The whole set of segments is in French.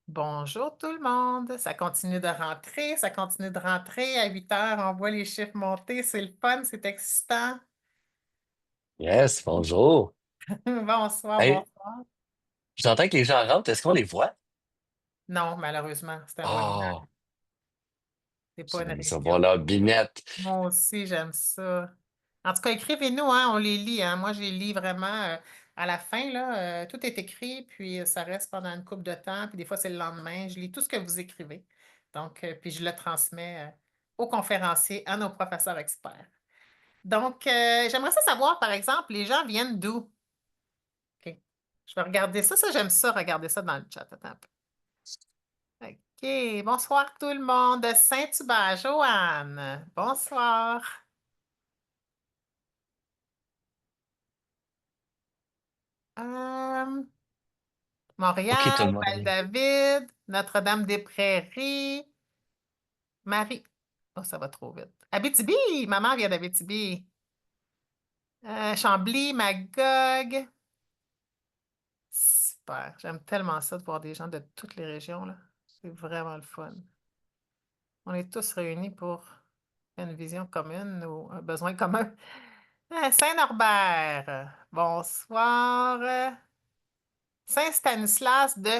Bonjour tout le monde. Ça continue de rentrer, ça continue de rentrer. À 8 heures, on voit les chiffres monter. C'est le fun, c'est excitant. Yes, bonjour. Bonsoir, Hey, bonsoir. j'entends que les gens rentrent. Est-ce qu'on les voit? Non, malheureusement, c'est un voyage. Oh, C'est pas une j'aime ça région. voir leur binette. Moi aussi, j'aime ça. En tout cas, écrivez-nous, hein, on les lit, hein. Moi, je les lis vraiment à la fin, là. Tout est écrit, puis ça reste pendant une couple de temps, puis des fois, c'est le lendemain. Je lis tout ce que vous écrivez. Donc, puis je le transmets aux conférenciers, à nos professeurs experts. Donc, j'aimerais ça savoir, par exemple, les gens viennent d'où? OK. Je vais regarder ça. Ça, j'aime ça, regarder ça dans le chat. Attends un peu. OK. Bonsoir tout le monde. De Saint-Hubert, Joanne. Bonsoir. Euh, OK, tout Montréal, le monde arrive. Val-David, Notre-Dame-des-Prairies, Marie. Oh, ça va trop vite. Abitibi, maman vient d'Abitibi. Chambly, Magog. Super. J'aime tellement ça de voir des gens de toutes les régions, là. C'est vraiment le fun. On est tous réunis pour une vision commune ou un besoin commun. Saint-Norbert, bonsoir. Saint-Stanislas de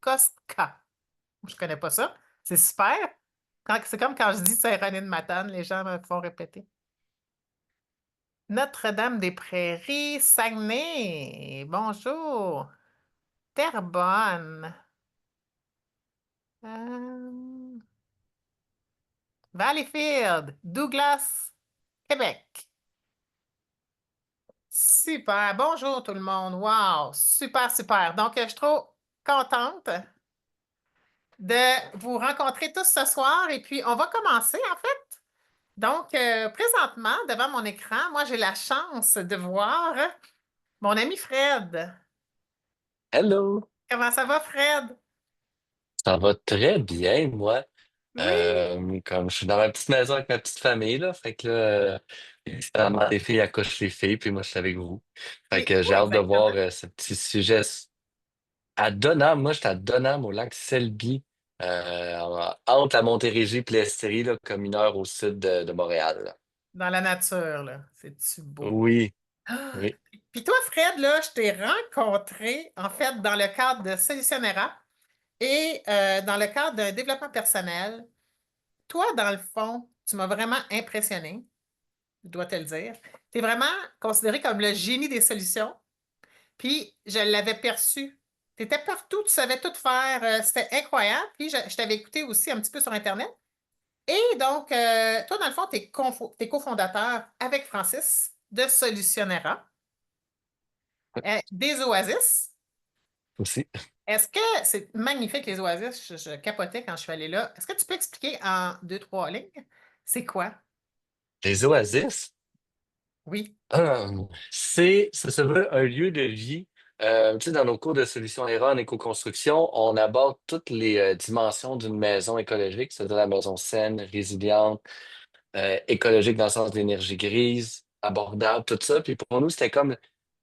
Kostka. Je connais pas ça. C'est super. C'est comme quand je dis Saint-René-de-Matane, les gens me font répéter. Notre-Dame-des-Prairies, Saguenay, bonjour. Terrebonne, euh, Valleyfield, Douglas, Québec. Super. Bonjour tout le monde. Wow. Super, super. Donc, je suis trop contente de vous rencontrer tous ce soir. Et puis, on va commencer, en fait. Donc, présentement, devant mon écran, moi, j'ai la chance de voir mon ami Fred. Hello! Comment ça va, Fred? Ça va très bien, moi. Oui. Comme je suis dans ma petite maison avec ma petite famille, là. Fait que là, évidemment, les filles accouchent les filles, puis moi, je suis avec vous. Fait T'es que où j'ai hâte de exactement? voir ce petit sujet à Donham. Moi, j'étais à Donham, au lac Selby, entre la Montérégie et l'Estrie, là, comme 1 heure au sud de Montréal, là. Dans la nature, là. C'est-tu beau? Oui, Ah! oui. Puis toi, Fred, là, je t'ai rencontré, en fait, dans le cadre de Solutionnera et dans le cadre d'un développement personnel. Toi, dans le fond, tu m'as vraiment impressionné, je dois te le dire. Tu es vraiment considéré comme le génie des solutions, puis je l'avais perçu. Tu étais partout, tu savais tout faire, c'était incroyable. Puis je t'avais écouté aussi un petit peu sur Internet. Et donc, toi, dans le fond, tu es cofondateur avec Francis de Solutionnera, des Oasis. Aussi. Est-ce que c'est magnifique, les Oasis? Je capotais quand je suis allée là. Est-ce que tu peux expliquer en deux, trois lignes? C'est quoi? Les oasis, Oui. ça se veut un lieu de vie. Tu sais, dans nos cours de solutions ERA en éco-construction, on aborde toutes les dimensions d'une maison écologique, c'est-à-dire la maison saine, résiliente, écologique dans le sens de l'énergie grise, abordable, tout ça. Puis pour nous, c'était comme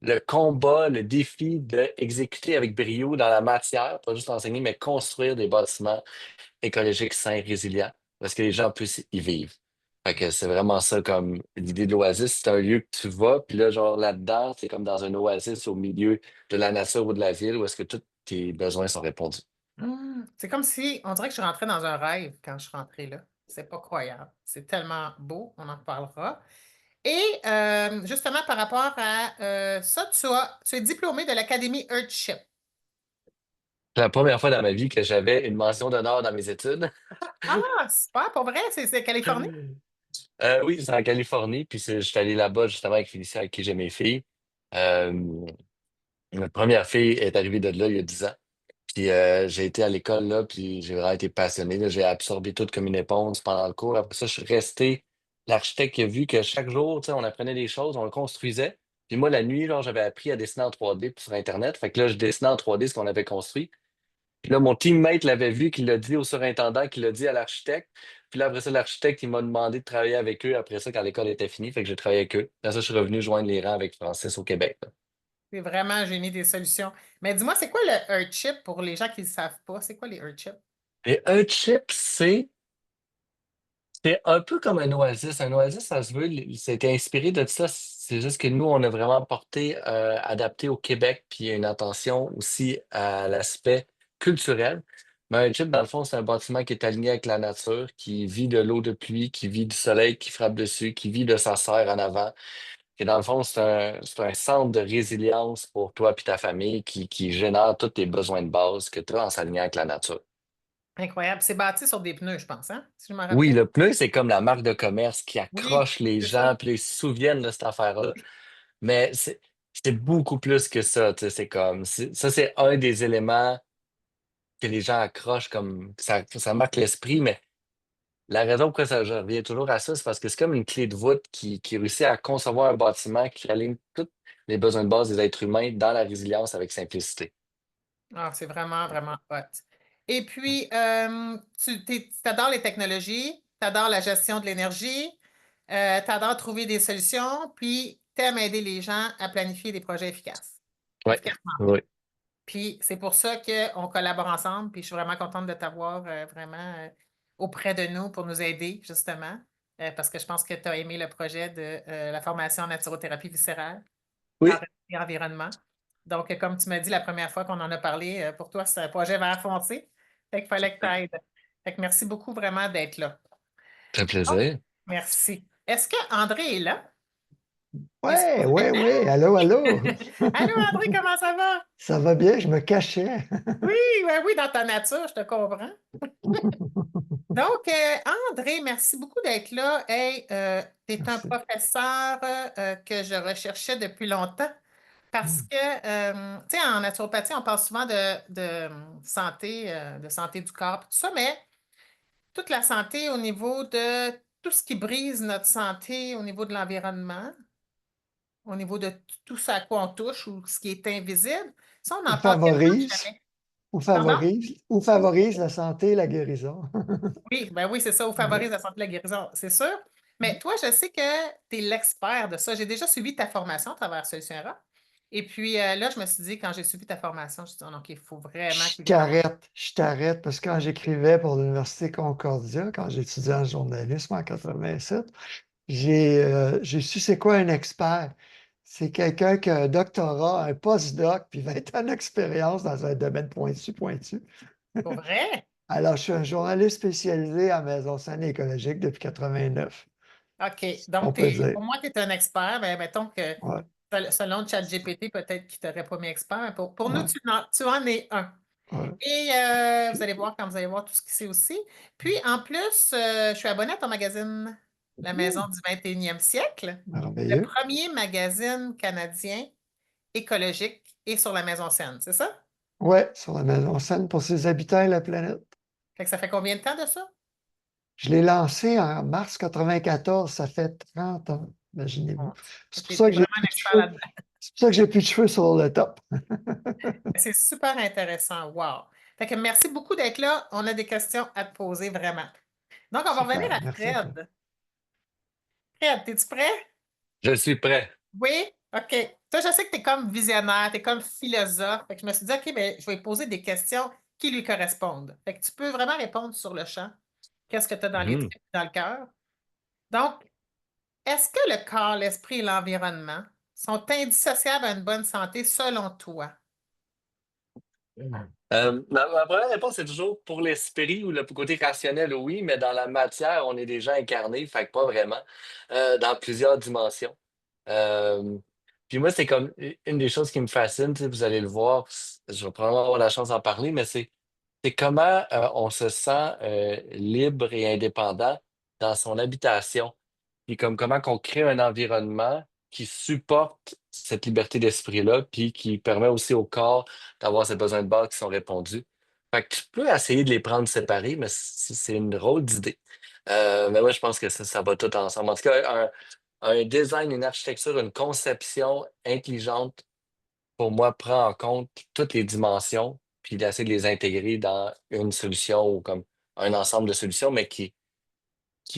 le combat, le défi d'exécuter avec brio dans la matière, pas juste enseigner, mais construire des bâtiments écologiques, sains, résilients, parce que les gens puissent y vivre. Fait que c'est vraiment ça comme l'idée de l'oasis, c'est un lieu que tu vas, puis là, genre là-dedans, c'est comme dans un oasis au milieu de la nature ou de la ville où est-ce que tous tes besoins sont répondus. C'est comme si on dirait que je rentrais dans un rêve quand je suis rentrée là. C'est pas croyable. C'est tellement beau, on en reparlera. Et justement, par rapport à ça, tu es diplômé de l'Académie Earthship. C'est la première fois dans ma vie que j'avais une mention d'honneur dans mes études. Ah, super, pour vrai, c'est Californie? Oui, c'est en Californie, puis je suis allé là-bas justement avec Félicie, avec qui j'ai mes filles. Euh, Notre première fille est arrivée de là il y a 10 ans. Puis j'ai été à l'école là, puis j'ai vraiment été passionné, là. J'ai absorbé tout comme une éponge pendant le cours. Après ça, je suis resté l'architecte qui a vu que chaque jour, tu sais, on apprenait des choses, on le construisait. Puis moi, la nuit, genre, j'avais appris à dessiner en 3D sur Internet. Fait que là, je dessinais en 3D ce qu'on avait construit. Puis là, mon teammate l'avait vu, qui l'a dit au surintendant, qui l'a dit à l'architecte. Puis là, après ça, l'architecte, il m'a demandé de travailler avec eux après ça, quand l'école était finie. Fait que j'ai travaillé avec eux. Après ça, je suis revenu joindre les rangs avec Francis au Québec, là. C'est vraiment un génie des solutions. Mais dis-moi, c'est quoi le Earthship pour les gens qui ne savent pas? C'est quoi les Earthships? Et un chip, c'est un peu comme un oasis. Un oasis, ça se veut, c'était inspiré de ça. C'est juste que nous, on a vraiment porté, adapté au Québec, puis il y a une attention aussi à l'aspect culturel. Mais un chip, dans le fond, c'est un bâtiment qui est aligné avec la nature, qui vit de l'eau de pluie, qui vit du soleil qui frappe dessus, qui vit de sa serre en avant. Et dans le fond, c'est un centre de résilience pour toi et ta famille qui génère tous tes besoins de base que tu as en s'alignant avec la nature. Incroyable. C'est bâti sur des pneus, je pense, hein? Si je me Oui, rappelle. le pneu, c'est comme la marque de commerce qui Oui, accroche les c'est ça. gens, puis là, ils se souviennent de cette affaire-là. Mais c'est beaucoup plus que ça. Tu sais, c'est comme, ça, c'est un des éléments que les gens accrochent comme, ça marque l'esprit, mais la raison pourquoi ça, je reviens toujours à ça, c'est parce que c'est comme une clé de voûte qui réussit à concevoir un bâtiment qui aligne tous les besoins de base des êtres humains dans la résilience avec simplicité. Ah, c'est vraiment, vraiment hot. Et puis, tu adores les technologies, tu adores la gestion de l'énergie, tu adores trouver des solutions, puis tu aimes aider les gens à planifier des projets efficaces. Oui, Efficacement. oui, Puis c'est pour ça qu'on collabore ensemble, puis je suis vraiment contente de t'avoir vraiment auprès de nous pour nous aider, justement, parce que je pense que tu as aimé le projet de la formation en naturothérapie viscérale, oui, santé et environnement. Donc, comme tu m'as dit la première fois qu'on en a parlé, pour toi, c'est un projet vert foncé. Fait qu'il fallait que tu aides. Fait que merci beaucoup vraiment d'être là. ça fait Donc, plaisir. merci. Est-ce que André est là? Il est Ouais, supposé ouais, être là. ouais. Allô, allô. Allô, André, comment ça va? Ça va bien, je me cachais. Oui, oui, oui, dans ta nature, je te comprends. Donc, André, merci beaucoup d'être là. Hey, tu es un Merci. professeur que je recherchais depuis longtemps parce Hmm. que, tu sais, en naturopathie, on parle souvent de santé du corps, tout ça, mais toute la santé au niveau de tout ce qui brise notre santé, au niveau de l'environnement, au niveau de tout ce à quoi on touche ou ce qui est invisible, ça, on Ou n'en parle quasiment favorise, jamais. Pardon? ou favorise la santé et la guérison. Oui, ben oui, c'est ça, ou Ouais. favorise la santé et la guérison, c'est sûr. Mais toi, je sais que tu es l'expert de ça. J'ai déjà suivi ta formation à travers Solution Era. Et puis là, je me suis dit, quand j'ai suivi ta formation, je me suis dit, oh, OK, il faut vraiment qu'il vienne avoir. Je t'arrête, parce que quand j'écrivais pour l'Université Concordia, quand j'étudiais en journalisme en 87, j'ai su c'est quoi un expert. C'est quelqu'un qui a un doctorat, un postdoc, puis 20 ans d'expérience dans un domaine pointu, pointu. Pour vrai? Alors, je suis un journaliste spécialisé en maison saine et écologique depuis 89, OK. on Donc, peut dire. pour moi, tu es un expert. Ben, mettons que Ouais, selon ChatGPT, peut-être qu'il t'aurait pas mis expert, mais pour nous, ouais, tu en es un. ouais. Et vous allez voir quand vous allez voir tout ce qui c'est aussi. Puis, en plus, je suis abonnée à ton magazine La Maison Hmm, du 21e siècle, le merveilleux. premier magazine canadien écologique et sur la maison saine, c'est ça? Ouais, sur la maison saine pour ses habitants et la planète. Fait que ça fait combien de temps de ça? Je l'ai lancé en mars 94, ça fait 30 ans, Bon, imaginez-vous. tu C'est pour ça es que j'ai vraiment un plus de expert cheveux. là-dedans. C'est pour ça que j'ai plus de cheveux sur le top. C'est super intéressant. Wow. Fait que merci beaucoup d'être là. On a des questions à te poser vraiment. Donc, on va revenir Super, à merci à toi. Fred. Fred, es-tu prêt? Je suis prêt. Oui? OK. Toi, je sais que tu es comme visionnaire, tu es comme philosophe. Fait que je me suis dit, OK, ben, je vais poser des questions qui lui correspondent. Fait que tu peux vraiment répondre sur le champ. Qu'est-ce que tu as dans les Mhm. tripes, dans le cœur? Donc, est-ce que le corps, l'esprit et l'environnement sont indissociables à une bonne santé selon toi? Ma première réponse, c'est toujours pour l'esprit ou le côté rationnel, oui, mais dans la matière, on est déjà incarné, fait que pas vraiment, dans plusieurs dimensions. Euh, Puis moi, c'est comme une des choses qui me fascine, tu sais, vous allez le voir, je vais probablement avoir la chance d'en parler, mais c'est comment on se sent libre et indépendant dans son habitation. Puis comme comment qu'on crée un environnement qui supporte cette liberté d'esprit-là, puis qui permet aussi au corps d'avoir ses besoins de base qui sont répondus. Fait que tu peux essayer de les prendre séparés, mais c'est une drôle d'idée. Mais moi, je pense que ça va tout ensemble. En tout cas, un design, une architecture, une conception intelligente, pour moi, prend en compte toutes les dimensions, puis d'essayer de les intégrer dans une solution ou comme un ensemble de solutions, mais qui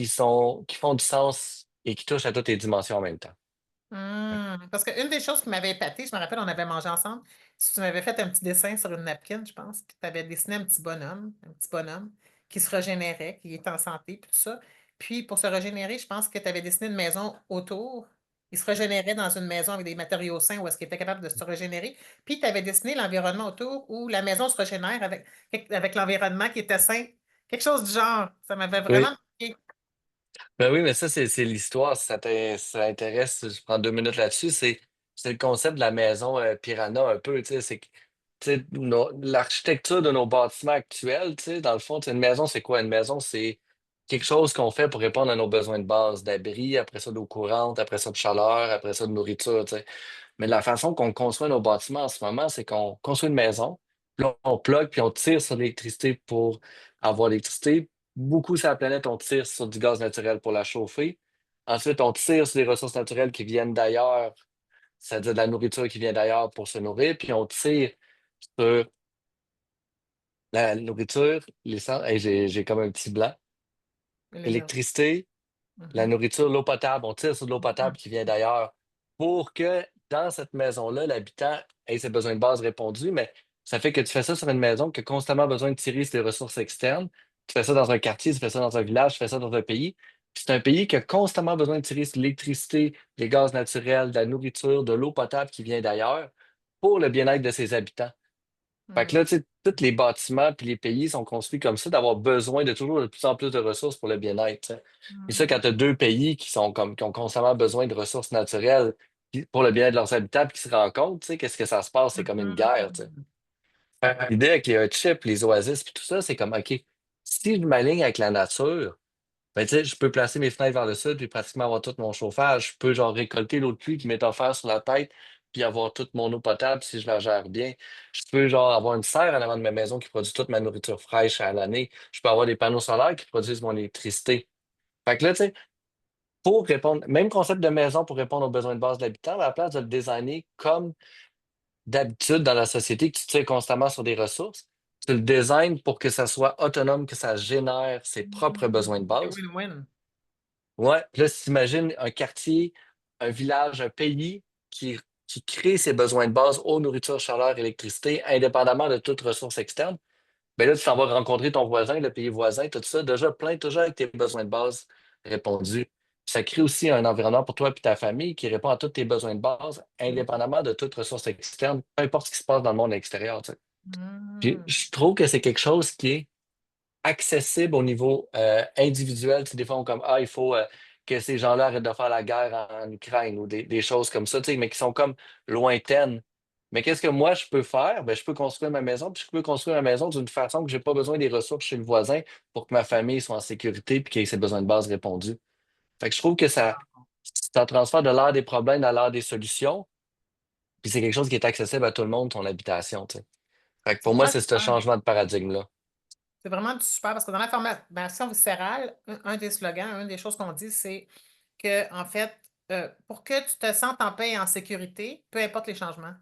font du sens et qui touchent à toutes les dimensions en même temps. Parce qu'une des choses qui m'avait épaté, je me rappelle, on avait mangé ensemble, tu m'avais fait un petit dessin sur une napkin, je pense, puis tu avais dessiné un petit bonhomme qui se régénérait, qui était en santé, puis tout ça. Puis pour se régénérer, je pense que tu avais dessiné une maison autour. Il se régénérait dans une maison avec des matériaux sains où est-ce qu'il était capable de se régénérer. Puis tu avais dessiné l'environnement autour où la maison se régénère avec l'environnement qui était sain. Quelque chose du genre. Ça m'avait vraiment Oui. marqué. Ben oui, mais ça, c'est l'histoire. Si ça t'intéresse, je prends 2 minutes là-dessus. C'est le concept de la maison Piranha un peu. Tu sais, c'est que tu sais, l'architecture de nos bâtiments actuels, tu sais, dans le fond, tu sais, une maison, c'est quoi? Une maison, c'est quelque chose qu'on fait pour répondre à nos besoins de base, d'abri, après ça d'eau courante, après ça de chaleur, après ça de nourriture, tu sais. Mais la façon qu'on construit nos bâtiments en ce moment, c'est qu'on construit une maison, puis là, on plug, puis on tire sur l'électricité pour avoir l'électricité. Beaucoup sur la planète, on tire sur du gaz naturel pour la chauffer. Ensuite, on tire sur des ressources naturelles qui viennent d'ailleurs, c'est-à-dire de la nourriture qui vient d'ailleurs pour se nourrir, puis on tire sur la nourriture, l'essence. Hey, j'ai comme un petit blanc. L'énergie. Électricité, la Mhm. nourriture, l'eau potable, on tire sur de l'eau potable qui vient d'ailleurs pour que dans cette maison-là, l'habitant ait ses besoins de base répondus, mais ça fait que tu fais ça sur une maison qui a constamment besoin de tirer sur des ressources externes. Tu fais ça dans un quartier, tu fais ça dans un village, tu fais ça dans un pays. Puis c'est un pays qui a constamment besoin de tirer sur l'électricité, les gaz naturels, de la nourriture, de l'eau potable qui vient d'ailleurs pour le bien-être de ses habitants. Fait que Mhm. là, tu sais, tous les bâtiments puis les pays sont construits comme ça, d'avoir besoin de toujours de plus en plus de ressources pour le bien-être, tu sais. Et ça, quand tu as deux pays qui ont constamment besoin de ressources naturelles pour le bien-être de leurs habitants puis qui se rencontrent, tu sais, qu'est-ce que ça se passe? C'est comme une guerre, tu sais. Mhm. L'idée avec les chips, les oasis puis tout ça, c'est comme, OK, si je m'aligne avec la nature, ben, tu sais, je peux placer mes fenêtres vers le sud puis pratiquement avoir tout mon chauffage. Je peux genre récolter l'eau de pluie qui m'est offerte sur la tête puis avoir toute mon eau potable si je la gère bien. Je peux genre avoir une serre en avant de ma maison qui produit toute ma nourriture fraîche à l'année. Je peux avoir des panneaux solaires qui produisent mon électricité. Fait que là, tu sais, pour répondre, même concept de maison pour répondre aux besoins de base de l'habitant, à la place de le designer comme d'habitude dans la société que tu tires constamment sur des ressources, tu le designes pour que ça soit autonome, que ça génère ses propres besoins de C'est base. win-win. Ouais, puis là, si tu imagines un quartier, un village, un pays qui crée ses besoins de base eau, nourriture, chaleur, électricité, indépendamment de toute ressource externe, ben là, tu t'en vas rencontrer ton voisin, le pays voisin, tout ça, déjà plein, toujours avec tes besoins de base répondus. Puis ça crée aussi un environnement pour toi et ta famille qui répond à tous tes besoins de base, indépendamment de toute ressource externe, peu importe ce qui se passe dans le monde extérieur, tu sais. Puis Mhm. je trouve que c'est quelque chose qui est accessible au niveau individuel. Tu sais, des fois, on est comme, ah, il faut que ces gens-là arrêtent de faire la guerre en Ukraine ou des choses comme ça, tu sais, mais qui sont comme lointaines. Mais qu'est-ce que moi, je peux faire? Ben, je peux construire ma maison, puis je peux construire ma maison d'une façon que je n'ai pas besoin des ressources chez le voisin pour que ma famille soit en sécurité puis qu'elle ait ses besoins de base répondus. Fait que je trouve que ça transfère de l'art des problèmes à l'art des solutions, puis c'est quelque chose qui est accessible à tout le monde, ton habitation, tu sais. Fait que C'est pour moi, vraiment c'est ce super. changement de paradigme-là. C'est vraiment du super parce que dans la formation viscérale, un des slogans, une des choses qu'on dit, c'est que, en fait, pour que tu te sentes en paix et en sécurité, peu importe les changements.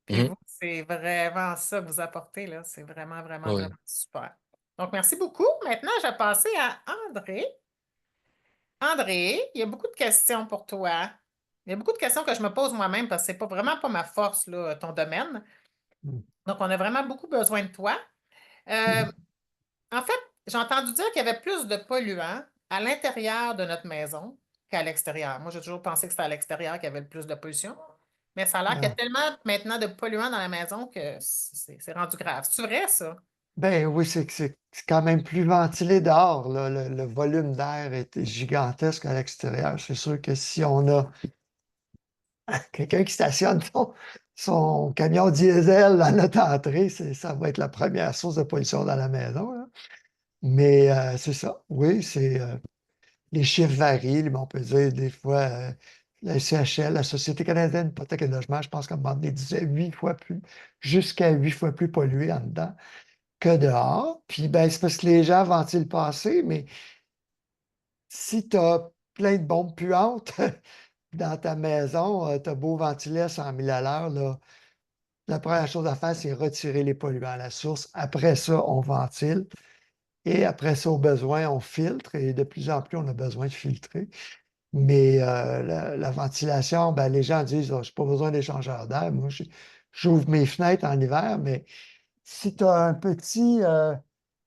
Puis Mhm. vous, c'est vraiment ça que vous apportez, là. C'est vraiment, vraiment, Oui. vraiment super. Donc, merci beaucoup. Maintenant, je vais passer à André. André, il y a beaucoup de questions pour toi. Il y a beaucoup de questions que je me pose moi-même parce que c'est pas vraiment pas ma force, là, ton domaine. Donc, on a vraiment beaucoup besoin de toi. Euh, En fait, j'ai entendu dire qu'il y avait plus de polluants à l'intérieur de notre maison qu'à l'extérieur. Moi, j'ai toujours pensé que c'était à l'extérieur qu'il y avait le plus de pollution. Mais ça a l'air qu'il y a Ah. tellement maintenant de polluants dans la maison que c'est rendu grave. C'est vrai, ça? Ben oui, c'est quand même plus ventilé dehors, là. Le volume d'air est gigantesque à l'extérieur. C'est sûr que si on a quelqu'un qui stationne son camion diesel à notre entrée, ça va être la première source de pollution dans la maison, là. Mais c'est ça. Oui, les chiffres varient, mais on peut dire des fois, la SCHL, la Société canadienne d'hypothèque et de logement, je pense qu'à un moment donné, disait 8 fois plus, jusqu'à 8 fois plus pollué en dedans que dehors. Puis ben, c'est parce que les gens ventilent pas assez, mais si tu as plein de bombes puantes dans ta maison, tu as beau ventiler à 100 000 à l'heure, là, la première chose à faire, c'est retirer les polluants à la source. Après ça, on ventile. Et après ça, au besoin, on filtre. Et de plus en plus, on a besoin de filtrer. Mais la ventilation, ben, les gens disent, oh, je n'ai pas besoin d'échangeur d'air. Moi, j'ouvre mes fenêtres en hiver, mais si tu as un petit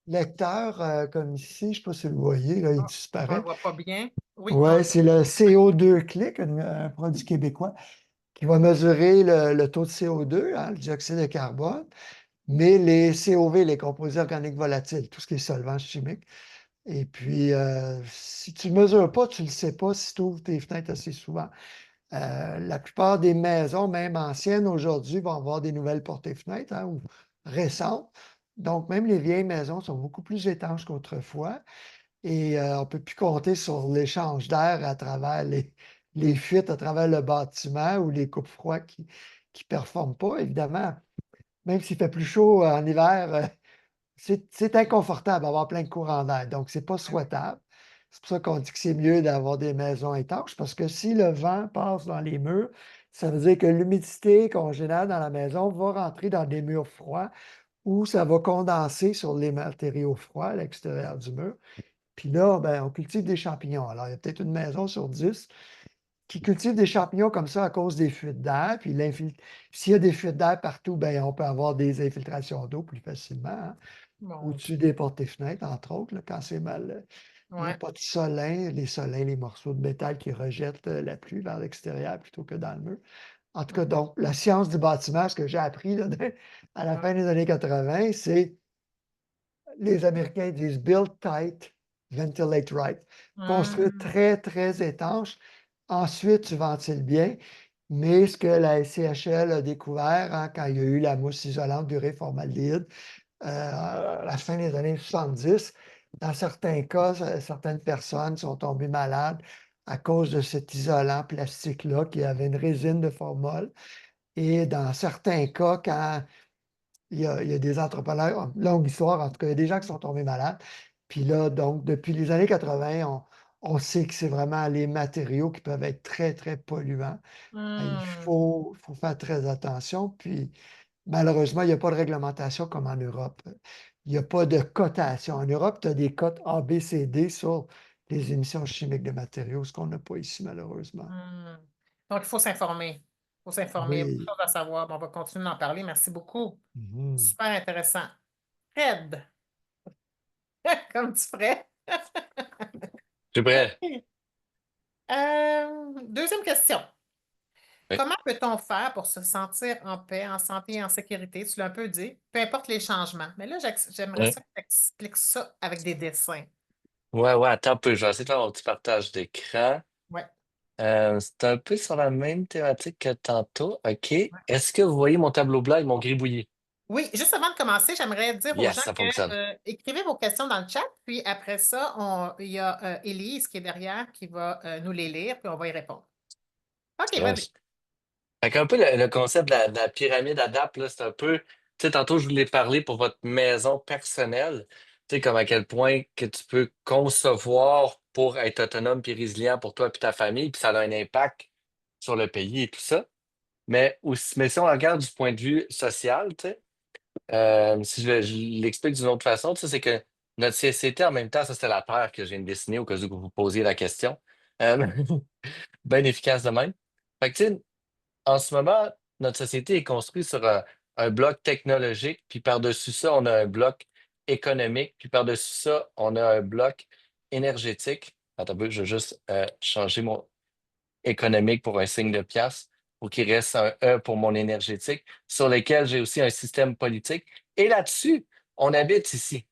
lecteur comme ici, je ne sais pas si vous le voyez, là, il Ah, on le disparaît. voit pas bien. Oui, Ouais, c'est le CO2 Click, un produit québécois, qui va mesurer le taux de CO2, hein, le dioxyde de carbone, mais les COV, les composés organiques volatiles, tout ce qui est solvant chimique. Et puis, si tu ne le mesures pas, tu ne le sais pas si tu ouvres tes fenêtres assez souvent. La plupart des maisons, même anciennes aujourd'hui, vont avoir des nouvelles portées-fenêtres, hein, ou récentes. Donc, même les vieilles maisons sont beaucoup plus étanches qu'autrefois. Et on ne peut plus compter sur l'échange d'air à travers les fuites, à travers le bâtiment ou les coupes froids qui ne performent pas. Évidemment, même s'il fait plus chaud en hiver, c'est inconfortable d'avoir plein de courants d'air. Donc, ce n'est pas souhaitable. C'est pour ça qu'on dit que c'est mieux d'avoir des maisons étanches, parce que si le vent passe dans les murs, ça veut dire que l'humidité qu'on génère dans la maison va rentrer dans des murs froids ou ça va condenser sur les matériaux froids à l'extérieur du mur. Puis là, ben, on cultive des champignons. Alors, il y a peut-être une maison sur 10 qui cultive des champignons comme ça à cause des fuites d'air. Puis s'il y a des fuites d'air partout, ben, on peut avoir des infiltrations d'eau plus facilement, hein, mon Dieu. au-dessus des portes et fenêtres, entre autres, là, quand c'est mal. Il n'y a Ouais. pas de solin, les morceaux de métal qui rejettent la pluie vers l'extérieur plutôt que dans le mur. En tout cas, donc, la science du bâtiment, ce que j'ai appris là, à la fin des années 80, c'est les Américains disent build tight, ventilate right. Construire Hum, très, très étanche. Ensuite, tu ventiles bien. Mais ce que la SCHL a découvert, hein, quand il y a eu la mousse isolante durée formaldéhyde, à la fin des années 70, dans certains cas, certaines personnes sont tombées malades à cause de cet isolant plastique-là qui avait une résine de formol. Et dans certains cas, quand il y a des entrepreneurs, longue histoire, en tout cas, il y a des gens qui sont tombés malades. Puis là, donc, depuis les années 80, on sait que c'est vraiment les matériaux qui peuvent être très, très polluants. Il hum. faut faire très attention. Puis, malheureusement, il n'y a pas de réglementation comme en Europe. Il n'y a pas de cotation. En Europe, tu as des cotes A, B, C, D sur les émissions chimiques de matériaux, ce qu'on n'a pas ici, malheureusement. Hum. Donc, il faut s'informer. Il faut s'informer. Il y a beaucoup de Oui. choses à savoir. Bon, on va continuer d'en parler. Merci beaucoup. Mhm. Super intéressant. Fred, comme tu ferais. Je suis prêt. Deuxième question. Oui. Comment peut-on faire pour se sentir en paix, en santé et en sécurité? Tu l'as un peu dit, peu importe les changements. Mais là, j'aimerais Ouais, ça que tu expliques ça avec des dessins. ouais, attends un peu. Je vais essayer de faire mon petit partage d'écran. Ouais. C'est un peu sur la même thématique que tantôt. OK. Ouais. Est-ce que vous voyez mon tableau blanc et mon gribouillis? Oui, juste avant de commencer, j'aimerais dire aux Yes, gens ça que fonctionne. écrivez vos questions dans le chat, puis après ça, il y a Élise qui est derrière qui va nous les lire, puis on va y répondre. OK, Ouais. vas-y. Fait qu'un peu le concept de la pyramide adapte, là, c'est un peu, tu sais, tantôt je voulais parler pour votre maison personnelle, tu sais, comme à quel point que tu peux concevoir pour être autonome puis résilient pour toi et ta famille, puis ça a un impact sur le pays et tout ça. Mais si on regarde du point de vue social, tu sais, si je l'explique d'une autre façon, tu sais, c'est que notre société, en même temps, ça c'était la paire que je viens de dessiner au cas où vous posiez la question. Euh, Bien efficace de même. Fait que, tu sais, en ce moment, notre société est construite sur un bloc technologique, puis par-dessus ça, on a un bloc économique, puis par-dessus ça, on a un bloc énergétique. Attends un peu, je vais juste changer mon économique pour un signe de pièce pour qu'il reste un E pour mon énergétique, sur lequel j'ai aussi un système politique. Et là-dessus, on habite ici.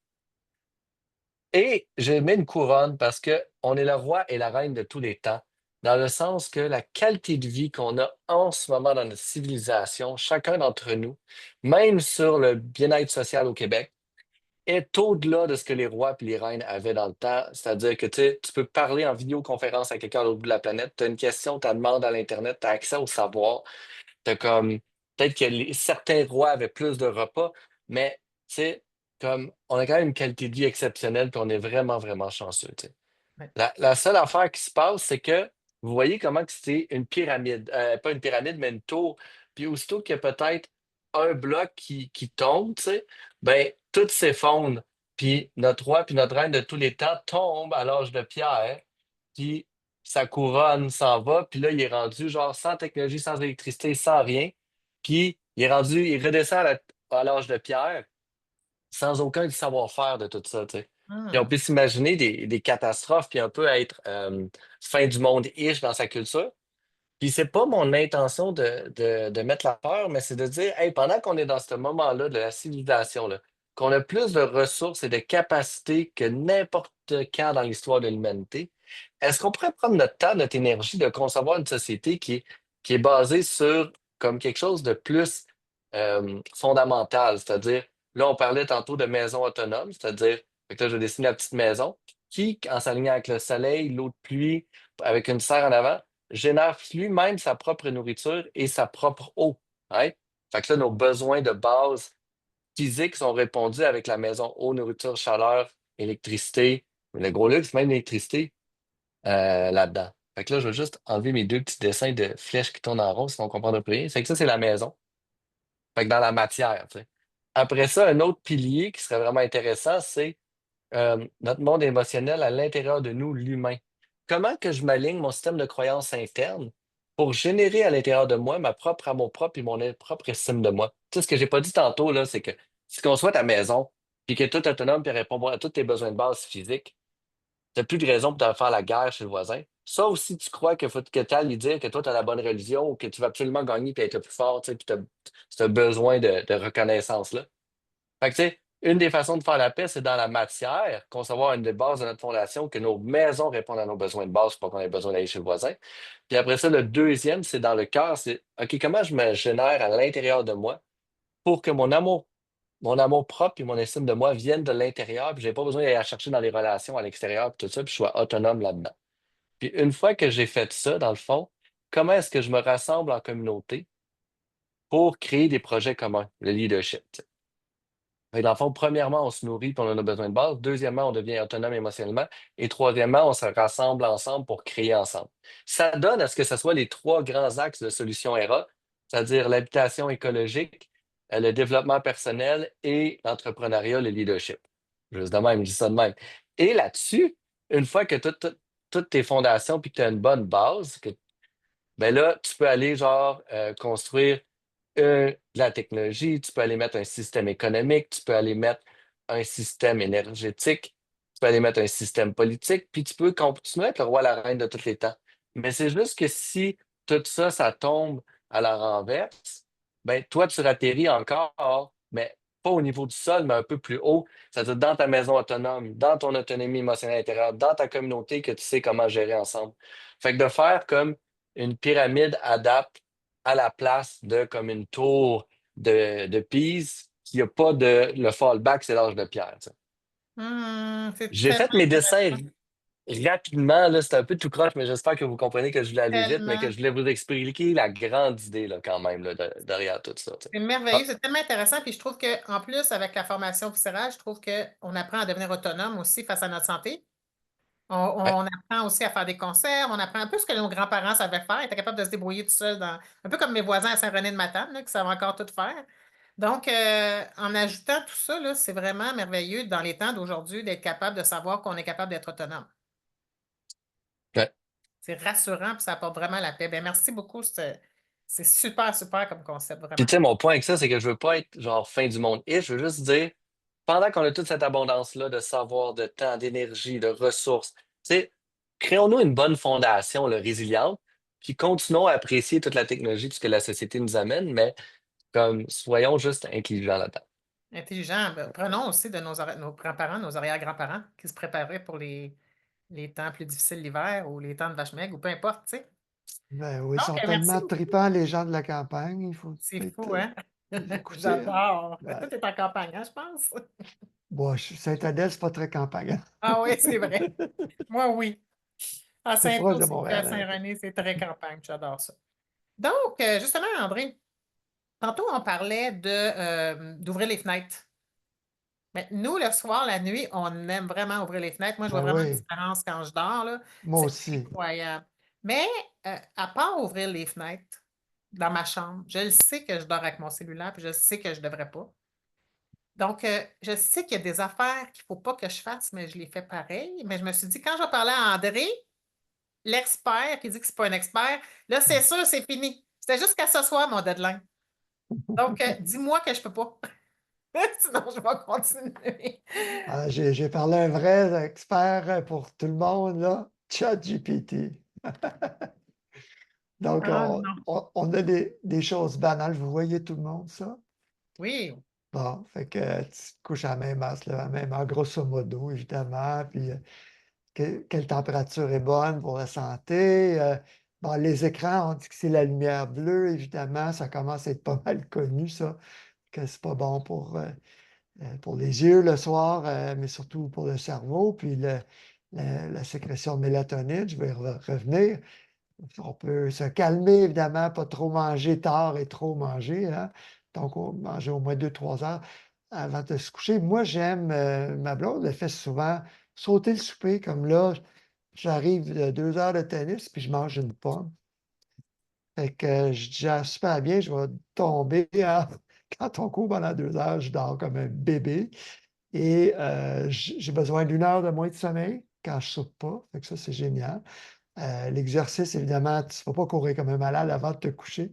Et je mets une couronne parce que on est le roi et la reine de tous les temps, dans le sens que la qualité de vie qu'on a en ce moment dans notre civilisation, chacun d'entre nous, même sur le bien-être social au Québec, est au-delà de ce que les rois et les reines avaient dans le temps. C'est-à-dire que tu sais, tu peux parler en vidéoconférence à quelqu'un à l'autre bout de la planète, tu as une question, tu demandes à l'Internet, tu as accès au savoir. T'as comme peut-être que certains rois avaient plus de repas, mais tu sais, comme on a quand même une qualité de vie exceptionnelle, puis on est vraiment, vraiment chanceux. Tu sais. Ouais. La seule affaire qui se passe, c'est que vous voyez comment que c'est une pyramide, pas une pyramide, mais une tour. Puis aussitôt qu'il y a peut-être un bloc qui tombe, tu sais, ben tout s'effondre. Puis notre roi puis notre reine de tous les temps tombent à l'âge de pierre. Puis sa couronne s'en va, puis là, il est rendu genre sans technologie, sans électricité, sans rien. Puis il est rendu, il redescend à l'âge de pierre sans aucun savoir-faire de tout ça, tu sais. Puis on Hmm. peut s'imaginer des catastrophes, puis un peu être fin du monde-ish dans sa culture. Puis c'est pas mon intention de mettre la peur, mais c'est de dire, hey, pendant qu'on est dans ce moment-là de la civilisation, là, qu'on a plus de ressources et de capacités que n'importe quand dans l'histoire de l'humanité, est-ce qu'on pourrait prendre notre temps, notre énergie de concevoir une société qui est basée sur comme quelque chose de plus fondamental, c'est-à-dire, là, on parlait tantôt de maison autonome, c'est-à-dire, fait que là, je dessine la petite maison qui, en s'alignant avec le soleil, l'eau de pluie, avec une serre en avant, génère lui-même sa propre nourriture et sa propre eau. Right? Fait que là, nos besoins de base physiques sont répondus avec la maison eau, nourriture, chaleur, électricité. Le gros luxe, même l'électricité là-dedans. Fait que là, je vais juste enlever mes deux petits dessins de flèches qui tournent en rond, sinon on ne comprendra plus rien. Fait que ça, c'est la maison. Fait que dans la matière, tu sais. Après ça, un autre pilier qui serait vraiment intéressant, c'est notre monde émotionnel à l'intérieur de nous, l'humain. Comment que je m'aligne mon système de croyances interne pour générer à l'intérieur de moi ma propre amour-propre et mon propre estime de moi? Tu sais, ce que j'ai pas dit tantôt, là, c'est que si on soit à ta maison, puis que tu es autonome et répond à tous tes besoins de base physiques, tu n'as plus de raison pour te faire la guerre chez le voisin. Sauf si tu crois qu'il faut que tu ailles lui dire que toi, tu as la bonne religion ou que tu vas absolument gagner et être le plus fort, tu sais, puis tu as, ce besoin de reconnaissance-là. Fait que, tu sais, une des façons de faire la paix, c'est dans la matière, concevoir une des bases de notre fondation, que nos maisons répondent à nos besoins de base pour qu'on ait besoin d'aller chez le voisin. Puis après ça, le deuxième, c'est dans le cœur, c'est OK, comment je me génère à l'intérieur de moi pour que mon amour propre et mon estime de moi viennent de l'intérieur, puis je n'ai pas besoin d'aller la chercher dans les relations à l'extérieur, puis tout ça, puis je sois autonome là-dedans. Puis une fois que j'ai fait ça, dans le fond, comment est-ce que je me rassemble en communauté pour créer des projets communs, le leadership? Fait que dans le fond, premièrement, on se nourrit et on en a besoin de base. Deuxièmement, on devient autonome émotionnellement. Et troisièmement, on se rassemble ensemble pour créer ensemble. Ça donne à ce que ce soit les trois grands axes de solution ERA, c'est-à-dire l'habitation écologique, le développement personnel et l'entrepreneuriat, le leadership. Juste de même, je dis ça de même. Et là-dessus, une fois que toutes tes fondations puis que tu as une bonne base, ben là, tu peux aller genre construire de la technologie, tu peux aller mettre un système économique, tu peux aller mettre un système énergétique, tu peux aller mettre un système politique, puis tu peux continuer à être le roi, la reine de tous les temps. Mais c'est juste que si tout ça, ça tombe à la renverse, ben toi, tu ratterris encore, mais pas au niveau du sol, mais un peu plus haut, c'est-à-dire dans ta maison autonome, dans ton autonomie émotionnelle intérieure, dans ta communauté que tu sais comment gérer ensemble. Fait que de faire comme une pyramide adapte à la place de comme une tour de Pise, qu'il n'y a pas de le fallback, c'est l'âge de pierre. Tu sais. C'est J'ai tellement fait mes dessins intéressant. rapidement, là, c'était un peu tout croche, mais j'espère que vous comprenez que je voulais aller vite, mais que Tellement. je voulais vous expliquer la grande idée là, quand même là, derrière tout ça. Tu sais. C'est merveilleux, Ah, c'est tellement intéressant. Puis je trouve qu'en plus, avec la formation viscérale, je trouve qu'on apprend à devenir autonome aussi face à notre santé. ouais, On apprend aussi à faire des conserves, on apprend un peu ce que nos grands-parents savaient faire, ils étaient capables de se débrouiller tout seuls, un peu comme mes voisins à Saint-René-de-Matane, là, qui savent encore tout faire. Donc, en ajoutant tout ça, là, c'est vraiment merveilleux dans les temps d'aujourd'hui d'être capable de savoir qu'on est capable d'être autonome. ouais. C'est rassurant, puis ça apporte vraiment la paix. Ben, merci beaucoup, c'est super, super comme concept, Puis vraiment. tu sais, mon point avec ça, c'est que je veux pas être genre fin du monde. Et je veux juste dire, pendant qu'on a toute cette abondance-là de savoir, de temps, d'énergie, de ressources, tu sais, créons-nous une bonne fondation là, résiliente, puis continuons à apprécier toute la technologie, tout ce que la société nous amène, mais comme soyons juste intelligents là-dedans. Intelligent. Ben, prenons aussi de nos grands-parents, nos arrière-grands-parents qui se préparaient pour les temps plus difficiles l'hiver ou les temps de vache maigre ou peu importe, tu sais. Ben oui, ils Donc, sont merci tellement beaucoup. tripants, les gens de la campagne. Il faut C'est peut-être fou, hein? les écouter, hein. J'adore. Ben, Ben, toi, t'es en campagne, hein, je pense. bon, Saint-Adèle, c'est pas très campagne, hein. Ah oui, c'est vrai. Moi, oui. À C'est proche de Saint-Ours et à Montréal, hein, un peu. Saint-René, c'est très campagne. J'adore ça. Donc, justement, André, tantôt, on parlait d'ouvrir les fenêtres. Mais nous, le soir, la nuit, on aime vraiment ouvrir les fenêtres. Moi, je vois Ben vraiment une oui, différence quand je dors, là. moi C'est aussi. incroyable. Mais à part ouvrir les fenêtres dans ma chambre, je le sais que je dors avec mon cellulaire, puis je sais que je ne devrais pas. Donc, je sais qu'il y a des affaires qu'il ne faut pas que je fasse, mais je les fais pareil. Mais je me suis dit, quand je vais parler à André, l'expert qui dit que c'est pas un expert. Là, c'est sûr, c'est fini. C'était jusqu'à ce soir, mon deadline. Donc, dis-moi que je peux pas. Sinon, je vais continuer. Ah, j'ai parlé à un vrai expert pour tout le monde, là, ChatGPT. Donc, Ah non. on a des choses banales. Vous voyez tout le monde, ça? Oui. Bon, fait que tu te couches à la même heure, tu te lèves à la même heure, grosso modo, évidemment. Puis, quelle température est bonne pour la santé? Bon, les écrans, on dit que c'est la lumière bleue, évidemment. Ça commence à être pas mal connu, ça, que c'est pas bon pour les yeux le soir, mais surtout pour le cerveau. Puis, la sécrétion de mélatonine, je vais revenir. On peut se calmer, évidemment, pas trop manger tard et trop manger, hein. Donc, on manger au moins 2 3 heures avant de se coucher. Moi, j'aime, ma blonde elle fait souvent sauter le souper, comme là, j'arrive de 2 heures de tennis, puis je mange une pomme. Fait que je digère super bien, je vais tomber, hein. Quand on court pendant 2 heures, je dors comme un bébé et j'ai besoin d'1 heure de moins de sommeil quand je soupe pas. Fait que ça, c'est génial. L'exercice, évidemment, tu ne vas pas courir comme un malade avant de te coucher.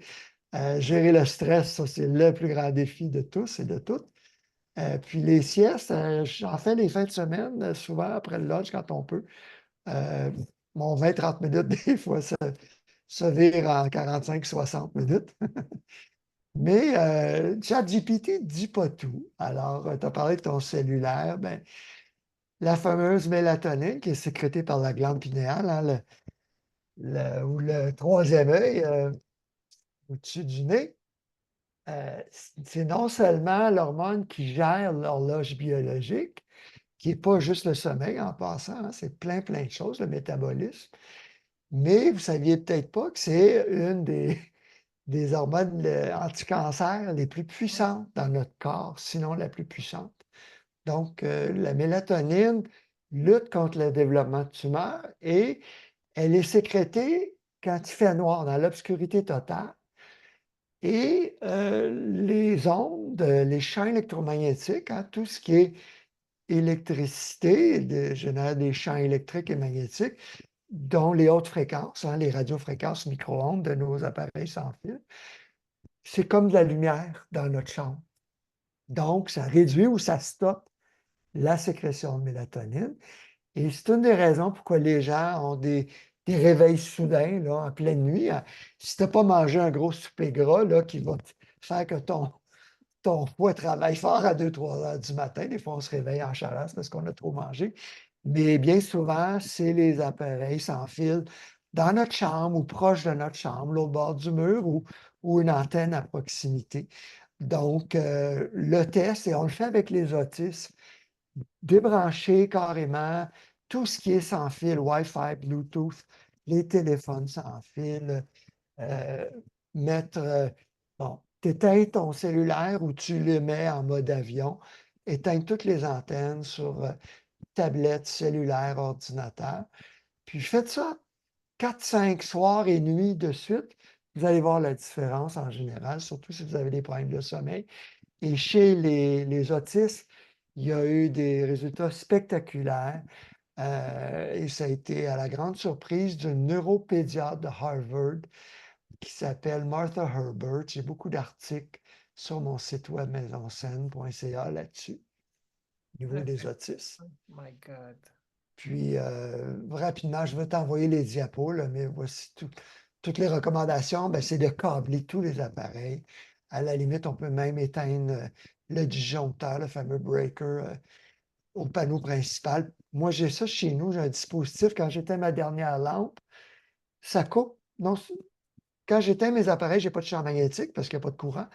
Gérer le stress, ça, c'est le plus grand défi de tous et de toutes. Puis les siestes, j'en fais les fins de semaine, souvent après le lunch quand on peut. Euh, Mon 20 30 minutes, des fois, ça vire en 45 60 minutes. Mais ChatGPT ne dit pas tout. Alors, tu as parlé de ton cellulaire. Ben, la fameuse mélatonine qui est sécrétée par la glande pinéale, hein, ou le troisième œil au-dessus du nez, c'est non seulement l'hormone qui gère l'horloge biologique, qui n'est pas juste le sommeil en passant, hein, c'est plein de choses, le métabolisme, mais vous ne saviez peut-être pas que c'est une des hormones anti-cancer les plus puissantes dans notre corps, sinon la plus puissante. Donc, la mélatonine lutte contre le développement de tumeurs et elle est sécrétée quand il fait noir, dans l'obscurité totale. Et les ondes, les champs électromagnétiques, hein, tout ce qui est électricité, génère des champs électriques et magnétiques, dont les hautes fréquences, hein, les radiofréquences micro-ondes de nos appareils sans fil, c'est comme de la lumière dans notre chambre. Donc, ça réduit ou ça stoppe la sécrétion de mélatonine. Et c'est une des raisons pourquoi les gens ont des réveils soudains là, en pleine nuit, hein. Si tu n'as pas mangé un gros souper gras là, qui va faire que ton foie travaille fort à 2 3 heures du matin, des fois on se réveille en charasse parce qu'on a trop mangé. Mais bien souvent, c'est les appareils sans fil dans notre chambre ou proche de notre chambre, l'autre bord du mur ou une antenne à proximité. Donc, le test, et on le fait avec les autistes, débrancher carrément tout ce qui est sans fil, Wi-Fi, Bluetooth, les téléphones sans fil, euh, mettre, bon, tu éteins ton cellulaire ou tu le mets en mode avion, éteins toutes les antennes sur tablette, cellulaire, ordinateur, puis faites ça 4 5 soirs et nuits de suite. Vous allez voir la différence en général, surtout si vous avez des problèmes de sommeil. Et chez les autistes, il y a eu des résultats spectaculaires. Et ça a été à la grande surprise d'une neuropédiatre de Harvard qui s'appelle Martha Herbert. J'ai beaucoup d'articles sur mon site web maisonscène.ca là-dessus, au niveau des autistes. Oh my God. Puis, rapidement, je vais t'envoyer les diapos, là, mais voici toutes les recommandations. Ben, c'est de câbler tous les appareils. À la limite, on peut même éteindre le disjoncteur, le fameux breaker, au panneau principal. Moi, j'ai ça chez nous, j'ai un dispositif. Quand j'éteins ma dernière lampe, ça coupe. Non, quand j'éteins mes appareils, je n'ai pas de champ magnétique parce qu'il n'y a pas de courant,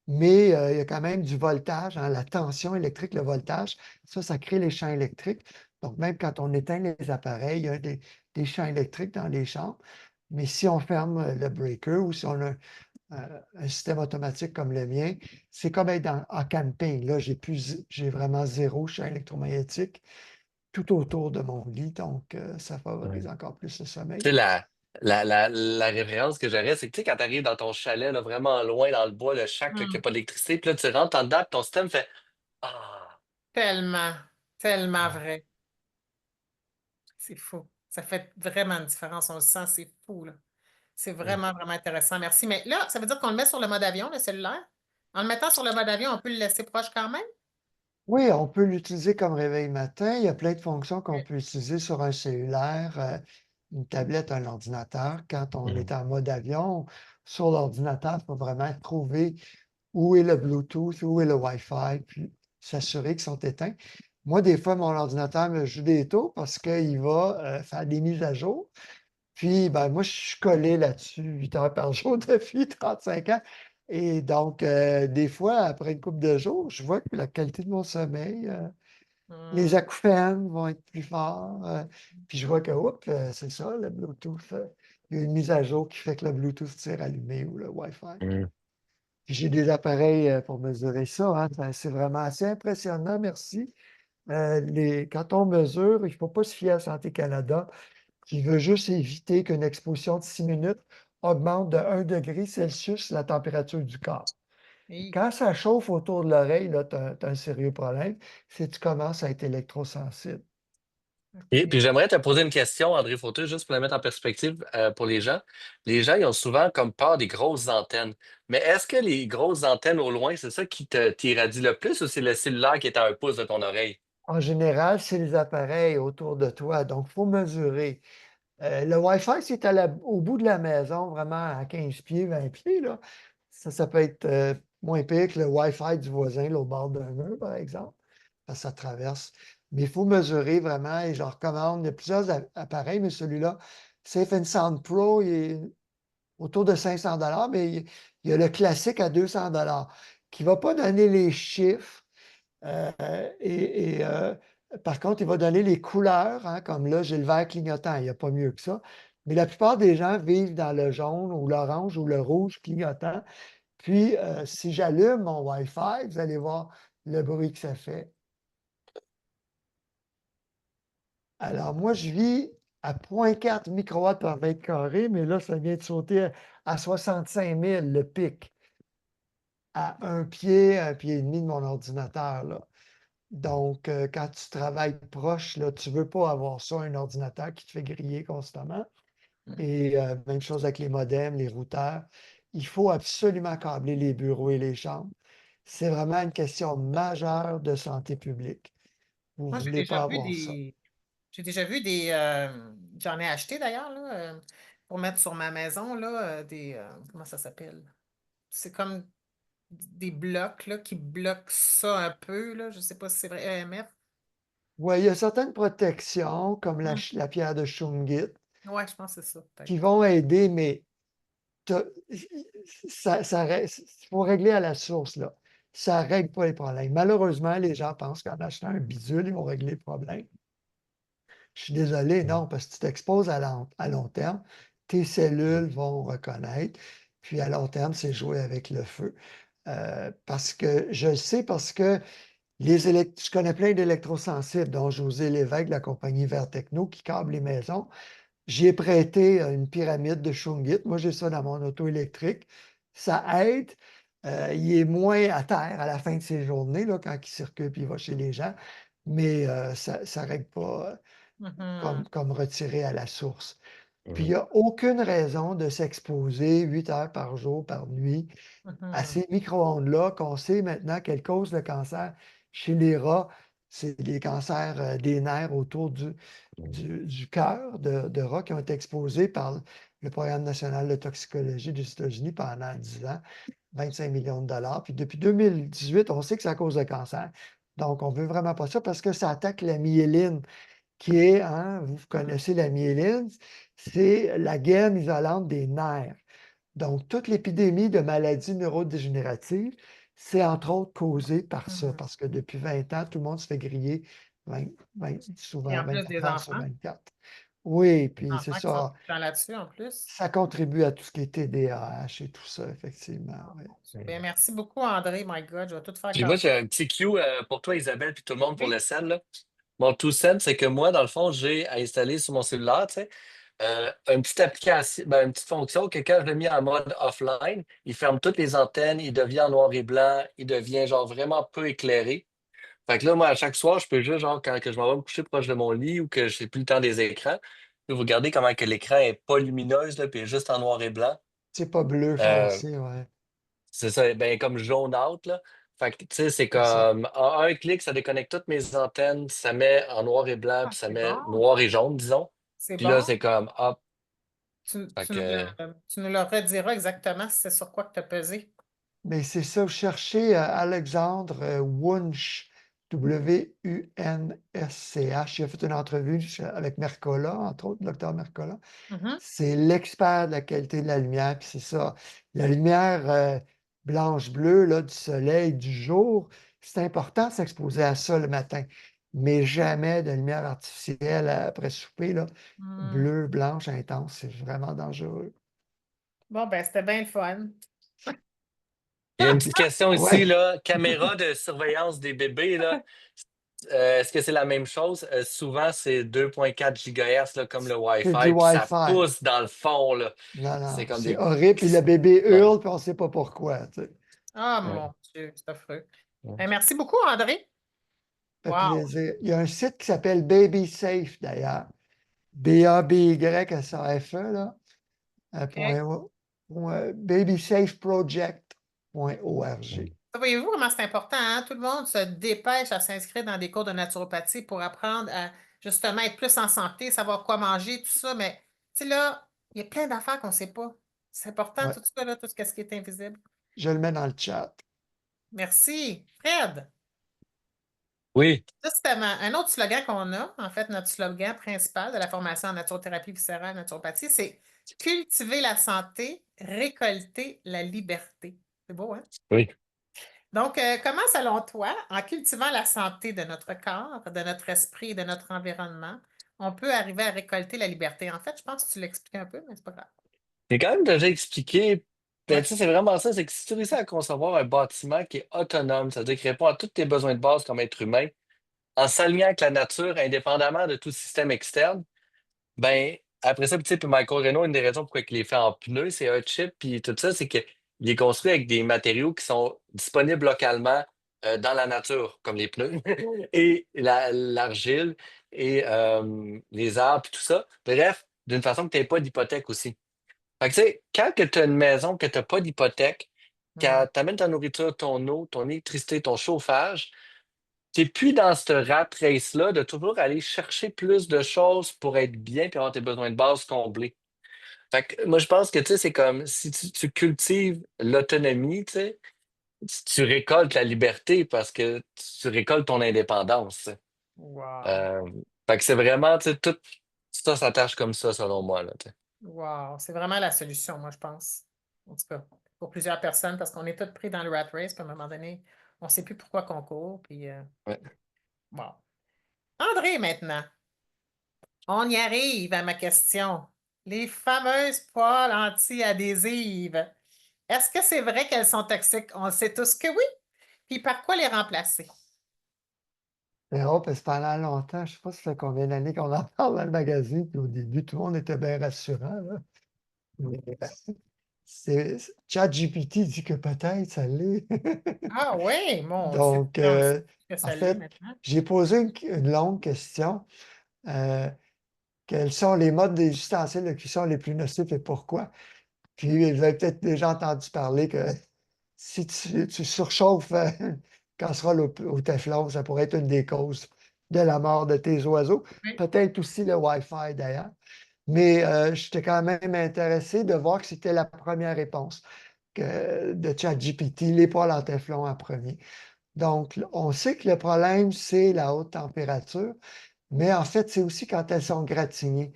mais il y a quand même du voltage, hein, la tension électrique, le voltage. Ça crée les champs électriques. Donc, même quand on éteint les appareils, il y a des champs électriques dans les chambres. Mais si on ferme le breaker ou si on a un système automatique comme le mien, c'est comme être en camping. Là, j'ai vraiment zéro champ électromagnétique tout autour de mon lit. Donc, ça favorise encore plus le Tu sais, sommeil. la référence que j'aurais, c'est que tu sais, quand tu arrives dans ton chalet, là, vraiment loin dans le bois, le shack, là, qui n'a Hmm. pas d'électricité, puis là, tu rentres en dedans, puis ton système fait Ah! Tellement, tellement vrai. C'est fou. Ça fait vraiment une différence, on le sent, c'est fou, là. C'est Mm. vraiment, vraiment intéressant. Merci. Mais là, ça veut dire qu'on le met sur le mode avion, le cellulaire? En le mettant sur le mode avion, on peut le laisser proche quand même? Oui, on peut l'utiliser comme réveil matin. Il y a plein de fonctions qu'on peut utiliser sur un cellulaire, une tablette, un ordinateur. Quand on Mm. est en mode avion, sur l'ordinateur, il faut vraiment trouver où est le Bluetooth, où est le Wi-Fi, puis s'assurer qu'ils sont éteints. Moi, des fois, mon ordinateur me joue des tours parce qu'il va faire des mises à jour. Puis, ben, moi, je suis collé là-dessus 8 heures par jour depuis 35 ans. Et donc, des fois, après une couple de jours, je vois que la qualité de mon sommeil, les Hmm. acouphènes vont être plus forts. Puis je vois que, oups, c'est ça, le Bluetooth. Il y a une mise à jour qui fait que le Bluetooth tire allumé ou le Wi-Fi. Mm. Puis j'ai des appareils pour mesurer ça, hein. C'est vraiment assez impressionnant, merci. Quand on mesure, il ne faut pas se fier à Santé Canada qui veut juste éviter qu'une exposition de 6 minutes augmente de 1 degré Celsius la température du corps. Et Hi. quand ça chauffe autour de l'oreille, là, tu as un sérieux problème, c'est que tu commences à être électrosensible. Et OK. puis j'aimerais te poser une question, André Fauteux, juste pour la mettre en perspective pour les gens. Les gens, ils ont souvent comme peur des grosses antennes. Mais est-ce que les grosses antennes au loin, c'est ça qui t'irradie le plus ou c'est le cellulaire qui est à un pouce de ton oreille? En général, c'est les appareils autour de toi, donc il faut mesurer. Le Wi-Fi, c'est au bout de la maison, vraiment à 15 pieds, 20 pieds, là. Ça peut être moins pire que le Wi-Fi du voisin, là, au bord d'un mur, par exemple, parce que ça traverse. Mais il faut mesurer vraiment, et je recommande. Il y a plusieurs appareils, mais celui-là, Safe and Sound Pro, il est autour de 500 mais il y a le classique à 200 qui ne va pas donner les chiffres, par contre, il va donner les couleurs, hein, comme là, j'ai le vert clignotant, il n'y a pas mieux que ça. Mais la plupart des gens vivent dans le jaune ou l'orange ou le rouge clignotant. Puis, si j'allume mon Wi-Fi, vous allez voir le bruit que ça fait. Alors, moi, je vis à 0,4 microwatts par mètre carré, mais là, ça vient de sauter à 65 000, le pic, à un pied et demi de mon ordinateur, là. Donc, quand tu travailles proche, là, tu ne veux pas avoir ça, un ordinateur qui te fait griller constamment. Et même chose avec les modems, les routeurs. Il faut absolument câbler les bureaux et les chambres. C'est vraiment une question majeure de santé publique. Vous ne Moi, voulez pas avoir ça. j'ai déjà vu j'en ai acheté d'ailleurs, là, pour mettre sur ma maison, là, comment ça s'appelle? C'est comme des blocs, là, qui bloquent ça un peu, là. Je sais pas si c'est vrai, EMF. Oui, il y a certaines protections, comme Hmm. la pierre de Shungit, Ouais, je pense que c'est ça, peut-être. qui vont aider, mais t'as- il faut régler à la source, là. Ça ne règle pas les problèmes. Malheureusement, les gens pensent qu'en achetant un bidule, ils vont régler le problème. Je suis désolé, Mm. non, parce que tu t'exposes à long terme, tes cellules vont reconnaître, puis à long terme, c'est jouer avec le feu. Parce que je le sais, parce que je connais plein d'électrosensibles, dont José Lévesque de la compagnie Vert Techno qui câble les maisons. J'ai prêté une pyramide de Shungit. Moi, j'ai ça dans mon auto électrique. Ça aide. Il est moins à terre à la fin de ses journées, là, quand il circule et il va chez les gens, mais ça ne règle pas Mhm. comme retiré à la source. Puis il Mm. n'y a aucune raison de s'exposer 8 heures par jour, par nuit, à Mhm. ces micro-ondes-là qu'on sait maintenant qu'elles causent le cancer chez les rats. C'est les cancers des nerfs autour Mm. du cœur de rats qui ont été exposés par le Programme national de toxicologie des États-Unis pendant 10 ans, 25 millions de dollars. Puis depuis 2018, on sait que ça cause le cancer. Donc, on ne veut vraiment pas ça parce que ça attaque la myéline qui est, hein, vous connaissez la myéline, c'est la gaine isolante des nerfs. Donc, toute l'épidémie de maladies neurodégénératives, c'est entre autres causé par ça, Mhm. parce que depuis 20 ans, tout le monde se fait griller Et souvent en plus 24 des heures sur enfants, 24. Oui, puis c'est enfants qui sont ça. tout le temps là-dessus en plus. Ça contribue à tout ce qui est TDAH et tout ça, effectivement. Oh, Oui. mon Dieu. Ben, merci beaucoup, André. My God, je vais tout faire Puis moi, casser. j'ai un petit cue pour toi, Isabelle, puis tout le monde pour Oui. le scène, là. Mon tout scène, c'est que moi, dans le fond, j'ai à installer sur mon cellulaire, tu sais, une petite application, ben, une petite fonction que quand je l'ai mis en mode offline, il ferme toutes les antennes, il devient en noir et blanc, il devient genre vraiment peu éclairé. Fait que là, moi, à chaque soir, je peux juste, genre, quand que je m'en vais me coucher proche de mon lit ou que j'ai plus le temps des écrans, Vous regardez comment que l'écran est pas lumineuse, là, puis est juste en noir et blanc. C'est pas bleu Euh, foncé, ouais. c'est ça, ben, comme jaune out, là. Fait que, tu sais, c'est C'est ça. comme, en un clic, ça déconnecte toutes mes antennes, ça met en noir et blanc, Ah, puis ça c'est met bon. noir et jaune, disons. C'est Puis là, bon. c'est comme, hop, Tu, fait tu nous que, tu nous le rediras exactement si c'est sur quoi que tu as pesé. Mais c'est ça, vous cherchez Alexandre Wunsch, W-U-N-S-C-H. Il a fait une entrevue avec Mercola, entre autres, le docteur Mercola. Mhm. C'est l'expert de la qualité de la lumière, puis c'est ça. La lumière blanche-bleue là, du soleil, du jour, c'est important de s'exposer à ça le matin, mais jamais de lumière artificielle après souper, là, Hmm. bleue, blanche, intense, c'est vraiment dangereux. Bon, ben, c'était bien le fun. il y a une petite question ici, Ouais, là, caméra de surveillance des bébés, là. Est-ce que c'est la même chose? Souvent, c'est 2,4 GHz, là, comme le c'est du Wi-Fi, puis ça Wi-Fi. pousse dans le fond, là. Non, C'est non, comme c'est des... horrible. Puis le bébé Ouais, hurle, puis on ne sait pas pourquoi. Tu sais. Ah, ouais, mon Dieu, c'est affreux. ouais. Ben, merci beaucoup, André. Ça fait Wow. plaisir. Il y a un site qui s'appelle Baby Safe, d'ailleurs. BABYSAFE, là. OK. Babysafeproject.org. Voyez-vous comment c'est important, hein? Tout le monde se dépêche à s'inscrire dans des cours de naturopathie pour apprendre à justement être plus en santé, savoir quoi manger, tout ça. Mais tu sais, là, il y a plein d'affaires qu'on ne sait pas. C'est important, Ouais, tout ça, là, tout ce qui est invisible. je le mets dans le chat. Merci. Fred, Oui, justement, un autre slogan qu'on a, en fait, notre slogan principal de la formation en naturothérapie viscérale, naturopathie, c'est cultiver la santé, récolter la liberté. C'est beau, hein? oui. Donc, comment, selon toi, en cultivant la santé de notre corps, de notre esprit et de notre environnement, on peut arriver à récolter la liberté? En fait, je pense que tu l'expliques un peu, mais c'est pas grave. J'ai quand même déjà expliqué. Ben, Ouais. tu sais, c'est vraiment ça, c'est que si tu réussis à concevoir un bâtiment qui est autonome, c'est-à-dire qui répond à tous tes besoins de base comme être humain, en s'alignant avec la nature, indépendamment de tout système externe, ben, après ça, tu sais, puis Michael Renault, une des raisons pourquoi il est fait en pneus, c'est un chip, puis tout ça, c'est qu'il est construit avec des matériaux qui sont disponibles localement dans la nature, comme les pneus, et l'argile, et les arbres, puis tout ça. Bref, d'une façon que tu n'aies pas d'hypothèque aussi. Fait que, tu sais, quand tu as une maison, que tu n'as pas d'hypothèque, Hmm. quand tu amènes ta nourriture, ton eau, ton électricité, ton chauffage, tu n'es plus dans ce rat race-là de toujours aller chercher plus de choses pour être bien et avoir tes besoins de base comblés. Fait que moi, je pense que tu sais, c'est comme si tu cultives l'autonomie, tu sais, tu récoltes la liberté parce que tu récoltes ton indépendance, tu sais. Wow. Euh, fait que c'est vraiment, tu sais, tout ça s'attache comme ça, selon moi, là, tu sais. Wow. C'est vraiment la solution, moi, je pense. En tout cas, pour plusieurs personnes, parce qu'on est tous pris dans le rat race, puis à un moment donné, on ne sait plus pourquoi qu'on court, puis Ouais. wow. André, maintenant, on y arrive à ma question. Les fameuses poils anti-adhésives. Est-ce que c'est vrai qu'elles sont toxiques? On sait tous que oui. Puis par quoi les remplacer? C'est drôle parce que pendant longtemps, je ne sais pas si ça fait combien d'années qu'on en parle dans le magazine, puis au début, tout le monde était bien rassurant. Là. Mais, ChatGPT dit que peut-être ça l'est. Ah oui, mon Dieu. Donc, On sait que en ça l'est fait, maintenant. j'ai posé une longue question. Euh, Quels sont les modes des ustensiles qui sont les plus nocifs et pourquoi? Puis, vous avez peut-être déjà entendu parler que si tu surchauffes une casserole au Teflon, ça pourrait être une des causes de la mort de tes oiseaux. Oui. Peut-être aussi le Wi-Fi d'ailleurs. Mais j'étais quand même intéressé de voir que c'était la première réponse de ChatGPT, les poils en Teflon en premier. Donc, on sait que le problème, c'est la haute température, mais en fait, c'est aussi quand elles sont gratignées.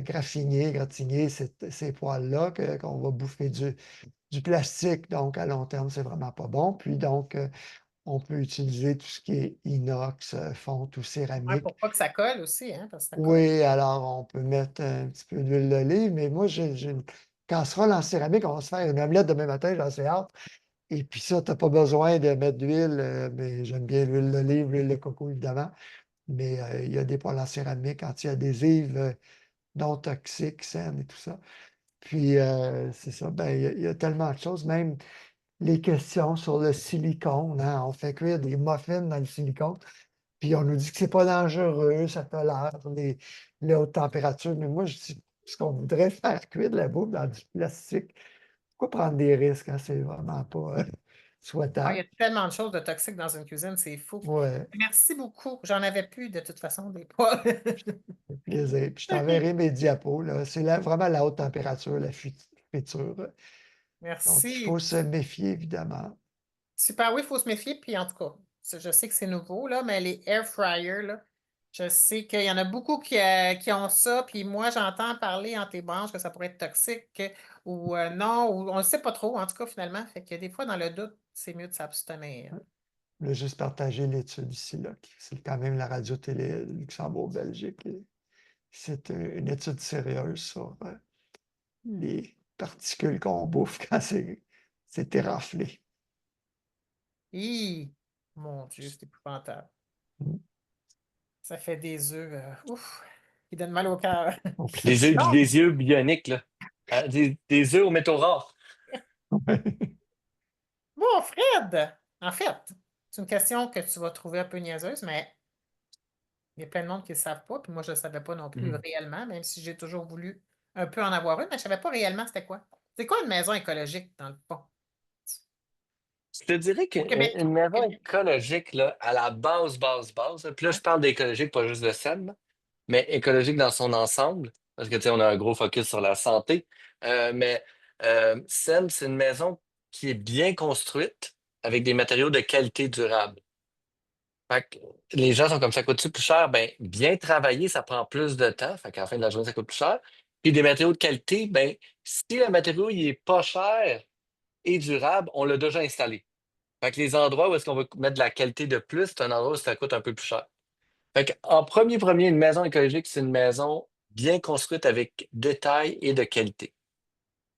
Gratinées, ces poils-là, qu'on va bouffer du plastique. Donc, à long terme, c'est vraiment pas bon. Puis, donc, on peut utiliser tout ce qui est inox, fonte ou Ouais, céramique. pour pas que ça colle aussi, hein, parce que ça colle. Oui, alors on peut mettre un petit peu d'huile d'olive, mais moi, j'ai une casserole en céramique. On va se faire une omelette demain matin, j'en sais hâte. Et puis ça, tu n'as pas besoin de mettre d'huile, mais j'aime bien l'huile d'olive, l'huile de coco, évidemment. Mais il y a des poêles en céramique anti-adhésives, non toxiques, saines et tout ça. Puis c'est ça, ben, il y a tellement de choses, même les questions sur le silicone, hein. On fait cuire des muffins dans le silicone. Puis on nous dit que c'est pas dangereux, ça tolère les hautes températures. Mais moi, je dis, ce qu'on voudrait faire cuire de la bouffe dans du plastique, pourquoi prendre des risques, hein? C'est vraiment pas Ah, il y souhaitable. a tellement de choses de toxiques dans une cuisine, c'est fou. Ouais, Merci beaucoup. J'en avais plus de toute façon des poils. plaisir. Puis je t'enverrai mes diapos, là. C'est vraiment la haute température, la friture. Donc, il faut Merci. se méfier, évidemment. Super, oui, il faut se méfier. Puis en tout cas, je sais que c'est nouveau, là, mais les air fryers, là, je sais qu'il y en a beaucoup qui ont ça. Puis moi, j'entends parler entre les branches que ça pourrait être toxique ou non, ou on ne sait pas trop, en tout cas, finalement. Fait que des fois, dans le doute, c'est mieux de s'abstenir. Je voulais juste partager l'étude ici, là. C'est quand même la radio-télé Luxembourg-Belgique. C'est une étude sérieuse sur les particules qu'on bouffe quand c'est éraflé. Hi! Mon Dieu, c'est épouvantable. Mm. Ça fait des œufs, ouf, qui donnent mal au cœur. Au Des œufs, plastique. Donc, des œufs bioniques, là. Des œufs aux métaux rares. bon, Fred, en fait, c'est une question que tu vas trouver un peu niaiseuse, mais il y a plein de monde qui ne le savent pas, puis moi, je ne le savais pas non plus Mhm. réellement, même si j'ai toujours voulu un peu en avoir une, mais je ne savais pas réellement c'était quoi. C'est quoi une maison écologique, dans le fond? Je te dirais Au Québec. qu'une Au maison Québec. écologique, là, à la base, puis là, je parle d'écologique, pas juste de scène, mais écologique dans son ensemble, parce que, tu sais, on a un gros focus sur la santé. Mais SEM, c'est une maison qui est bien construite avec des matériaux de qualité durable. Fait que les gens sont comme ça coûte plus cher? Ben, bien travailler, ça prend plus de temps. Fait qu'à la fin de la journée, ça coûte plus cher. Puis des matériaux de qualité, ben, si le matériau il est pas cher et durable, on l'a déjà installé. Fait que les endroits où est-ce qu'on va mettre de la qualité de plus, c'est un endroit où ça coûte un peu plus cher. Fait que, en premier, une maison écologique, c'est une maison bien construite avec détail et de qualité.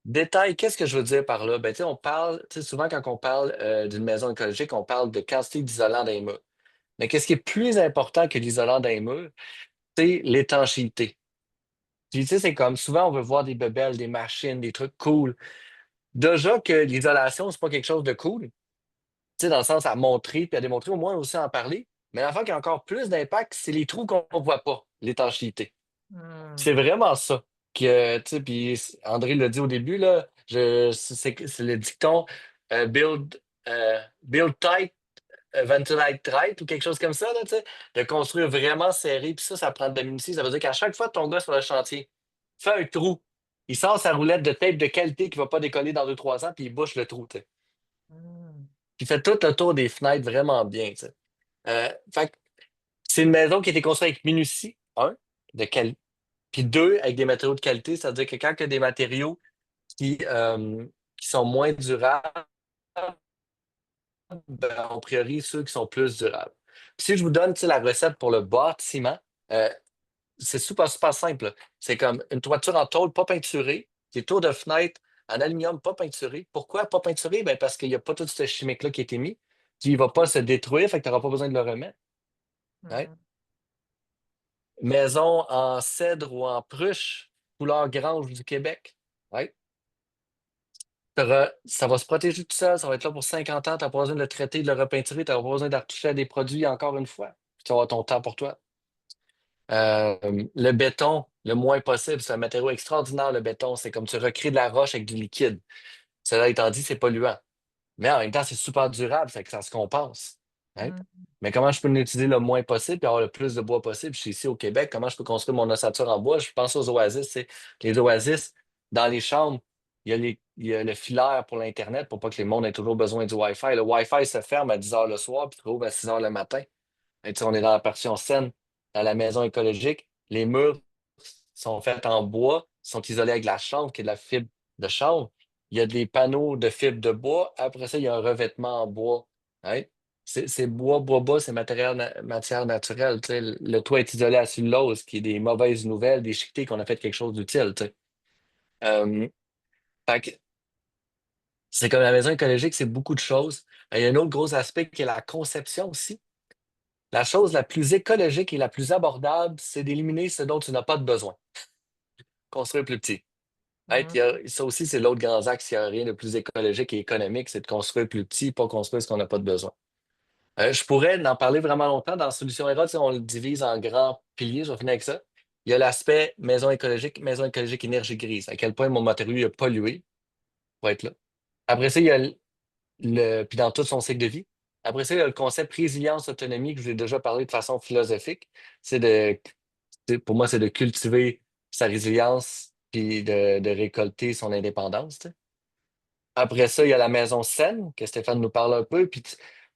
Détail, qu'est-ce que je veux dire par là? Ben, tu sais, on parle, tu sais, souvent quand on parle d'une maison écologique, on parle de quantité d'isolant dans les murs. Mais qu'est-ce qui est plus important que l'isolant dans les murs? C'est l'étanchéité. Puis, tu sais, c'est comme souvent, on veut voir des bebelles, des machines, des trucs cool. Déjà que l'isolation, c'est pas quelque chose de cool, tu sais, dans le sens à montrer, puis à démontrer, au moins aussi à en parler. Mais l'affaire qui a encore plus d'impact, c'est les trous qu'on ne voit pas, l'étanchéité. Hmm. C'est vraiment ça. Que, tu sais, puis André l'a dit au début, là, c'est le dicton build tight, ventilate tight ou quelque chose comme ça, là, tu sais, de construire vraiment serré. Puis ça prend de la minutie. Ça veut dire qu'à chaque fois que ton gars sur le chantier fait un trou, il sort sa roulette de tape de qualité qui ne va pas décoller dans 2 3 ans, puis il bouche le trou, tu sais. Hmm. Puis il fait tout le tour des fenêtres vraiment bien, tu sais. Fait que c'est une maison qui a été construite avec minutie, un, de qualité. Puis deux, avec des matériaux de qualité, c'est-à-dire que quand il y a des matériaux qui sont moins durables, ben, on priorise ceux qui sont plus durables. Puis si je vous donne tu sais, la recette pour le bâtiment, euh, c'est super simple, là. C'est comme une toiture en tôle pas peinturée, des tours de fenêtre en aluminium pas peinturé. Pourquoi pas peinturé? Ben parce qu'il n'y a pas tout ce chimique-là qui a été mis, qui ne va pas se détruire, fait que tu n'auras pas besoin de le remettre. Ouais. Hmm. Maison en cèdre ou en pruche, couleur grange du Québec. Ouais. Ça va se protéger tout seul, ça va être là pour 50 ans, tu n'as pas besoin de le traiter, de le repeinturer, tu n'as pas besoin de retoucher à des produits encore une fois. Tu vas avoir ton temps pour toi. Le béton, le moins possible, c'est un matériau extraordinaire, le béton. C'est comme tu recrées de la roche avec du liquide. Cela étant dit, c'est polluant. Mais en même temps, c'est super durable, c'est que ça se compense. Hein? Hmm. Mais comment je peux l'utiliser le moins possible et avoir le plus de bois possible? Je suis ici au Québec, comment je peux construire mon ossature en bois? Je pense aux oasis. Les oasis, dans les chambres, il y a le filaire pour l'Internet pour pas que les mondes aient toujours besoin du Wi-Fi. Le Wi-Fi se ferme à 10 heures le soir puis rouvre à 6 heures le matin. Et tu sais, on est dans la version saine, dans la maison écologique. Les murs sont faits en bois, sont isolés avec de la chanvre, qui est de la fibre de chanvre. Il y a des panneaux de fibre de bois. Après ça, il y a un revêtement en bois. Hein? C'est bois, c'est matière naturelle. Tu sais. Le toit est isolé à cellulose, qui est des mauvaises nouvelles, des chiquetés qu'on a fait quelque chose d'utile. Tu sais. Euh, fait que c'est comme la maison écologique, c'est beaucoup de choses. Il y a un autre gros aspect qui est la conception aussi. La chose la plus écologique et la plus abordable, c'est d'éliminer ce dont tu n'as pas de besoin. Construire plus petit. Hey, Hmm. puis, ça aussi, c'est l'autre grand axe. Il n'y a rien de plus écologique et économique, c'est de construire plus petit, pas construire ce qu'on n'a pas de besoin. Je pourrais en parler vraiment longtemps. Dans Solution Era, tu sais, on le divise en grands piliers. Je vais finir avec ça. Il y a l'aspect maison écologique énergie grise. À quel point mon matériau a pollué pour être là. Après ça, il y a puis dans tout son cycle de vie. Après ça, il y a le concept résilience autonomie que je vous ai déjà parlé de façon philosophique. C'est de, pour moi, c'est de cultiver sa résilience puis de récolter son indépendance. Tu sais. Après ça, il y a la maison saine, que Stéphane nous parle un peu. Puis,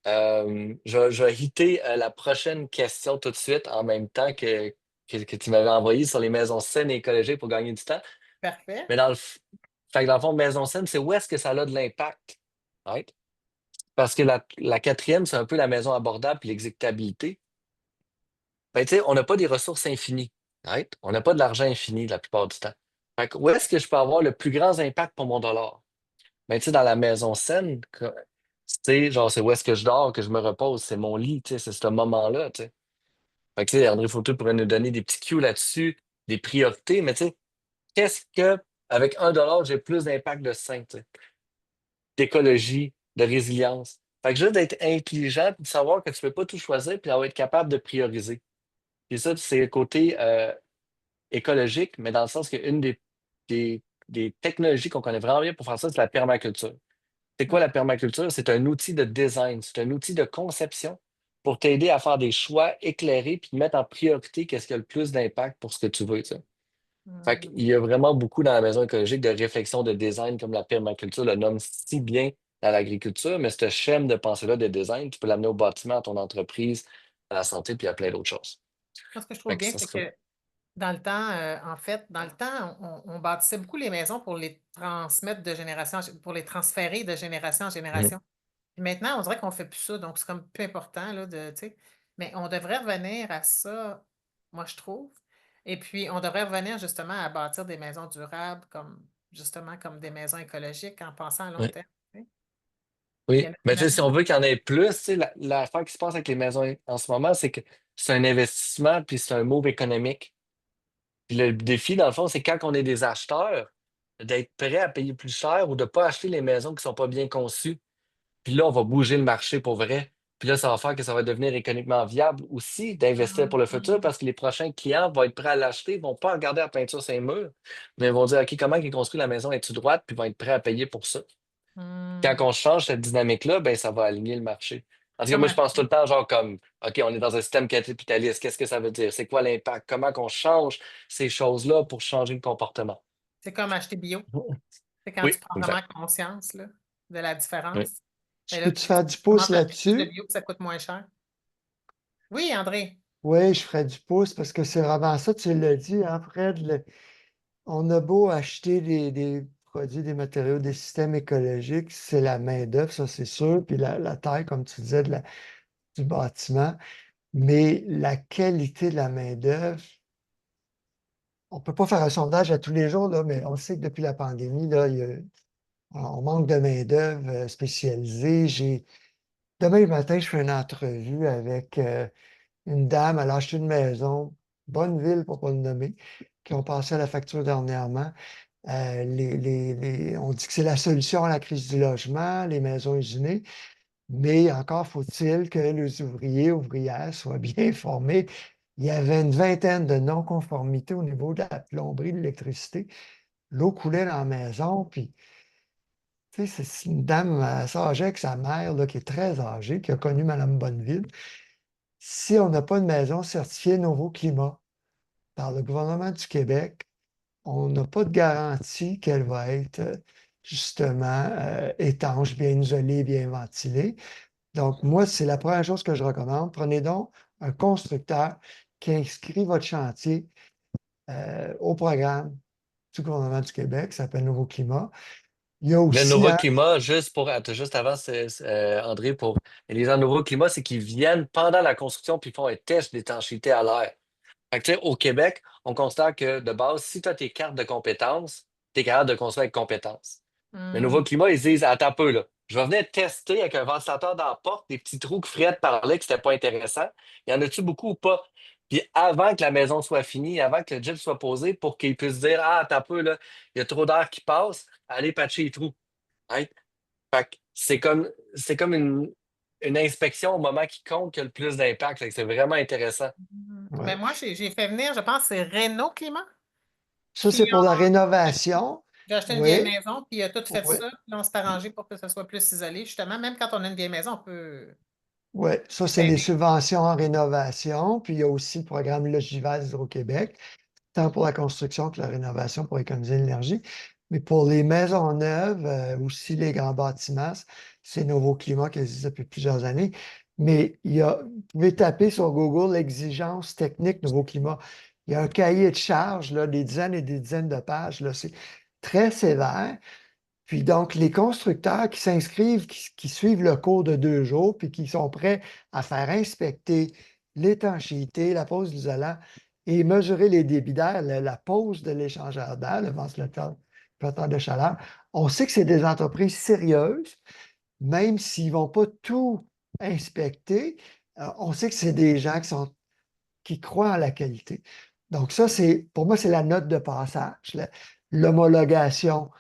je vais hitter la prochaine question tout de suite en même temps que tu m'avais envoyé sur les maisons saines et écologiques pour gagner du temps. Parfait. Mais fait que dans le fond, maison saine, c'est où est-ce que ça a de l'impact? Right? Parce que la quatrième, c'est un peu la maison abordable et l'exécutabilité. Ben, tu sais, on n'a pas des ressources infinies. Right? On n'a pas de l'argent infini la plupart du temps. Fait que où est-ce que je peux avoir le plus grand impact pour mon dollar? Ben, tu sais, dans la maison saine, tu sais, genre, c'est où est-ce que je dors, que je me repose, c'est mon lit, tu sais, c'est ce moment-là, tu sais. Fait que, tu sais, André Photo pourrait nous donner des petits cues là-dessus, des priorités, mais tu sais, qu'est-ce que, avec $1, j'ai plus d'impact de 5, tu sais, d'écologie, de résilience. Fait que juste d'être intelligent, puis de savoir que tu ne peux pas tout choisir, puis d'avoir être capable de prioriser. Puis ça, c'est le côté écologique, mais dans le sens qu'une des technologies qu'on connaît vraiment bien pour faire ça, c'est la permaculture. C'est quoi la permaculture? C'est un outil de design, c'est un outil de conception pour t'aider à faire des choix éclairés puis mettre en priorité qu'est-ce qui a le plus d'impact pour ce que tu veux. Tu sais. Fait Mhm. qu'il y a vraiment beaucoup dans la maison écologique de réflexion de design, comme la permaculture le nomme si bien dans l'agriculture, mais ce schème de pensée-là de design, tu peux l'amener au bâtiment, à ton entreprise, à la santé, puis à plein d'autres choses. Moi, ce que je trouve Fait que bien, ça c'est serait. que dans le temps, en fait, dans le temps, on bâtissait beaucoup les maisons pour les transmettre de génération, pour les transférer de génération en Mhm. génération. Et maintenant, on dirait qu'on ne fait plus ça, donc c'est comme peu important, là, tu sais. Mais on devrait revenir à ça, moi, je trouve. Et puis, on devrait revenir justement à bâtir des maisons durables, comme justement comme des maisons écologiques en pensant à long Ouais. terme. Tu sais. Il y en Oui, a mais tu sais, si tellement. on veut qu'il y en ait plus, tu sais, l'affaire qui se passe avec les maisons en ce moment, c'est que c'est un investissement puis c'est un move économique. Puis le défi, dans le fond, c'est quand on est des acheteurs, d'être prêt à payer plus cher ou de ne pas acheter les maisons qui ne sont pas bien conçues. Puis là, on va bouger le marché pour vrai. Puis là, ça va faire que ça va devenir économiquement viable aussi d'investir pour le futur parce que les prochains clients vont être prêts à l'acheter, ne vont pas regarder la peinture sur les murs, mais ils vont dire, OK, comment il est construit la maison, est-tu droite? Puis ils vont être prêts à payer pour ça. Quand Hmm. on change cette dynamique-là, ben, ça va aligner le marché. En tout cas, Comme moi, je pense tout acheter. le temps, genre, comme, OK, on est dans un système capitaliste. Qu'est-ce que ça veut dire? C'est quoi l'impact? Comment qu'on change ces choses-là pour changer le comportement? C'est comme acheter bio. C'est quand tu Oui, prends vraiment exact. conscience là, de la Oui. différence. Je Mais là, peux-tu tu faire du pouce commences à acheter plus de là-dessus? bio, puis ça coûte moins cher. Oui, André. Oui, je ferais du pouce parce que c'est vraiment ça, tu l'as dit, hein, Fred. On a beau acheter des produits, des matériaux, des systèmes écologiques, c'est la main-d'œuvre, ça c'est sûr, puis la taille, comme tu disais, du bâtiment. Mais la qualité de la main-d'œuvre, on ne peut pas faire un sondage à tous les jours, là, mais on sait que depuis la pandémie, là, on manque de main-d'œuvre spécialisée. Demain matin, je fais une entrevue avec une dame, elle a acheté une maison, bonne ville pour ne pas le nommer, qui ont passé à la facture dernièrement. On dit que c'est la solution à la crise du logement, les maisons usinées, mais encore faut-il que les ouvriers, ouvrières soient bien formés. Il y avait une vingtaine de non-conformités au niveau de la plomberie, de l'électricité. L'eau coulait dans la maison, puis tu sais, c'est une dame assez âgée avec sa mère, là, qui est très âgée, qui a connu Mme Bonneville. Si on n'a pas une maison certifiée Nouveau Climat par le gouvernement du Québec, on n'a pas de garantie qu'elle va être justement étanche, bien isolée, bien ventilée. Donc, moi, c'est la première chose que je recommande. Prenez donc un constructeur qui inscrit votre chantier au programme du gouvernement du Québec, ça s'appelle Nouveau Climat. Il y a Le aussi, nouveau hein, climat, juste pour attends, juste avant, André, pour les gens nouveau climat, c'est qu'ils viennent pendant la construction puis ils font un test d'étanchéité à l'air. Fait que, tu sais, au Québec, on considère que de base, si tu as tes cartes de compétences, tu es capable de construire avec compétences. Mais Hmm. Nouveau Climat, ils disent, attends un peu, là. Je vais venir tester avec un ventilateur dans la porte, des petits trous que Fred parlait que c'était pas intéressant. Il y en a-tu beaucoup ou pas? Puis avant que la maison soit finie, avant que le gyp soit posé, pour qu'ils puissent dire, ah, attends un peu, là, il y a trop d'air qui passe, allez patcher les trous. Right? Fait que c'est comme une inspection au moment qui compte qui a le plus d'impact. Fait que c'est vraiment intéressant. Ouais. Ben moi, j'ai fait venir, je pense, c'est Renault Climat Ça, qui c'est pour la rénovation. j'ai acheté une vieille Oui, maison, puis il a tout fait oui, ça. Puis là, on s'est arrangé pour que ça soit plus isolé. Justement, même quand on a une vieille maison, on peut oui. Ça, c'est les s'aider. subventions en rénovation. Puis il y a aussi le programme Logivas d'Hydro-Québec, tant pour la construction que la rénovation pour économiser l'énergie. Mais pour les maisons neuves, aussi les grands bâtiments, c'est Nouveau Climat qui existe depuis plusieurs années. Mais vous pouvez taper sur Google l'exigence technique Nouveau Climat. Il y a un cahier de charges, là, des dizaines et des dizaines de pages. Là, c'est très sévère. Puis donc, les constructeurs qui s'inscrivent, qui suivent le cours de 2 jours, puis qui sont prêts à faire inspecter l'étanchéité, la pose de l'isolant et mesurer les débits d'air, la pose de l'échangeur d'air, le ventilateur de chaleur. On sait que c'est des entreprises sérieuses, même s'ils ne vont pas tout inspecter, on sait que c'est des gens qui croient en la qualité. Donc, ça, pour moi, c'est la note de passage, l'homologation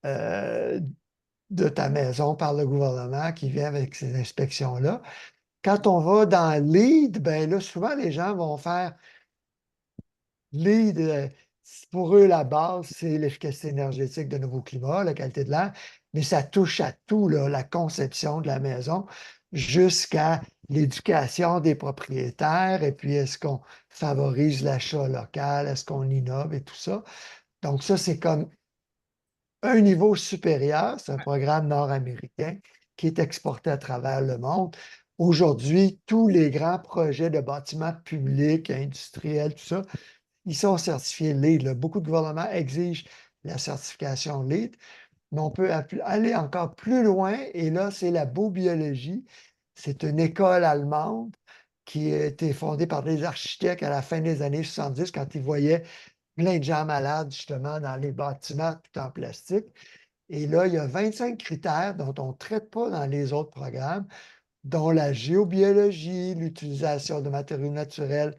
de ta maison par le gouvernement qui vient avec ces inspections-là. Quand on va dans LEED, ben là, souvent, les gens vont faire LEED. Pour eux, la base, c'est l'efficacité énergétique de nouveau climat, la qualité de l'air, mais ça touche à tout, là, la conception de la maison, jusqu'à l'éducation des propriétaires, et puis est-ce qu'on favorise l'achat local, est-ce qu'on innove et tout ça. Donc, ça, c'est comme un niveau supérieur, c'est un programme nord-américain qui est exporté à travers le monde. Aujourd'hui, tous les grands projets de bâtiments publics, industriels, tout ça, ils sont certifiés LEED. Là. Beaucoup de gouvernements exigent la certification LEED, mais on peut aller encore plus loin, et là, c'est la biobiologie. C'est une école allemande qui a été fondée par des architectes à la fin des années 70 quand ils voyaient plein de gens malades, justement, dans les bâtiments tout en plastique. Et là, il y a 25 critères dont on ne traite pas dans les autres programmes, dont la géobiologie, l'utilisation de matériaux naturels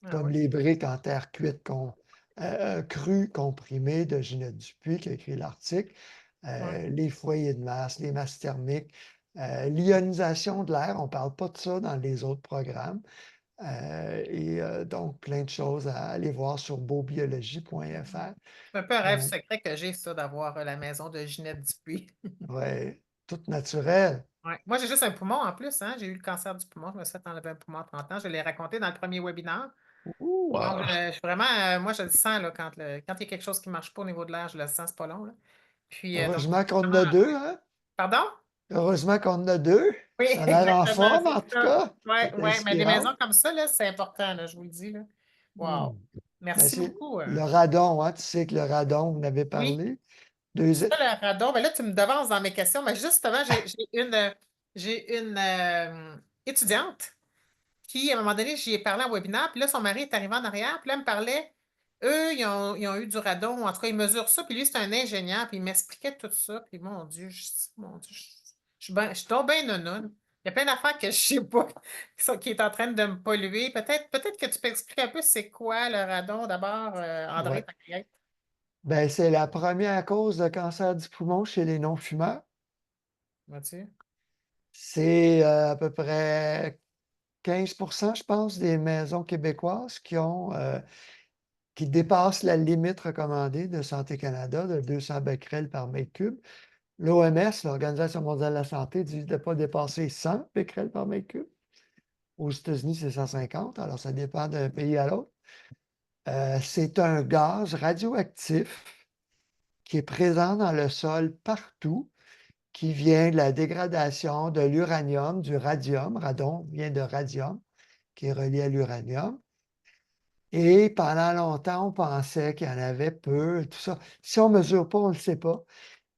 Ah comme oui. les briques en terre cuite crues comprimées de Ginette Dupuis qui a écrit l'article, Ouais. les foyers de masse, les masses thermiques, l'ionisation de l'air, on ne parle pas de ça dans les autres programmes. Donc, plein de choses à aller voir sur beaubiologie.fr. C'est un peu un rêve secret que j'ai, ça, d'avoir la maison de Ginette Dupuis. Ouais, tout naturel. Ouais. Moi, j'ai juste un poumon en plus, hein. J'ai eu le cancer du poumon. Je me suis fait enlever un poumon à 30 ans. Je l'ai raconté dans le premier webinaire. Donc, Wow. je suis vraiment, moi, je le sens là, quand il y a quelque chose qui ne marche pas au niveau de l'air, je le sens, c'est pas long. Là. Puis, donc, Heureusement qu'on en vraiment, a deux, hein? pardon? Heureusement qu'on en a deux. Oui, Ça a l'air en exactement, forme, c'est en tout ça. cas. Oui, C'est oui, mais des inspirant. maisons comme ça, là, c'est important, là, je vous le dis. Là. Hmm. Wow. Ben, Merci c'est beaucoup. le radon, hein? Tu sais que le radon, vous en avez Oui, parlé. Deux... ça, le radon, ben là, tu me devances dans mes questions, mais justement, j'ai une étudiante qui, à un moment donné, j'y ai parlé en webinaire, puis là, son mari est arrivé en arrière, puis là, elle me parlait, eux, ils ont eu du radon, en tout cas, ils mesurent ça, puis lui, c'est un ingénieur, puis il m'expliquait tout ça, puis mon Dieu, je suis donc bien nounoune. Il y a plein d'affaires que je sais pas qui est en train de me polluer. Peut-être que tu peux expliquer un peu c'est quoi le radon d'abord, André, Ouais. ta cliente. Ben, c'est la première cause de cancer du poumon chez les non-fumeurs. Vois-tu? C'est à peu près 15%, je pense, des maisons québécoises qui dépassent la limite recommandée de Santé Canada de 200 becquerels par mètre cube. L'OMS, l'Organisation mondiale de la santé, dit de ne pas dépasser 100 becquerels par mètre cube. Aux États-Unis, c'est 150, alors ça dépend d'un pays à l'autre. C'est un gaz radioactif qui est présent dans le sol partout, qui vient de la dégradation de l'uranium, du radium. Radon vient de radium, qui est relié à l'uranium. Et pendant longtemps, on pensait qu'il y en avait peu, tout ça. Si on ne mesure pas, on ne le sait pas.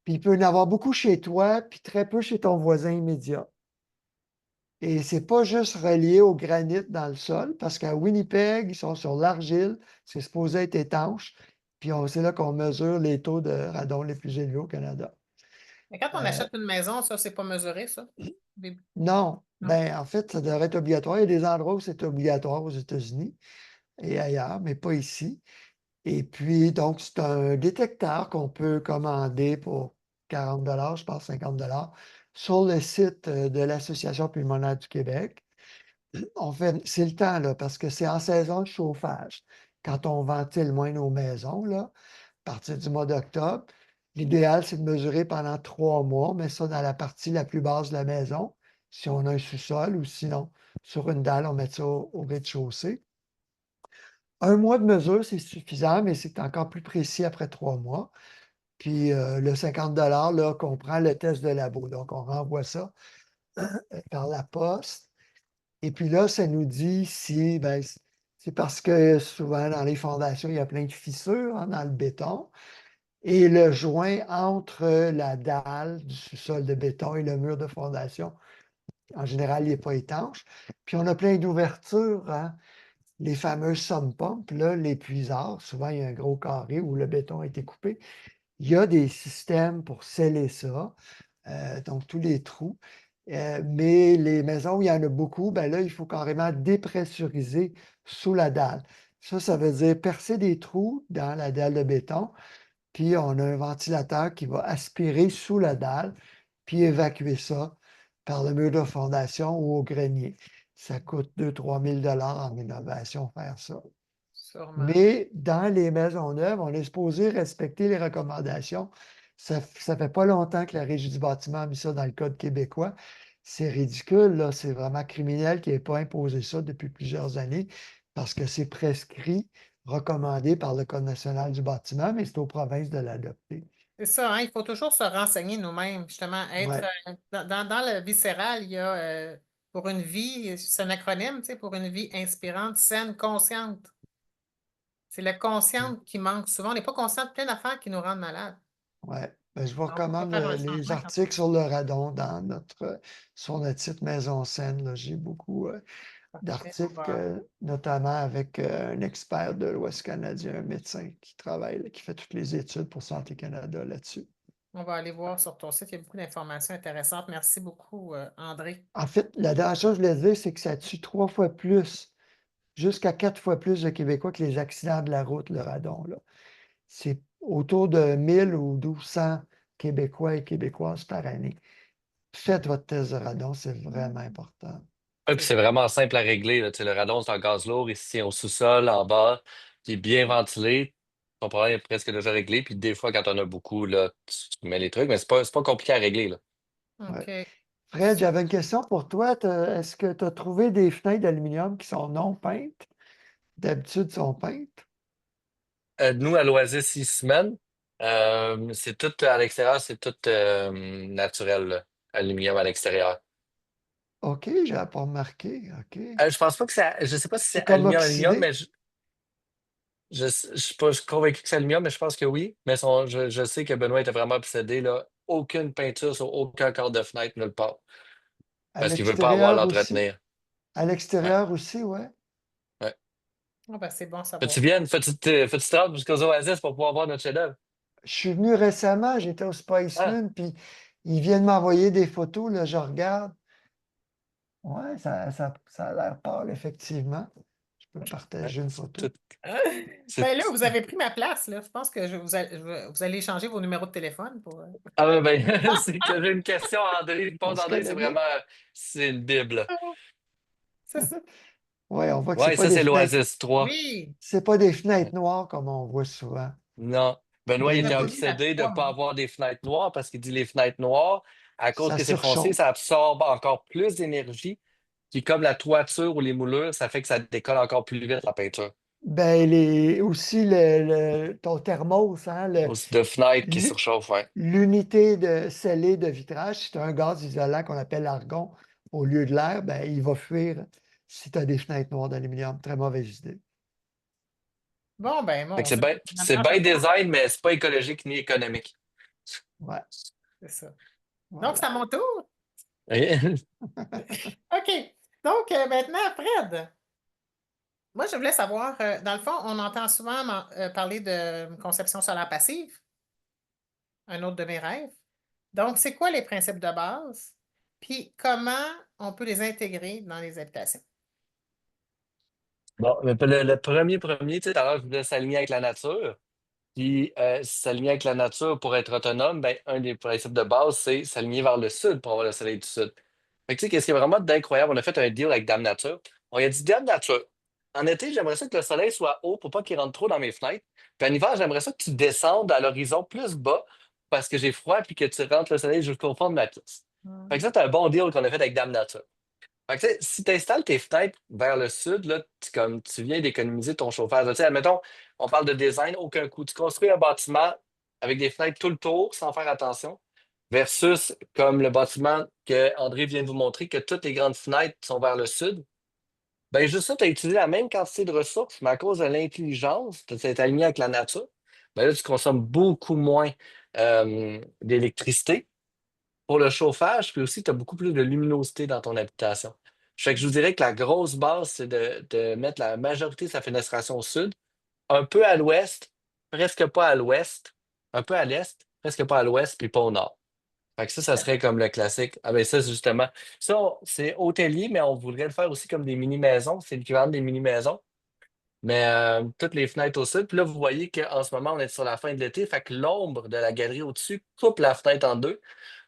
Puis il peut y en avoir beaucoup chez toi, puis très peu chez ton voisin immédiat. Et ce n'est pas juste relié au granit dans le sol, parce qu'à Winnipeg, ils sont sur l'argile, c'est supposé être étanche, puis c'est là qu'on mesure les taux de radon les plus élevés au Canada. Mais quand on Euh, achète une maison, ça, c'est pas mesuré, ça? non, Non? ben en fait, ça devrait être obligatoire. Il y a des endroits où c'est obligatoire aux États-Unis et ailleurs, mais pas ici. Et puis, donc, c'est un détecteur qu'on peut commander pour 40 je pense, 50 sur le site de l'Association pulmonaire du Québec. C'est le temps, là, parce que c'est en saison de chauffage. Quand on ventile moins nos maisons, là, à partir du mois d'octobre, l'idéal, c'est de mesurer pendant 3 mois, mais ça dans la partie la plus basse de la maison, si on a un sous-sol, ou sinon, sur une dalle, on met ça au rez-de-chaussée. 1 mois de mesure, c'est suffisant, mais c'est encore plus précis après 3 mois. Puis le 50 là, comprend le test de labo. Donc, on renvoie ça par la poste. Et puis là, ça nous dit si, ben, c'est parce que souvent dans les fondations, il y a plein de fissures hein, dans le béton. Et le joint entre la dalle du sous-sol de béton et le mur de fondation, en général, il n'est pas étanche. Puis on a plein d'ouvertures, hein, les fameuses sump pumps, là, les puisards. Souvent, il y a un gros carré où le béton a été coupé. Il y a des systèmes pour sceller ça, donc tous les trous. Mais les maisons où il y en a beaucoup, ben là, il faut carrément dépressuriser sous la dalle. Ça veut dire percer des trous dans la dalle de béton, puis on a un ventilateur qui va aspirer sous la dalle, puis évacuer ça par le mur de fondation ou au grenier. Ça coûte 2 000 à 3 000 en rénovation faire ça. Sûrement. Mais dans les maisons neuves, on est supposé respecter les recommandations. Ça fait pas longtemps que la Régie du bâtiment a mis ça dans le Code québécois. C'est ridicule, là. C'est vraiment criminel qu'il n'ait pas imposé ça depuis plusieurs années parce que c'est prescrit, recommandé par le Code national du bâtiment, mais c'est aux provinces de l'adopter. C'est ça, hein, il faut toujours se renseigner nous-mêmes, justement, être Ouais, dans le viscéral, il y a pour une vie, c'est un acronyme, tu sais, pour une vie inspirante, saine, consciente. C'est le consciente qui manque souvent. On n'est pas conscient de plein d'affaires qui nous rendent malades. ouais. Ben, je vous Donc, on va recommande faire un les changement quand articles sur le radon sur notre site Maison Saine. Là. J'ai beaucoup parfait. d'articles, notamment avec un expert de l'Ouest canadien, un médecin qui travaille, là, qui fait toutes les études pour Santé Canada là-dessus. On va aller voir sur ton site. Il y a beaucoup d'informations intéressantes. Merci beaucoup, André. En fait, la dernière chose que je voulais dire, c'est que ça tue 3 fois plus, jusqu'à 4 fois plus de Québécois que les accidents de la route, le radon. Là. C'est autour de 1000 ou 1200 Québécois et Québécoises par année. Faites votre test de radon, c'est vraiment important. Ouais, puis c'est vraiment simple à régler. Là. Tu sais, le radon, c'est un gaz lourd. Ici, au sous-sol, en bas, qui est bien ventilé. Ton problème est presque déjà réglé. Puis des fois, quand on a beaucoup, là, tu mets les trucs, mais c'est pas compliqué à régler. Là. Ouais. OK. Fred, j'avais une question pour toi. Est-ce que tu as trouvé des fenêtres d'aluminium qui sont non peintes? D'habitude, sont peintes. Nous, à l'Oasis, 6 semaines, c'est tout à l'extérieur, c'est tout naturel, là. Aluminium à l'extérieur. OK, je n'avais pas remarqué. OK. Je pense pas que c'est. Je sais pas si C'est c'est comme aluminium, oxydé. mais je suis convaincu que c'est aluminium, mais je pense que oui. Mais je sais que Benoît était vraiment obsédé, là. Aucune peinture sur aucun corps de fenêtre nulle part. À Parce qu'il veut pas avoir à l'extérieur aussi. l'entretenir. À Ouais, l'extérieur aussi, ouais. ouais. Ah ben, c'est bon à Faut-tu savoir. viennes, faut-tu te rendre jusqu'aux Oasis pour pouvoir voir notre chef-d'œuvre? Je suis venu récemment, j'étais au Ah, Spiceman, puis ils viennent m'envoyer des photos, là, je regarde. Ouais, ça a l'air pâle, effectivement. Je peux ouais. partager une photo. Tout- c'est- Ben là, vous avez pris ma place, là. Je pense que vous allez échanger vos numéros de téléphone pour. Ah ouais, ben, c'est que j'ai une question, André. On Réponse se d'André, connaît bien. c'est une Bible. C'est ça. Ouais, on voit que Ouais, ça, c'est l'Oasis 3. Oui. c'est pas des fenêtres noires comme on voit souvent. Non. Benoît, il J'aurais était Des, pas des- mis la obsédé de ne 3, pas moi. avoir des fenêtres noires parce qu'il dit les fenêtres noires, à cause ça que c'est foncé, surchauffe. ça absorbe encore plus d'énergie. Puis comme la toiture ou les moulures, ça fait que ça décolle encore plus vite la peinture. Ben, aussi ton thermos, hein, Aussi de fenêtres qui l'u- surchauffent, ouais. l'unité de scellée de vitrage, si tu as un gaz isolant qu'on appelle l'argon au lieu de l'air, ben, il va fuir si tu as des fenêtres noires d'aluminium. Très mauvaise idée. Bon, ben, Fait que mon c'est Dieu. bien On c'est apprend bien chaque jour. design, mais c'est pas écologique ni économique. Ouais, C'est ça. Donc, c'est voilà. à mon tour. OK. Donc, maintenant, Fred, moi, je voulais savoir, dans le fond, on entend souvent parler de conception solaire passive, un autre de mes rêves. Donc, c'est quoi les principes de base? Puis, comment on peut les intégrer dans les habitations? Bon, mais le premier, tu sais, tout à l'heure, je voulais s'aligner avec la nature. Puis s'aligner avec la nature pour être autonome, ben, un des principes de base, c'est s'aligner vers le sud pour avoir le soleil du sud. Fait que, tu sais, qu'est-ce qui est vraiment d'incroyable? On a fait un deal avec Dame Nature. On lui a dit, Dame Nature, en été, j'aimerais ça que le soleil soit haut pour pas qu'il rentre trop dans mes fenêtres. Puis en hiver, j'aimerais ça que tu descendes à l'horizon plus bas parce que j'ai froid puis que tu rentres le soleil jusqu'au fond de ma pièce. Fait que ça, c'est un bon deal qu'on a fait avec Dame Nature. Fait que, tu sais, si tu installes tes fenêtres vers le sud, là, comme tu viens d'économiser ton chauffage. Tu sais, admettons, on parle de design, aucun coût. Tu construis un bâtiment avec des fenêtres tout le tour sans faire attention, versus comme le bâtiment que André vient de vous montrer, que toutes les grandes fenêtres sont vers le sud. Ben juste ça, tu as utilisé la même quantité de ressources, mais à cause de l'intelligence, tu t'es aligné avec la nature, ben là, tu consommes beaucoup moins d'électricité pour le chauffage, puis aussi, tu as beaucoup plus de luminosité dans ton habitation. Fait que je vous dirais que la grosse base, c'est de mettre la majorité de sa fenestration au sud, un peu à l'ouest, presque pas à l'ouest, un peu à l'est, presque pas à l'ouest, puis pas au nord. Fait que ça serait comme le classique. Ah ben ça, c'est justement, ça, c'est hôtelier, mais on voudrait le faire aussi comme des mini-maisons. C'est l'équivalent des mini-maisons. Mais toutes les fenêtres au sud. Puis là, vous voyez qu'en ce moment, on est sur la fin de l'été. Fait que l'ombre de la galerie au-dessus coupe la fenêtre en deux.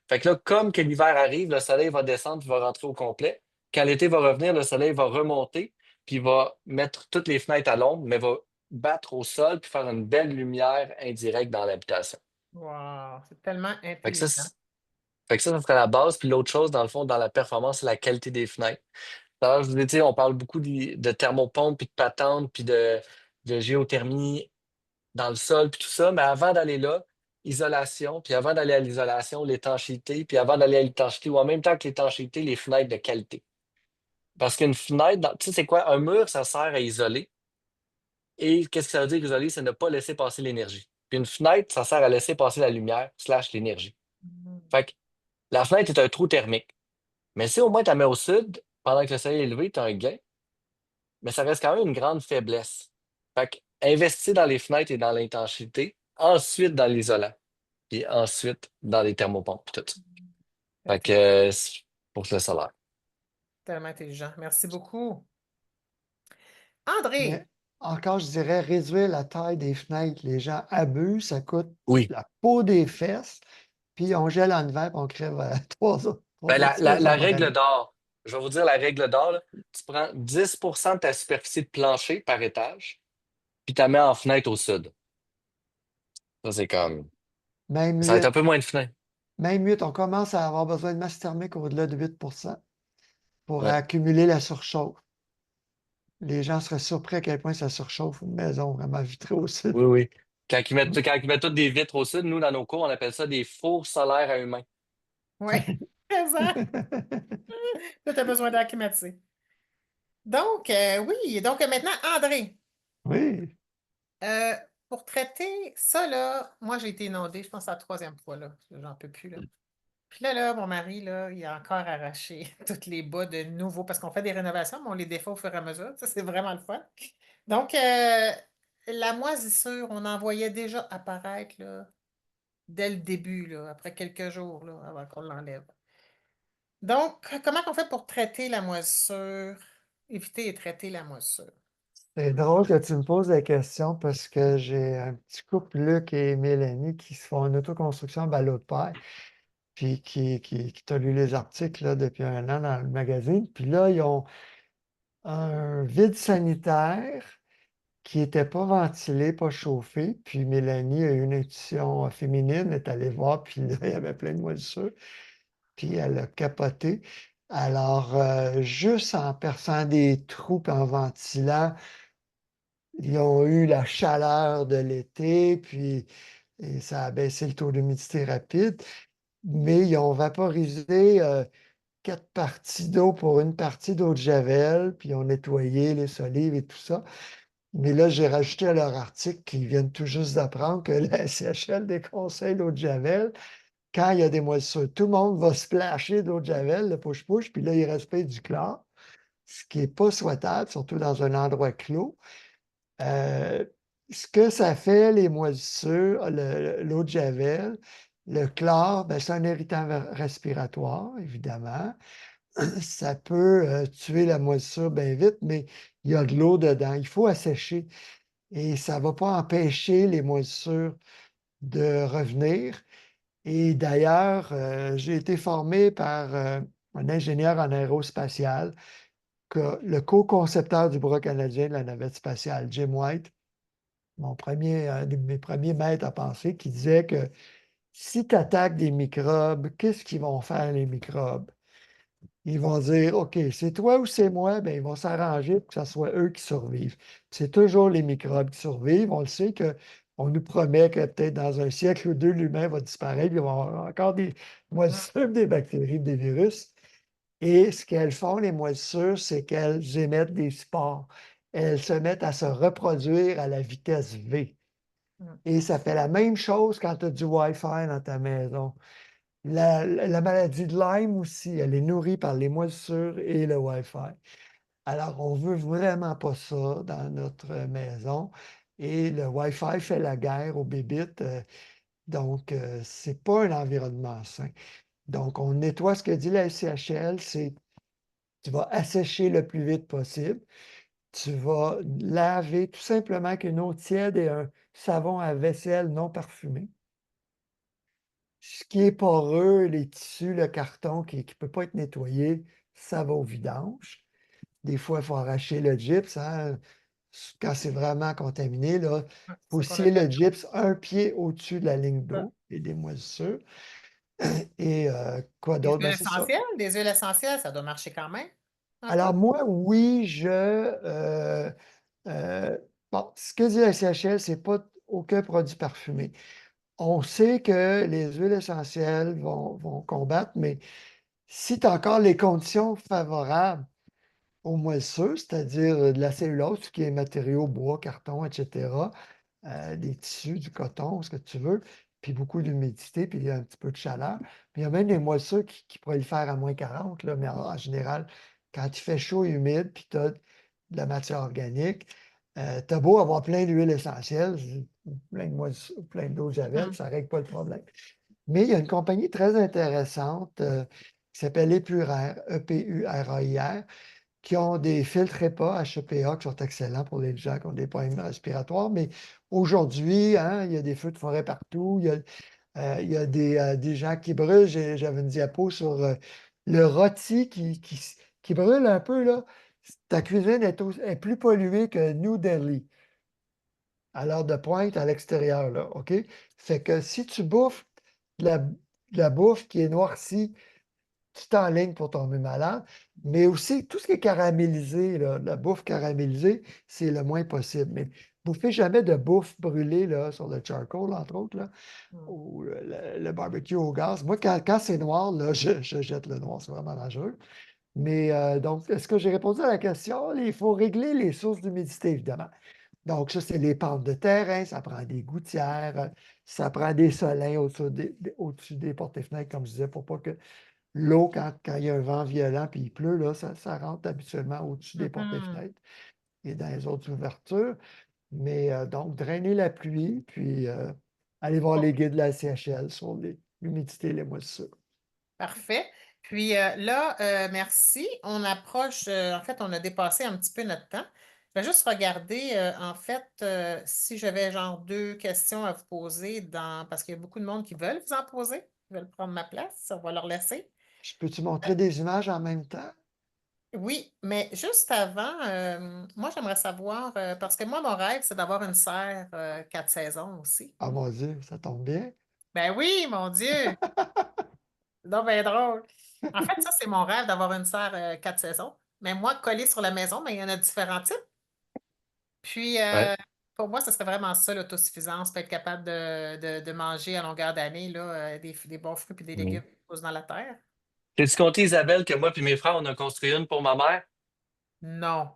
Fait que là, comme que l'hiver arrive, le soleil va descendre, puis va rentrer au complet. Quand l'été va revenir, le soleil va remonter, puis il va mettre toutes les fenêtres à l'ombre, mais va battre au sol, puis faire une belle lumière indirecte dans l'habitation. Wow, c'est tellement Fait que ça, intelligent. ça serait la base. Puis l'autre chose, dans le fond, dans la performance, c'est la qualité des fenêtres. Alors, je vous ai dit, on parle beaucoup de thermopompe, puis de patente, puis de géothermie dans le sol, puis tout ça. Mais avant d'aller là, isolation, puis avant d'aller à l'isolation, l'étanchéité, puis avant d'aller à l'étanchéité, ou en même temps que l'étanchéité, les fenêtres de qualité. Parce qu'une fenêtre, tu sais, c'est quoi? Un mur, ça sert à isoler. Et qu'est-ce que ça veut dire isoler? C'est ne pas laisser passer l'énergie. Puis une fenêtre, ça sert à laisser passer la lumière, slash l'énergie. Mhm. Fait que la fenêtre est un trou thermique. Mais si au moins tu la mets au sud, pendant que le soleil est levé, tu as un gain, mais ça reste quand même une grande faiblesse. Fait que investir dans les fenêtres et dans l'intensité, ensuite dans l'isolant, puis ensuite dans les thermopompes, puis tout ça. Fait que c'est pour le solaire. Tellement intelligent. Merci beaucoup. Mais André, encore, je dirais réduire la taille des fenêtres. Les gens abusent, ça coûte Oui. la peau des fesses, puis on gèle en hiver, puis on crève à Ben, 3 mois de temps par règle année. d'or, je vais vous dire la règle d'or, là. Tu prends 10% de ta superficie de plancher par étage, puis tu la mets en fenêtre au sud. Ça, c'est comme. Même Ça va être un 8, peu moins de fenêtres. même 8, on commence à avoir besoin de masse thermique au-delà de 8% pour Ouais. accumuler la surchauffe. Les gens seraient surpris à quel point ça surchauffe une maison vraiment vitrée au sud. Oui, oui. Quand ils mettent toutes des vitres au sud, nous, dans nos cours, on appelle ça des fours solaires à humains. oui, présent. Tu as besoin d'acclimater. Donc, oui, donc maintenant, André, Oui. euh, pour traiter ça, là, moi, j'ai été inondée, je pense, à la troisième fois, là. J'en peux plus, là. Puis là, mon mari, là, il a encore arraché toutes les bas de nouveau parce qu'on fait des rénovations, mais on les défait au fur et à mesure. Ça, c'est vraiment le fun. Donc, la moisissure, on en voyait déjà apparaître, là, dès le début, là, après quelques jours, là, avant qu'on l'enlève. Donc, comment on fait pour traiter la moisissure, éviter et traiter la moisissure? C'est drôle que tu me poses la question parce que j'ai un petit couple, Luc et Mélanie, qui se font une autoconstruction à ballot de paille, puis qui t'ont lu les articles là, depuis un an dans le magazine. Puis là, ils ont un vide sanitaire qui n'était pas ventilé, pas chauffé. Puis Mélanie a eu une intuition féminine, est allée voir, puis là, il y avait plein de moisissure. Puis elle a capoté. Alors, juste en perçant des trous et en ventilant, ils ont eu la chaleur de l'été, puis et ça a baissé le taux d'humidité rapide, mais ils ont vaporisé 4 parties d'eau pour une partie d'eau de Javel, puis ils ont nettoyé les solives et tout ça. Mais là, j'ai rajouté à leur article qu'ils viennent tout juste d'apprendre que la SCHL déconseille l'eau de Javel. Quand il y a des moissures, tout le monde va splasher d'eau de Javel, le push-push, puis là, il respecte du chlore, ce qui n'est pas souhaitable, surtout dans un endroit clos. Euh, Ce que ça fait, les moisissures, l'eau de Javel, le chlore, ben, c'est un irritant respiratoire, évidemment. Ça peut tuer la moisissure bien vite, mais il y a de l'eau dedans. Il faut assécher. et ça ne va pas empêcher les moisissures de revenir. Et d'ailleurs, j'ai été formé par un ingénieur en aérospatial, le co-concepteur du bras canadien de la navette spatiale, Jim White, un de mes premiers maîtres à penser, qui disait que si tu attaques des microbes, qu'est-ce qu'ils vont faire les microbes? Ils vont dire, OK, c'est toi ou c'est moi, bien, ils vont s'arranger pour que ce soit eux qui survivent. C'est toujours les microbes qui survivent. On le sait qu'on nous promet que peut-être dans un siècle ou deux, l'humain va disparaître, il va y avoir encore des moisissures, des bactéries, des virus. Et ce qu'elles font, les moisissures, c'est qu'elles émettent des spores. Elles se mettent à se reproduire à la vitesse V. Mm. Et ça fait la même chose quand tu as du Wi-Fi dans ta maison. La maladie de Lyme aussi, elle est nourrie par les moisissures et le Wi-Fi. Alors, on veut vraiment pas ça dans notre maison. Et le Wi-Fi fait la guerre aux bébites. Donc, c'est pas un environnement sain. Donc, on nettoie ce que dit la SCHL, c'est tu vas assécher le plus vite possible. Tu vas laver tout simplement avec une eau tiède et un savon à vaisselle non parfumé. Ce qui est poreux, les tissus, le carton qui ne peut pas être nettoyé, ça va au vidange. Des fois, il faut arracher le gypse, hein. Quand c'est vraiment contaminé, il Ouais, faut c'est qu'on a scier fait. le gypse un pied au-dessus de la ligne d'eau et des moisissures. Et quoi d'autre? Ben, c'est ça. Des huiles essentielles, ça doit marcher quand même, un peu. Alors moi, oui, bon, ce que dit la CHL, c'est pas aucun produit parfumé. On sait que les huiles essentielles vont combattre, mais si tu as encore les conditions favorables aux moelleux, c'est-à-dire de la cellulose, tout ce qui est matériaux, bois, carton, etc., des tissus, du coton, ce que tu veux, puis beaucoup d'humidité, puis il y a un petit peu de chaleur. Puis il y a même des moelleux qui pourraient le faire à -40, là, mais en général, quand il fait chaud et humide, puis tu as de la matière organique, tu as beau avoir plein d'huiles essentielles, plein d'eau de javel, Mm. ça ne règle pas le problème. Mais il y a une compagnie très intéressante qui s'appelle Epurair, EPURAIR, qui ont des filtres HEPA, HEPA, qui sont excellents pour les gens qui ont des problèmes respiratoires. Mais aujourd'hui, hein, il y a des feux de forêt partout. Il y a des gens qui brûlent. J'avais une diapo sur le rôti qui brûle un peu, là. Ta cuisine est plus polluée que New Delhi à l'heure de pointe à l'extérieur, là, OK? Fait que si tu bouffes de la bouffe qui est noircie, tu t'enlignes pour tomber malade. Mais aussi, tout ce qui est caramélisé, là, la bouffe caramélisée, c'est le moins possible. Mais bouffez jamais de bouffe brûlée là, sur le charcoal, entre autres, là, Mm. ou le barbecue au gaz. Moi, quand c'est noir, là, je jette le noir, c'est vraiment dangereux. Mais donc, est-ce que j'ai répondu à la question? Il faut régler les sources d'humidité, évidemment. Donc, ça, c'est les pentes de terrain, ça prend des gouttières, ça prend des solins au-dessus des portes et fenêtres, comme je disais, pour pas que l'eau, quand il y a un vent violent puis il pleut, là, ça rentre habituellement au-dessus des portes et Mhm. fenêtres et dans les autres ouvertures. Mais donc, drainer la pluie, puis aller voir Bon, les guides de la CHL sur l'humidité et les moisissures. parfait. Puis là, merci. On approche, en fait, on a dépassé un petit peu notre temps. Je vais juste regarder, en fait, si j'avais genre deux questions à vous poser parce qu'il y a beaucoup de monde qui veulent vous en poser, qui veulent prendre ma place. On va leur laisser. Peux-tu montrer des images en même temps? Oui, mais juste avant, moi, j'aimerais savoir, parce que moi, mon rêve, c'est d'avoir une serre 4 saisons aussi. Ah mon Dieu, ça tombe bien. Ben oui, mon Dieu! Non, ben drôle. En fait, ça, c'est mon rêve d'avoir une serre 4 saisons. Mais moi, collée sur la maison, mais il y en a différents types. Puis, Ouais. pour moi, ce serait vraiment ça, l'autosuffisance, pour être capable de manger à longueur d'année là, des bons fruits et des Mm. légumes qui poussent dans la terre. T'es-tu compté, Isabelle, que moi et mes frères, on a construit une pour ma mère? Non.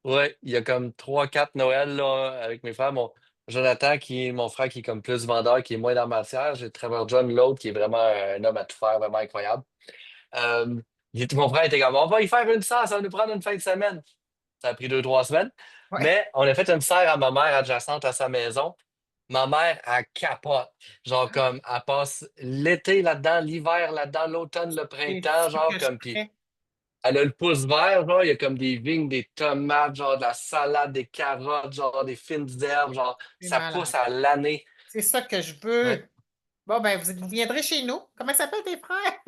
Ouais, il y a comme 3, 4 Noël là, avec mes frères. Mon Jonathan, qui est mon frère, qui est comme plus vendeur, qui est moins dans la matière. J'ai Trevor John, l'autre, qui est vraiment un homme à tout faire, vraiment incroyable. Euh, mon frère était comme, on va y faire une serre, ça va nous prendre une fin de semaine. Ça a pris 2, 3 semaines. Ouais. Mais on a fait une serre à ma mère adjacente à sa maison. Ma mère, elle capote. Genre comme, elle passe l'été là-dedans, l'hiver là-dedans, l'automne, le C'est printemps, ce genre que je comme, puis ferais. Elle a le pouce vert, genre, il y a comme des vignes, des tomates, genre de la salade, des carottes, genre des fines herbes, genre, C'est ça pousse malade. à l'année. C'est ça que je Ouais. veux. Bon, ben, vous viendrez chez nous. Comment s'appellent tes frères?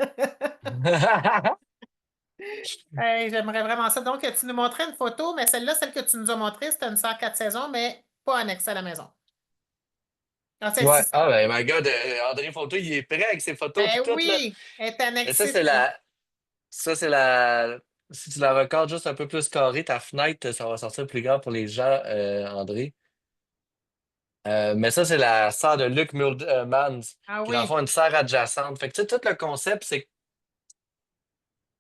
Hey, j'aimerais vraiment ça. Donc, tu nous montrais une photo, mais celle-là, celle que tu nous as montrée, c'était une serre 4 saisons, mais pas annexée à la maison. Ah, c'est Ouais. c'est Ah, ça. ben, my God, André Photo, il est prêt avec ses photos puis Ben tout, là. oui, elle est Et ça, annexée, c'est tu vois. si tu la recordes juste un peu plus carré, ta fenêtre, ça va sortir plus grand pour les gens, André. Mais ça, c'est la serre de Luc Mans, Ah qui est dans le oui, fond une serre adjacente. Fait que, tu sais, tout le concept, c'est que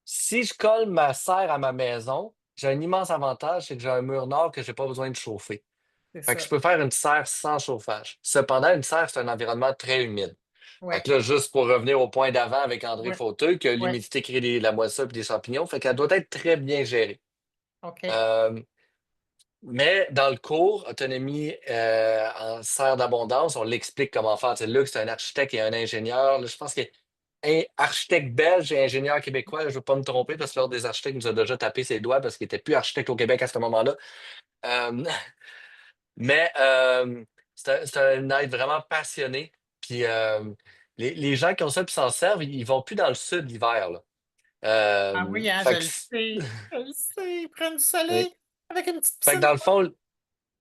si je colle ma serre à ma maison, j'ai un immense avantage, c'est que j'ai un mur nord que j'ai pas besoin de chauffer. c'est Fait que je ça. peux faire une serre sans chauffage. Cependant, une serre, c'est un environnement très humide. Fait Ouais, que là, juste pour revenir au point d'avant avec André ouais, Fauteuil, que ouais. l'humidité crée la moisissure et des champignons, fait qu'elle doit être très bien gérée. OK. Euh, mais dans le cours, autonomie en serre d'abondance, on l'explique comment faire. Tu sais, Luc, c'est un architecte et un ingénieur. Là, je pense qu'il est un architecte belge et ingénieur québécois. Là, je ne veux pas me tromper parce que l'ordre des architectes nous a déjà tapé ses doigts parce qu'il n'était plus architecte au Québec à ce moment-là. Euh, Mais c'est un être vraiment passionné. Puis les gens qui ont ça et s'en servent, ils vont plus dans le sud l'hiver, là. Ah oui, hein, je Fait que, le sais. Je le sais. Ils prennent du oui. soleil avec une petite Fait que piscine. dans le fond,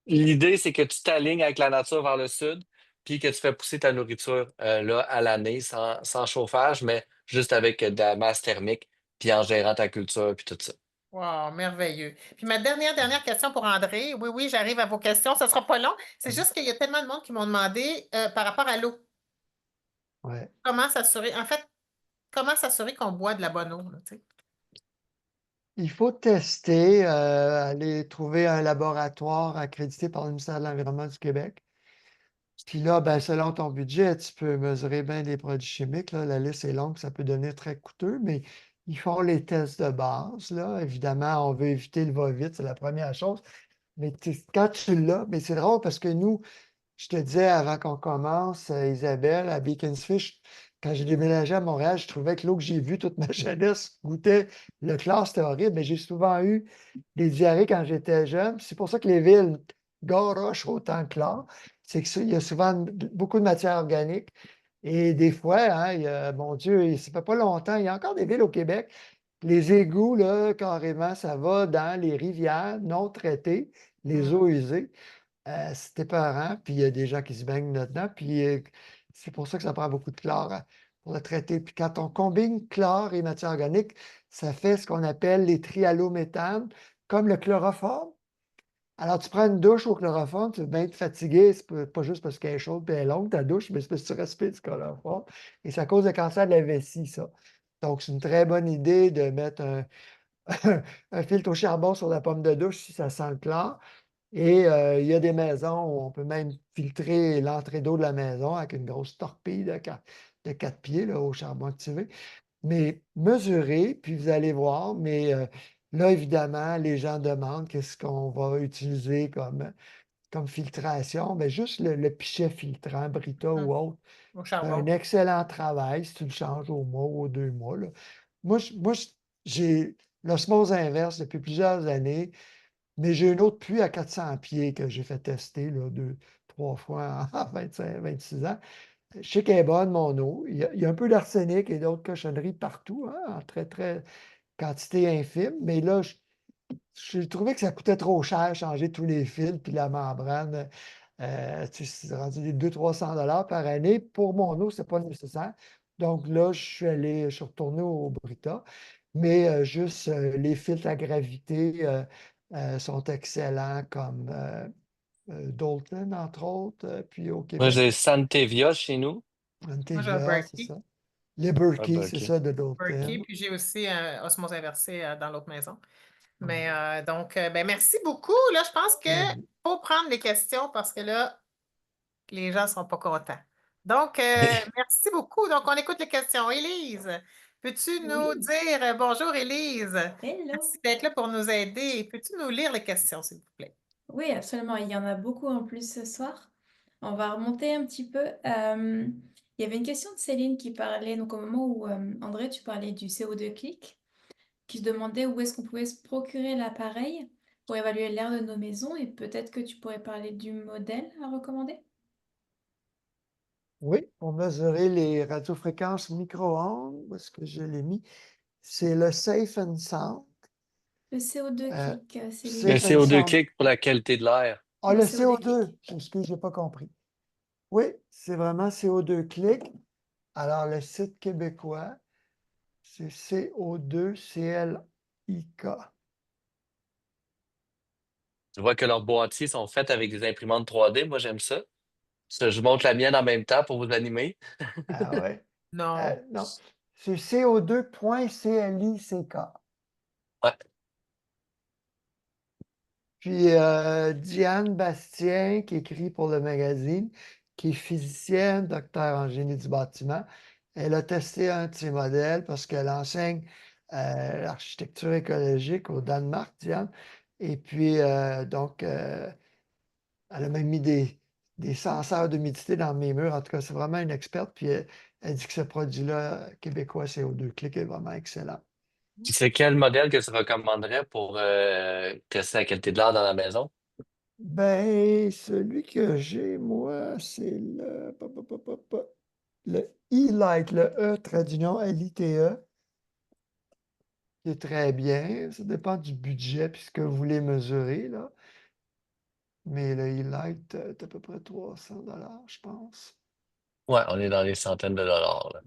l'idée, c'est que tu t'alignes avec la nature vers le sud, puis que tu fais pousser ta nourriture là, à l'année sans chauffage, mais juste avec de la masse thermique, puis en gérant ta culture, puis tout ça. Wow, merveilleux. Puis ma dernière question pour André. Oui, oui, j'arrive à vos questions. Ce ne sera pas long. C'est juste qu'il y a tellement de monde qui m'ont demandé par rapport à l'eau. Ouais. Comment s'assurer, en fait, comment s'assurer qu'on boit de la bonne eau, là, tu sais? Il faut tester, aller trouver un laboratoire accrédité par le ministère de l'Environnement du Québec. Puis là, ben, selon ton budget, tu peux mesurer bien des produits chimiques, là. La liste est longue, ça peut devenir très coûteux, mais ils font les tests de base, là. Évidemment, on veut éviter le va-vite, c'est la première chose. Mais quand tu l'as, mais c'est drôle parce que nous, je te disais avant qu'on commence, Isabelle, à Beaconsfish, quand j'ai déménagé à Montréal, je trouvais que l'eau que j'ai vue toute ma jeunesse goûtait le chlore, c'était horrible, mais j'ai souvent eu des diarrhées quand j'étais jeune. C'est pour ça que les villes garochent autant de chlore. C'est qu'il y a souvent beaucoup de matière organique. Et des fois, hein, mon Dieu, ça fait pas longtemps, il y a encore des villes au Québec. Les égouts, là, carrément, ça va dans les rivières non traitées, les Hmm. eaux usées. C'est épeurant, puis il y a des gens qui se baignent là-dedans, puis c'est pour ça que ça prend beaucoup de chlore pour le traiter. Puis quand on combine chlore et matière organique, ça fait ce qu'on appelle les trihallométhanes, comme le chloroforme. Alors, tu prends une douche au chloroforme, tu es bien fatigué, c'est pas juste parce qu'elle est chaude et elle est longue, ta douche, mais c'est parce que tu respires du chloroforme. Et ça cause le cancer de la vessie, ça. Donc, c'est une très bonne idée de mettre un filtre au charbon sur la pomme de douche si ça sent le chlore. Et il y a des maisons où on peut même filtrer l'entrée d'eau de la maison avec une grosse torpille de 4 pieds là, au charbon activé. Mais mesurez, puis vous allez voir. Mais là, évidemment, les gens demandent qu'est-ce qu'on va utiliser comme filtration. Bien, juste le pichet filtrant, Brita Hmm. ou autre, Au fait un charbon. excellent travail si tu le changes au mois ou aux 2 mois, là. J'ai l'osmose inverse depuis plusieurs années. Mais j'ai une autre puits à 400 pieds que j'ai fait tester là, 2, 3 fois en 25, 26 ans. Je sais qu'elle est bonne, mon eau. Il y a un peu d'arsenic et d'autres cochonneries partout, hein, en très, très quantité infime. Mais là, j'ai trouvé que ça coûtait trop cher changer tous les fils puis la membrane. Tu sais, c'est rendu des 200-300 $ par année. Pour mon eau, ce n'est pas nécessaire. Donc là, je suis retourné au Brita. Mais juste les filtres à gravité sont excellents comme Dalton, entre autres, puis au Moi, Québec, j'ai Santevia chez nous. Moi, j'ai un Antevia, c'est Berkey. ça. Ah, Liberty, ben, c'est OK. ça, de Berkey, Dalton. puis j'ai aussi un osmose inversée dans l'autre maison. Ouais. Mais donc, ben, merci beaucoup. Là, je pense que Ben oui. faut prendre les questions parce que là, les gens ne sont pas contents. Donc, merci beaucoup. Donc, on écoute les questions. Élise, peux-tu nous Oui, dire bonjour, Élise? hello. Merci d'être là pour nous aider. Peux-tu nous lire les questions, s'il vous plaît? Oui, absolument. Il y en a beaucoup en plus ce soir. On va remonter un petit peu. Il y avait une question de Céline qui parlait, donc au moment où André, tu parlais du CO2 clic. qui se demandait où est-ce qu'on pouvait se procurer l'appareil pour évaluer l'air de nos maisons et peut-être que tu pourrais parler du modèle à recommander? Oui, pour mesurer les radiofréquences micro-ondes, où est-ce que je l'ai mis? C'est le Safe and Sound. Le CO2 Euh, click, c'est les Le Safe lunettes. and CO2 Sound. clic pour la qualité de l'air. Ah, Le le CO2 click. CO2. Excuse, j'ai pas compris. Oui, c'est vraiment CO2 clic. Alors, le site québécois, c'est CO2 CLIK. Tu vois que leurs boîtiers sont faits avec des imprimantes 3D. Moi, j'aime ça. Je montre la mienne en même temps pour vous animer. Ah ouais. Non. Non, c'est CO2.CLICK. Ouais. Puis Diane Bastien, qui écrit pour le magazine, qui est physicienne, docteur en génie du bâtiment, elle a testé un de ses modèles parce qu'elle enseigne l'architecture écologique au Danemark, Diane. Et puis, elle a même mis des senseurs d'humidité dans mes murs. En tout cas, c'est vraiment une experte. Puis, elle dit que ce produit-là, québécois CO2 Click, est vraiment excellent. Puis c'est quel modèle que tu recommanderais pour tester la qualité de l'air dans la maison? Ben, celui que j'ai, moi, c'est le E-Light, le E, trait d'union, L-I-T-E, qui est très bien. Ça dépend du budget puis ce que vous voulez mesurer, là. Mais le E-Light, est à peu près 300 $, je pense. Ouais, on est dans les centaines de dollars, là.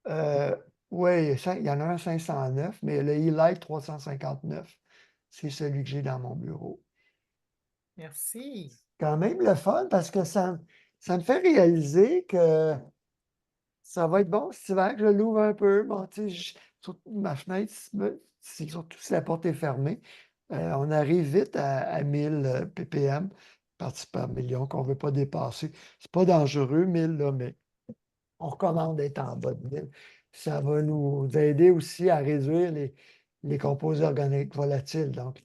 Euh, oui, il y en a un 509, mais le E-Light 359, c'est celui que j'ai dans mon bureau. Merci. Quand même le fun parce que ça me fait réaliser que ça va être bon cet hiver, que je l'ouvre un peu. Bon, tu sais, ma fenêtre, c'est surtout si la porte est fermée. On arrive vite à 1000 ppm, parties par million, qu'on ne veut pas dépasser. C'est pas dangereux, 1000, là, mais on recommande d'être en bas de 1000. Ça va nous aider aussi à réduire les composés organiques volatiles. Donc,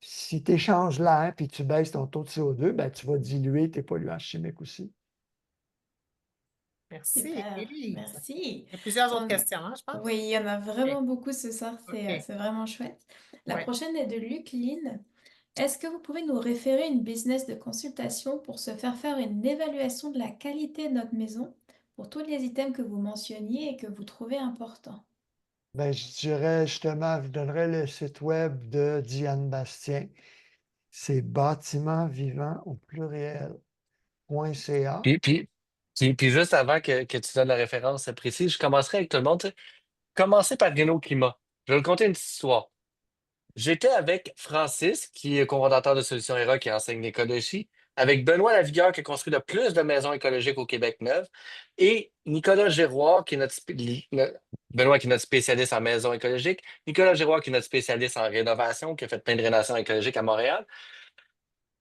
si tu échanges l'air et tu baisses ton taux de CO2, ben, tu vas diluer tes polluants chimiques aussi. Merci, Super, Élise. merci. Il y a plusieurs autres On- questions, hein, je pense. Oui, il y en a vraiment OK. beaucoup ce soir, OK. c'est vraiment chouette. La Ouais. prochaine est de Luc Lynn. Est-ce que vous pouvez nous référer une business de consultation pour se faire une évaluation de la qualité de notre maison pour tous les items que vous mentionniez et que vous trouvez importants? Ben, je dirais justement, je donnerais le site web de Diane Bastien. C'est bâtiment vivant au pluriel.ca. Puis juste avant que tu donnes la référence précise, je commencerai avec tout le monde. Tu sais. Commencer par Renault Climat. Je vais vous conter une petite histoire. J'étais avec Francis, qui est cofondateur de Solutions ERA, qui enseigne l'écologie, avec Benoît Lavigueur, qui a construit le plus de maisons écologiques au Québec neuves, et Nicolas Giroir, qui est Benoît, qui est notre spécialiste en maisons écologiques, Nicolas Giroir, qui est notre spécialiste en rénovation, qui a fait plein de rénovations écologiques à Montréal.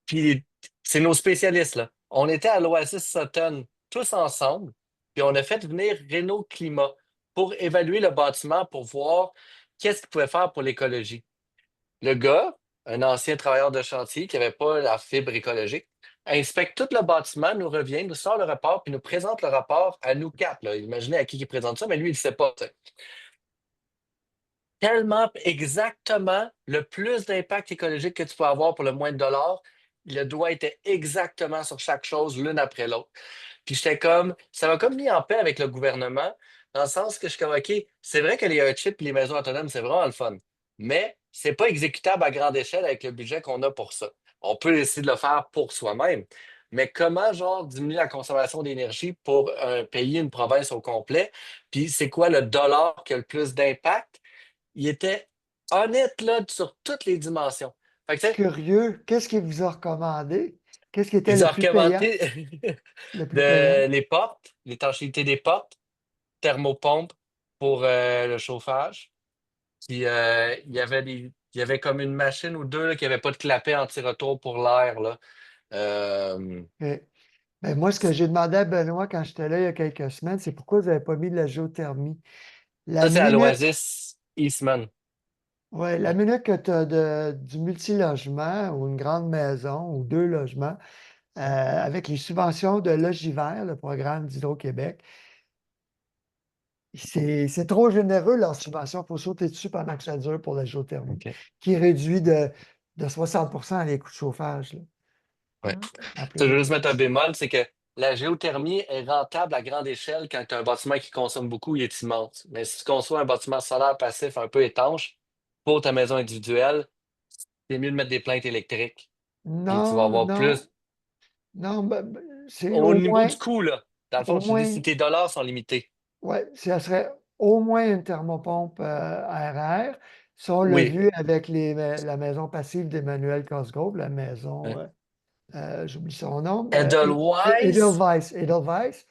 Puis c'est nos spécialistes, là. On était à l'Oasis Sutton, tous ensemble, puis on a fait venir Renault Climat pour évaluer le bâtiment, pour voir qu'est-ce qu'il pouvait faire pour l'écologie. Le gars, un ancien travailleur de chantier qui n'avait pas la fibre écologique, inspecte tout le bâtiment, nous revient, nous sort le rapport, puis nous présente le rapport à nous quatre, là. Imaginez à qui il présente ça, mais lui, il ne sait pas. T'sais. Tellement exactement le plus d'impact écologique que tu peux avoir pour le moins de dollars. Le doigt était exactement sur chaque chose, l'une après l'autre. Puis j'étais comme, ça m'a comme mis en paix avec le gouvernement, dans le sens que je suis comme, OK, c'est vrai que les chips et les maisons autonomes, c'est vraiment le fun. Mais c'est pas exécutable à grande échelle avec le budget qu'on a pour ça. On peut essayer de le faire pour soi-même. Mais comment, genre, diminuer la consommation d'énergie pour un pays, une province au complet? Puis c'est quoi le dollar qui a le plus d'impact? Il était honnête là, sur toutes les dimensions. Fait que, tu sais, Curieux, qu'est-ce qu'il vous a recommandé? Qu'est-ce qui était ils le ont plus payant? recommandé Le plus payant? les portes, l'étanchéité des portes, thermopompe pour le chauffage. Puis il y avait comme une machine ou deux là, qui n'avait pas de clapet anti-retour pour l'air, là. Euh, OK. Ben, moi, ce que j'ai demandé à Benoît quand j'étais là il y a quelques semaines, c'est pourquoi vous n'avez pas mis de la géothermie. La Ça, c'est à minute, l'Oasis Eastman. ouais, la minute que tu as du multilogement ou une grande maison ou deux logements, avec les subventions de Logivert, le programme d'Hydro-Québec, C'est trop généreux, leur subvention. Il faut sauter dessus pendant que ça dure pour la géothermie, OK. qui réduit de 60% les coûts de chauffage là, Ouais. Mhm. en Ça, plein je veux été. juste mettre un bémol, c'est que la géothermie est rentable à grande échelle quand tu as un bâtiment qui consomme beaucoup, il est immense. Mais si tu conçois un bâtiment solaire passif un peu étanche pour ta maison individuelle, c'est mieux de mettre des plaintes électriques. Puis tu vas Non, avoir non, plus non, c'est au niveau du coût, là. Dans le fond, au tu dis moins, si tes dollars sont limités. ouais, ça serait au moins une thermopompe RR. Ça, on l'a Oui. vu avec la maison passive d'Emmanuel Cosgrove, la maison, Ouais. j'oublie son nom, Edelweiss. Edelweiss.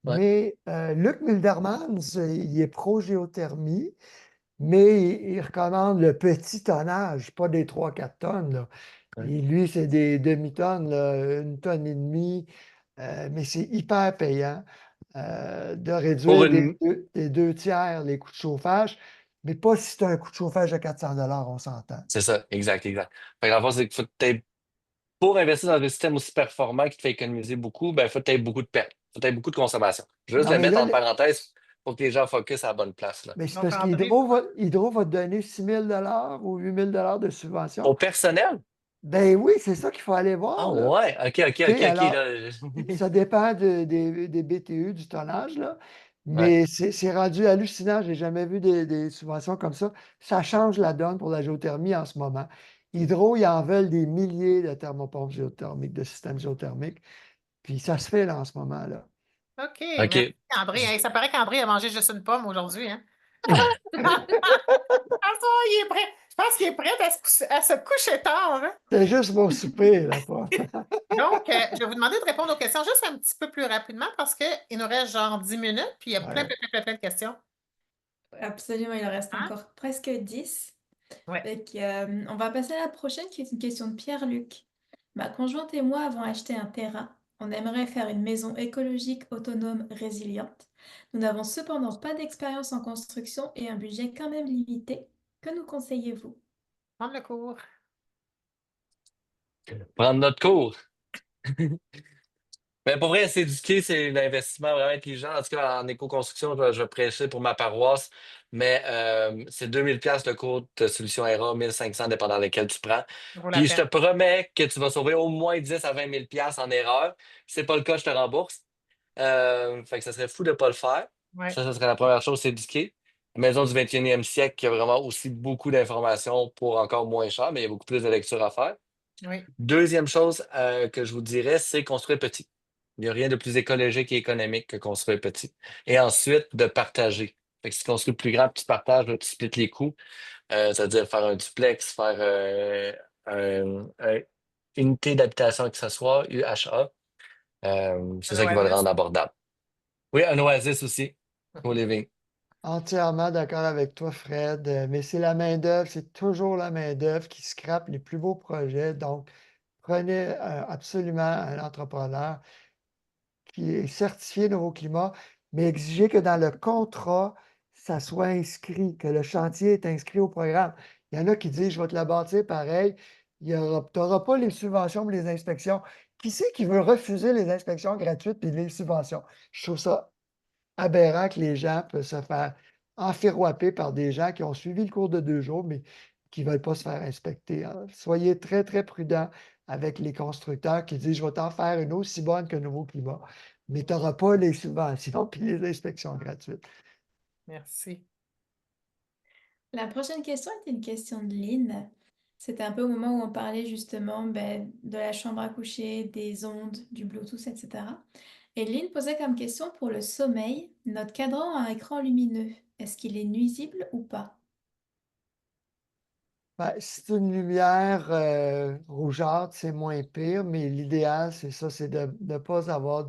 Ouais. Mais Luc Mildermans, il est pro-géothermie, mais il recommande le petit tonnage, pas des 3-4 tonnes, là. Ouais. Et lui, c'est des demi-tonnes, là, 1,5 tonnes. Mais c'est hyper payant de Pour réduire une. des 2 tiers les coûts de chauffage, mais pas si tu as un coût de chauffage de 400 $, on s'entend. C'est ça, exact, exact. Fait que dans le fond, c'est qu'il faut que pour investir dans un système aussi performant qui te fait économiser beaucoup, ben, il faut que tu aies beaucoup de pertes. Il faut que tu aies beaucoup de consommation. Je vais juste Non, le mais mettre là, en parenthèse pour que les gens focus à la bonne place, là. mais c'est Donc, parce André, Hydro va te donner 6 000 $ ou 8 000 $ de subvention. Au personnel? Ben oui, c'est ça qu'il faut aller Ah voir, là. ouais, ok, ok, Tu ok, sais, ok. alors, Là. ça dépend des BTU, du tonnage, là. Ouais. Mais c'est rendu hallucinant. J'ai jamais vu des subventions comme ça. Ça change la donne pour la géothermie en ce moment. Hydro, ils en veulent des milliers de thermopompes géothermiques, de systèmes géothermiques. Puis ça se fait là en ce moment, là. OK, merci OK. André. Hey, ça paraît qu'André a mangé juste une pomme aujourd'hui, hein? Ah, ça, il est prêt. Je pense qu'il est prêt à se coucher tard, hein? C'est juste mon souper, là, pas. Donc, je vais vous demander de répondre aux questions juste un petit peu plus rapidement parce qu'il nous reste genre 10 minutes, puis il y a plein, Ouais. plein, plein, plein, plein de questions. Absolument, il en reste Hein? encore presque 10. Ouais. On va passer à la prochaine qui est une question de Pierre-Luc. Ma conjointe et moi avons acheté un terrain. On aimerait faire une maison écologique, autonome, résiliente. Nous n'avons cependant pas d'expérience en construction et un budget quand même limité. Que nous conseillez-vous? Prendre le cours. Prendre notre cours. Mais pour vrai, s'éduquer, c'est un investissement vraiment intelligent. En tout cas, en éco-construction, je vais prêcher pour ma paroisse. Mais c'est 2000$ le cours de solution ERA, 1500 dépendant lequel tu prends. Ça vaut la Puis je te peine. promets que tu vas sauver au moins 10 à 20 000$ en erreur. Si c'est pas le cas, je te rembourse. Fait que ça serait fou de ne pas le faire. Ouais. Ça serait la première chose, s'éduquer. La maison du 21e siècle, qui a vraiment aussi beaucoup d'informations pour encore moins cher, mais il y a beaucoup plus de lecture à faire. Oui. Deuxième chose que je vous dirais, c'est construire petit. Il n'y a rien de plus écologique et économique que construire petit. Et ensuite, de partager. Fait que si tu construis plus grand, tu partages, là, tu splits les coûts. C'est-à-dire faire un duplex, faire une unité d'habitation accessoire, UHA. C'est Un ça qui va le oasis. rendre abordable. Oui, un oasis aussi, co-living. Entièrement d'accord avec toi, Fred. Mais c'est la main-d'œuvre, c'est toujours la main-d'œuvre qui scrape les plus beaux projets. Donc, prenez absolument un entrepreneur qui est certifié Nouveau-Climat, mais exigez que dans le contrat, ça soit inscrit, que le chantier est inscrit au programme. Il y en a qui disent, je vais te la bâtir pareil. Tu n'auras pas les subventions mais les inspections. Qui c'est qui veut refuser les inspections gratuites et les subventions? Je trouve ça aberrant que les gens peuvent se faire enfiroiper par des gens qui ont suivi le cours de 2 jours, mais qui ne veulent pas se faire inspecter, hein. Soyez très, très prudents avec les constructeurs qui disent, je vais t'en faire une aussi bonne que Nouveau Climat, mais tu n'auras pas les subventions et les inspections gratuites. Merci. La prochaine question est une question de Lynn. C'était un peu au moment où on parlait justement de la chambre à coucher, des ondes, du Bluetooth, etc. Et Lynn posait comme question pour le sommeil, notre cadran a un écran lumineux. Est-ce qu'il est nuisible ou pas? Ben, si c'est une lumière rougeâtre, c'est moins pire, mais l'idéal, c'est ça, c'est de ne pas avoir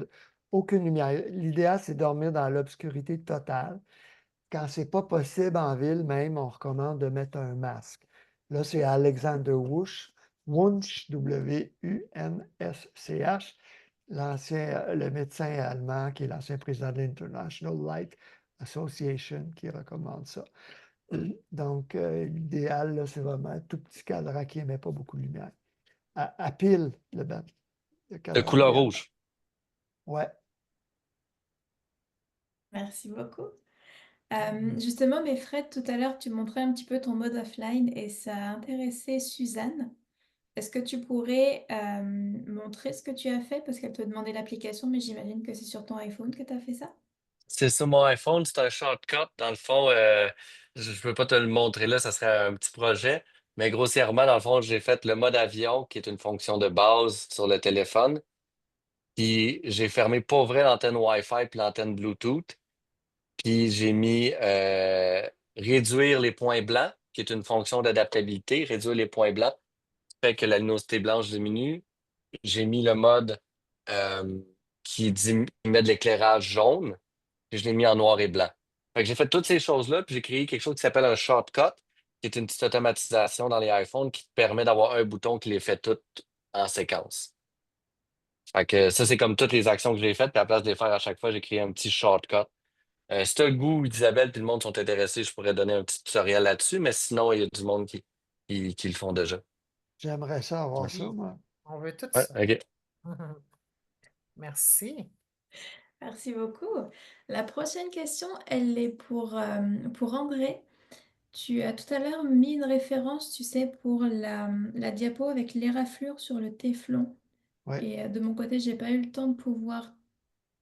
aucune lumière. L'idéal, c'est de dormir dans l'obscurité totale. Quand c'est pas possible en ville même, on recommande de mettre un masque. Là, c'est Alexander Wunsch, W-U-N-S-C-H, le médecin allemand qui est l'ancien président de l'International Light Association qui recommande ça. Donc, l'idéal, là, c'est vraiment un tout petit cadran qui n'émet pas beaucoup de lumière. À pile, le De cadran couleur idéal. rouge. Ouais. Merci beaucoup. Justement, mais Fred, tout à l'heure, tu montrais un petit peu ton mode offline et ça a intéressé Suzanne. Est-ce que tu pourrais montrer ce que tu as fait? Parce qu'elle te demandait l'application, mais j'imagine que c'est sur ton iPhone que tu as fait ça. C'est sur mon iPhone, c'est un shortcut. Dans le fond, je ne peux pas te le montrer là, ça serait un petit projet. Mais grossièrement, dans le fond, j'ai fait le mode avion, qui est une fonction de base sur le téléphone. Puis j'ai fermé pour vrai l'antenne Wi-Fi puis l'antenne Bluetooth. Puis j'ai mis réduire les points blancs, qui est une fonction d'adaptabilité, réduire les points blancs, fait que la luminosité blanche diminue. J'ai mis le mode euh, qui met de l'éclairage jaune, puis je l'ai mis en noir et blanc. Fait que j'ai fait toutes ces choses-là, puis j'ai créé quelque chose qui s'appelle un shortcut, qui est une petite automatisation dans les iPhones qui te permet d'avoir un bouton qui les fait toutes en séquence. Fait que ça, c'est comme toutes les actions que j'ai faites, puis à la place de les faire à chaque fois, j'ai créé un petit shortcut. Si t'as le goût, Isabelle, puis le monde sont intéressés, je pourrais donner un petit tutoriel là-dessus, mais sinon, il y a du monde qui le font déjà. J'aimerais ça avoir ça, Oui, moi. on veut tout Ouais, ça. OK. Merci. Merci beaucoup. La prochaine question, elle est pour André. Tu as tout à l'heure mis une référence, tu sais, pour la diapo avec l'éraflure sur le téflon. Oui. Et de mon côté, j'ai pas eu le temps de pouvoir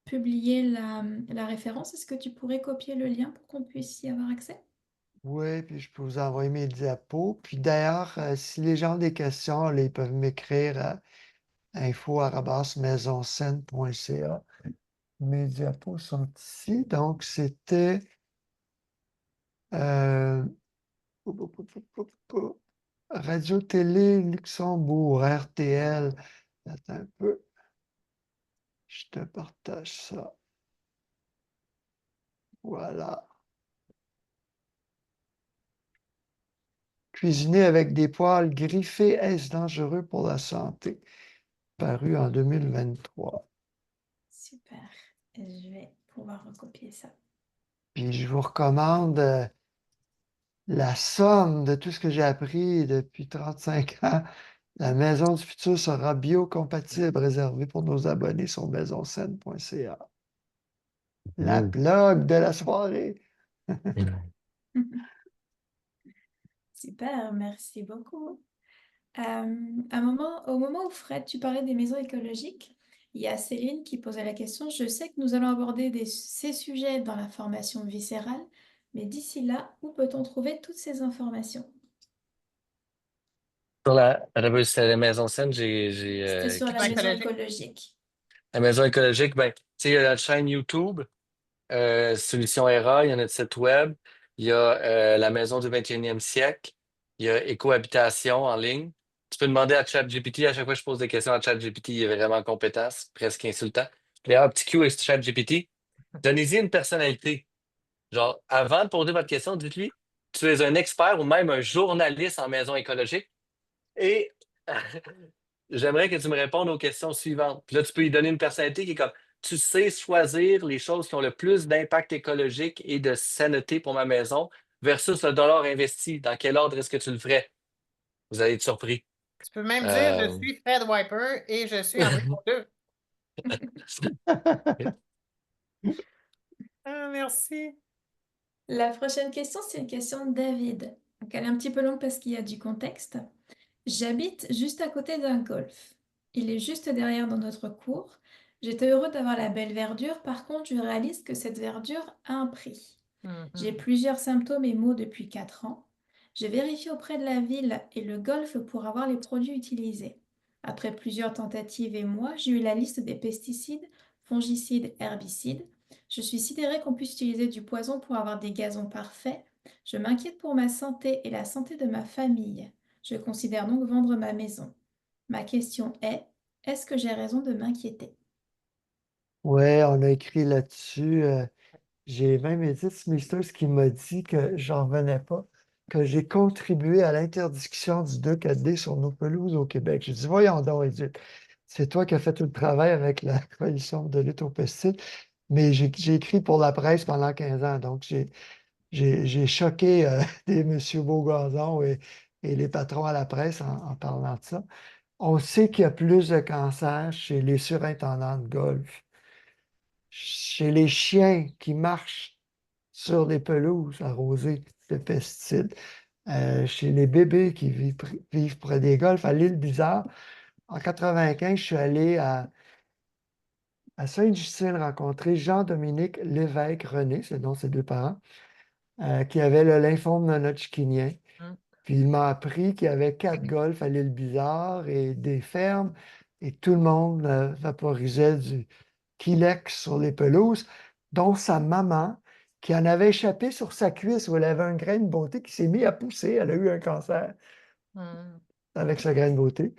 publier la référence. Est-ce que tu pourrais copier le lien pour qu'on puisse y avoir accès? Oui, puis je peux vous envoyer mes diapos. Puis d'ailleurs, si les gens ont des questions, là, ils peuvent m'écrire à info@maisoncène.ca. Mes diapos sont ici. Donc, c'était euh, Radio-Télé Luxembourg, RTL. Attends un peu, je te partage ça. Voilà. Cuisiner avec des poils griffés, est-ce dangereux pour la santé? Paru en 2023. Super. Et je vais pouvoir recopier ça. Puis je vous recommande la somme de tout ce que j'ai appris depuis 35 ans. La Maison du Futur sera biocompatible, réservée pour nos abonnés sur maisoncène.ca. La Mmh. plug de la soirée. Super, merci beaucoup. Au moment où Fred, tu parlais des maisons écologiques, il y a Céline qui posait la question. Je sais que nous allons aborder ces sujets dans la formation viscérale, mais d'ici là, où peut-on trouver toutes ces informations? Sur c'est la maison saine, C'était sur la Maison maison écologique. écologique. la maison écologique, ben, tu sais, il y a la chaîne YouTube, Solutions ERA, il y a notre site web, il y a la maison du 21e siècle, il y a Écohabitation en ligne. Tu peux demander à ChatGPT, à chaque fois que je pose des questions à ChatGPT, il est vraiment compétent, c'est presque insultant. D'ailleurs, petit Q avec ChatGPT, donnez-y une personnalité. Genre, avant de poser votre question, dites-lui, tu es un expert ou même un journaliste en maison écologique et j'aimerais que tu me répondes aux questions suivantes. Puis là, tu peux lui donner une personnalité qui est comme, tu sais choisir les choses qui ont le plus d'impact écologique et de sainteté pour ma maison versus le dollar investi. Dans quel ordre est-ce que tu le ferais? Vous allez être surpris. Tu peux même dire, je Euh, suis Fred Wiper et je suis André Courteux. Ah, merci. La prochaine question, c'est une question de David. Donc, elle est un petit peu longue parce qu'il y a du contexte. J'habite juste à côté d'un golf. Il est juste derrière dans notre cour. J'étais heureux d'avoir la belle verdure. Par contre, je réalise que cette verdure a un prix. J'ai Mhm. plusieurs symptômes et maux depuis 4 ans. J'ai vérifié auprès de la ville et le golf pour avoir les produits utilisés. Après plusieurs tentatives et mois, j'ai eu la liste des pesticides, fongicides, herbicides. Je suis sidérée qu'on puisse utiliser du poison pour avoir des gazons parfaits. Je m'inquiète pour ma santé et la santé de ma famille. Je considère donc vendre ma maison. Ma question est, est-ce que j'ai raison de m'inquiéter? Ouais, on a écrit là-dessus. J'ai même Edith Smithers qui m'a dit que j'en revenais pas, que j'ai contribué à l'interdiction du 2,4-D sur nos pelouses au Québec. J'ai dit, voyons donc, Edith, c'est toi qui as fait tout le travail avec la coalition de lutte aux pesticides, mais j'ai écrit pour la presse pendant 15 ans, donc j'ai choqué des Monsieur Beaugazon et les patrons à la presse en parlant de ça. On sait qu'il y a plus de cancer chez les surintendants de golf, chez les chiens qui marchent sur les pelouses arrosées de pesticides. Chez les bébés qui vivent près des golfs, à l'île Bizarre, en 95, je suis allé à Sainte-Justine rencontrer Jean-Dominique Lévesque-René, c'est le nom de ses deux parents, qui avait le lymphome non-hodgkinien. Hum. Puis il m'a appris qu'il y avait 4 golfs à l'île Bizarre et des fermes, et tout le monde vaporisait du Kilex sur les pelouses, dont sa maman, qui en avait échappé sur sa cuisse où elle avait un grain de beauté qui s'est mis à pousser. Elle a eu un cancer Hum. avec ce grain de beauté.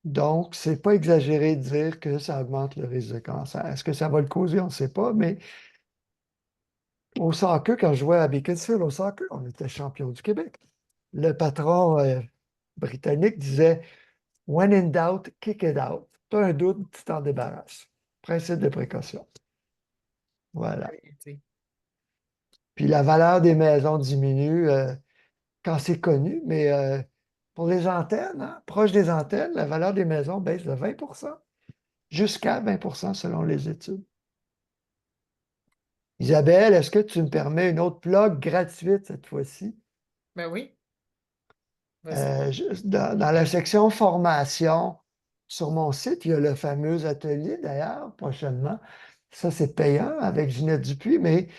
Donc, c'est pas exagéré de dire que ça augmente le risque de cancer. Est-ce que ça va le causer? On ne sait pas, mais au soccer, quand je jouais à Beaconsfield, au soccer, on était champion du Québec. Le patron britannique disait When in doubt, kick it out. Tu as un doute, tu t'en débarrasses. Principe de précaution. Voilà. Bien dit. Puis la valeur des maisons diminue quand c'est connu, mais pour les antennes, hein, proche des antennes, la valeur des maisons baisse de 20 jusqu'à 20 selon les études. Isabelle, est-ce que tu me permets une autre plug gratuite cette fois-ci? Ben oui, vas-y. Dans la section formation, sur mon site, il y a le fameux atelier d'ailleurs, prochainement. Ça, c'est payant avec Ginette Dupuis, mais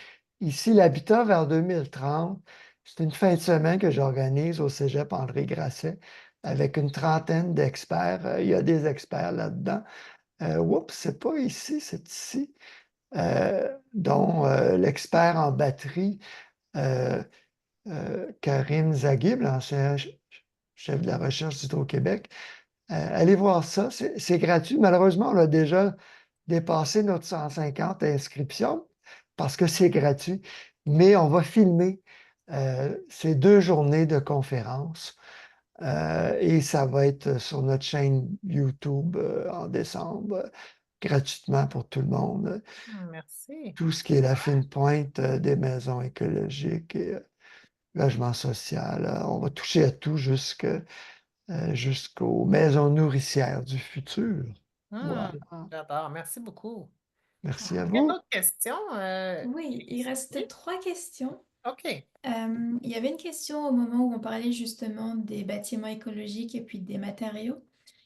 ici, l'habitat vers 2030, c'est une fin de semaine que j'organise au Cégep André Grasset avec une trentaine d'experts. Il y a des experts là-dedans. Oups, c'est pas ici, c'est ici. Dont l'expert en batterie, Karim Zaghib, l'ancien chef de la recherche d'Hydro-Québec. Allez voir ça, c'est gratuit. Malheureusement, on a déjà dépassé notre 150 inscriptions parce que c'est gratuit, mais on va filmer ces 2 journées de conférence et ça va être sur notre chaîne YouTube en décembre, gratuitement pour tout le monde. Merci. Tout ce qui est la fine pointe des maisons écologiques et logement social. On va toucher à tout jusqu'aux maisons nourricières du futur. Voilà. J'adore. Merci beaucoup. Merci à Il y a vous. d'autres questions? Oui, il reste Sylvie? 3 questions. OK. Il y avait une question au moment où on parlait justement des bâtiments écologiques et puis des matériaux.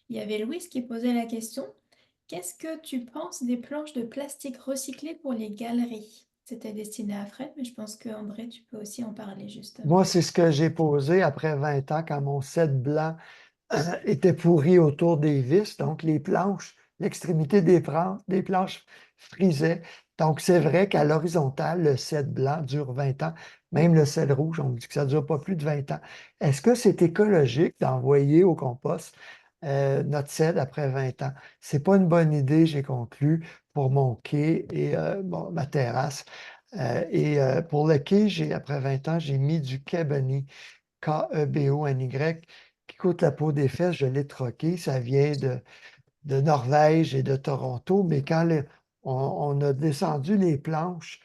Il y avait Louise qui posait la question, qu'est-ce que tu penses des planches de plastique recyclées pour les galeries? C'était destiné à Fred, mais je pense que André, tu peux aussi en parler justement. Moi, c'est ce que j'ai posé après 20 ans quand mon set blanc était pourri autour des vis. Donc, les planches, l'extrémité des planches frisaient. Donc, c'est vrai qu'à l'horizontale, le set blanc dure 20 ans. Même le set rouge, on dit que ça ne dure pas plus de 20 ans. Est-ce que c'est écologique d'envoyer au compost notre cèdre après 20 ans? Ce n'est pas une bonne idée, j'ai conclu, pour mon quai et ma terrasse. Pour le quai, après 20 ans, j'ai mis du Kebony, Kebony, qui coûte la peau des fesses. Je l'ai troqué. Ça vient de Norvège et de Toronto. Mais quand on a descendu les planches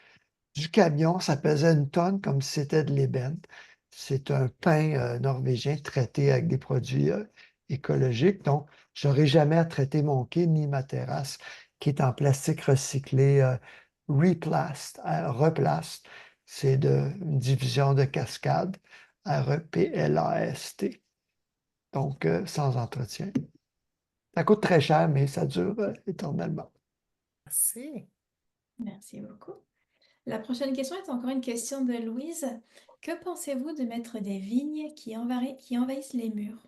du camion, ça pesait 1 tonne comme si c'était de l'ébène. C'est un pin norvégien traité avec des produits écologiques. Donc, je n'aurai jamais à traiter mon quai ni ma terrasse qui est en plastique recyclé Replast. Replast, c'est une division de Cascade, Replast. Donc, sans entretien. Ça coûte très cher, mais ça dure éternellement. Merci. Merci beaucoup. La prochaine question est encore une question de Louise. Que pensez-vous de mettre des vignes qui envahissent les murs?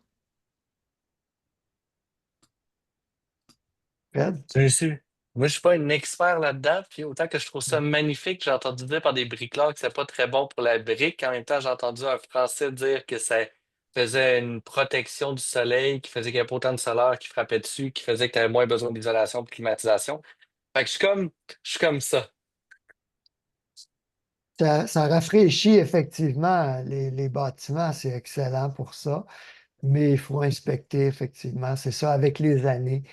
Fred? Moi, je suis pas un expert là-dedans, puis autant que je trouve ça magnifique, j'ai entendu dire par des bricoleurs que c'est pas très bon pour la brique. En même temps, j'ai entendu un Français dire que ça faisait une protection du soleil, qui faisait qu'il n'y avait pas autant de soleil qui frappait dessus, qui faisait que tu avais moins besoin d'isolation et de climatisation. Fait que je suis comme ça. Ça rafraîchit effectivement les bâtiments, c'est excellent pour ça, mais il faut inspecter effectivement. C'est ça, avec les années,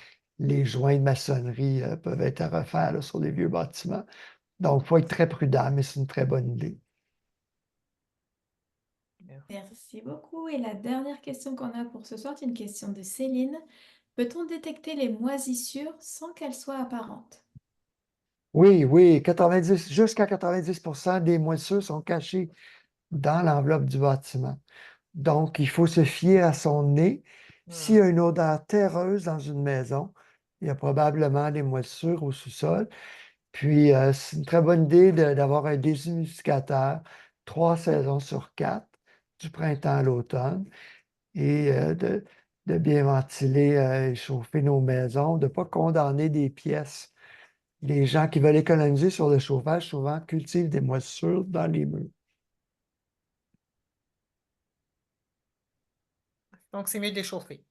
les joints de maçonnerie peuvent être à refaire là, sur les vieux bâtiments. Donc, il faut être très prudent, mais c'est une très bonne idée. Merci beaucoup. Et la dernière question qu'on a pour ce soir, c'est une question de Céline. Peut-on détecter les moisissures sans qu'elles soient apparentes? Oui, oui, 90, jusqu'à 90% des moisissures sont cachées dans l'enveloppe du bâtiment. Donc, il faut se fier à son nez. S'il y Hmm. a une odeur terreuse dans une maison, il y a probablement des moisissures au sous-sol. Puis, c'est une très bonne idée d'avoir un déshumidificateur 3 saisons sur 4, du printemps à l'automne, et de bien ventiler et chauffer nos maisons, de ne pas condamner des pièces. Les gens qui veulent économiser sur le chauffage, souvent, cultivent des moisissures dans les murs. Donc, c'est mieux de les chauffer.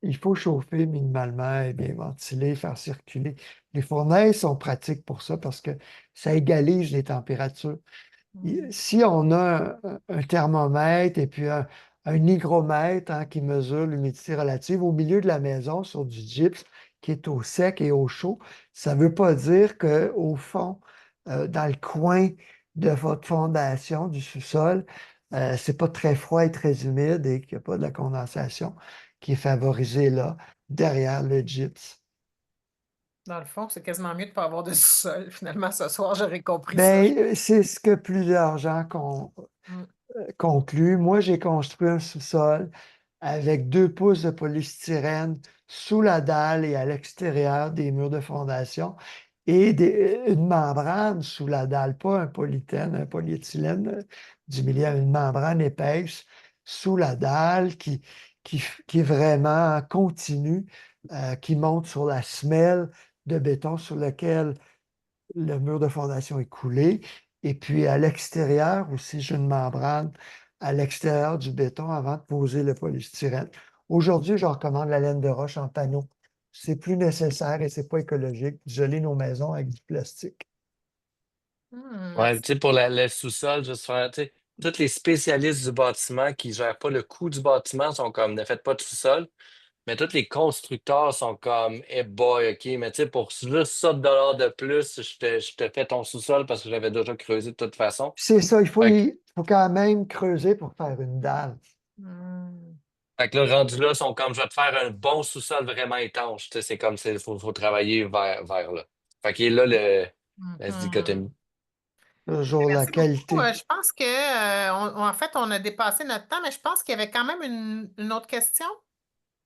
Il faut chauffer minimalement et bien ventiler, faire circuler. Les fournaises sont pratiques pour ça parce que ça égalise les températures. Hmm. Si on a un thermomètre et puis un hygromètre, hein, qui mesure l'humidité relative au milieu de la maison sur du gypse qui est au sec et au chaud, ça ne veut pas dire qu'au fond, dans le coin de votre fondation, du sous-sol, c'est pas très froid et très humide et qu'il n'y a pas de la condensation qui est favorisée là, derrière le gypse. Dans le fond, c'est quasiment mieux de ne pas avoir de sous-sol. Finalement, ce soir, j'aurais compris ça. Ben, c'est ce que plusieurs gens Hmm. concluent. Moi, j'ai construit un sous-sol avec 2 pouces de polystyrène sous la dalle et à l'extérieur des murs de fondation et une membrane sous la dalle, pas un polythène, un polyéthylène du milieu, une membrane épaisse sous la dalle qui est vraiment continue, qui monte sur la semelle de béton sur lequel le mur de fondation est coulé. Et puis à l'extérieur aussi, j'ai une membrane à l'extérieur du béton avant de poser le polystyrène. Aujourd'hui, je recommande la laine de roche en panneau. C'est plus nécessaire et c'est pas écologique d'isoler nos maisons avec du plastique. Ouais, Merci. tu sais, pour le sous-sol, juste faire, tu sais, tous les spécialistes du bâtiment qui gèrent pas le coût du bâtiment sont comme, ne faites pas de sous-sol, mais tous les constructeurs sont comme, eh boy, OK, mais tu sais, pour juste ça de dollars de plus, je te fais ton sous-sol parce que j'avais déjà creusé de toute façon. C'est ça, Fait que, il faut quand même creuser pour faire une dalle. Hmm. fait que là, rendu là, ils sont comme, je vais te faire un bon sous-sol vraiment étanche. Tu sais, c'est comme, faut travailler vers là. Fait qu'il est là la Mhm. dichotomie. Toujours la Merci beaucoup. qualité. Je pense que, en fait, on a dépassé notre temps, mais je pense qu'il y avait quand même une autre question.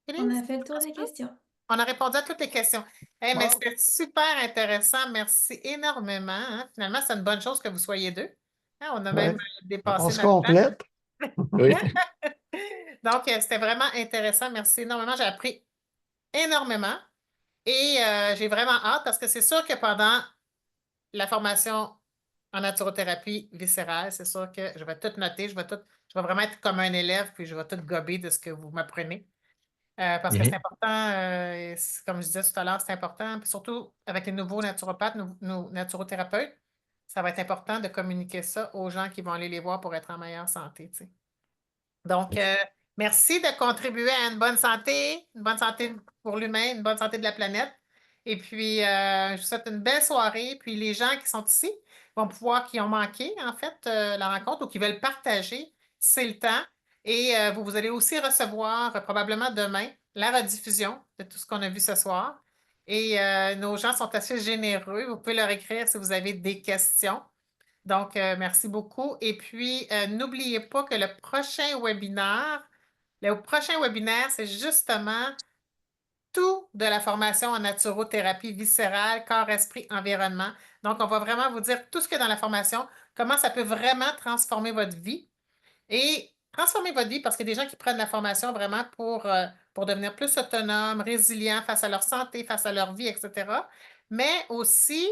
On Élise, a fait le tour n'est-ce des pas? questions. On a répondu à toutes les questions. Eh, mais Wow. c'était super intéressant. Merci énormément, hein. Finalement, c'est une bonne chose que vous soyez deux. Hein, on a même Ouais. On dépassé se notre temps. complète. Oui. Donc, c'était vraiment intéressant. Merci énormément. J'ai appris énormément et j'ai vraiment hâte parce que c'est sûr que pendant la formation en naturothérapie viscérale, c'est sûr que je vais tout noter, je vais vraiment être comme un élève, puis je vais tout gober de ce que vous m'apprenez. Parce que c'est Mhm. important, comme je disais tout à l'heure, c'est important, puis surtout avec les nouveaux naturopathes, nos naturothérapeutes, ça va être important de communiquer ça aux gens qui vont aller les voir pour être en meilleure santé, tu sais. Donc, merci de contribuer à une bonne santé pour l'humain, une bonne santé de la planète. Et puis, je vous souhaite une belle soirée. Puis, les gens qui sont ici vont pouvoir, qui ont manqué, en fait, la rencontre ou qui veulent partager, c'est le temps. Et vous allez aussi recevoir probablement demain la rediffusion de tout ce qu'on a vu ce soir. Et nos gens sont assez généreux. Vous pouvez leur écrire si vous avez des questions. Donc, merci beaucoup. Et puis, n'oubliez pas que le prochain webinaire, c'est justement tout de la formation en naturothérapie viscérale, corps, esprit, environnement. Donc, on va vraiment vous dire tout ce qu'il y a dans la formation, comment ça peut vraiment transformer votre vie. Et transformer votre vie parce qu'il y a des gens qui prennent la formation vraiment pour devenir plus autonomes, résilients face à leur santé, face à leur vie, etc. Mais aussi,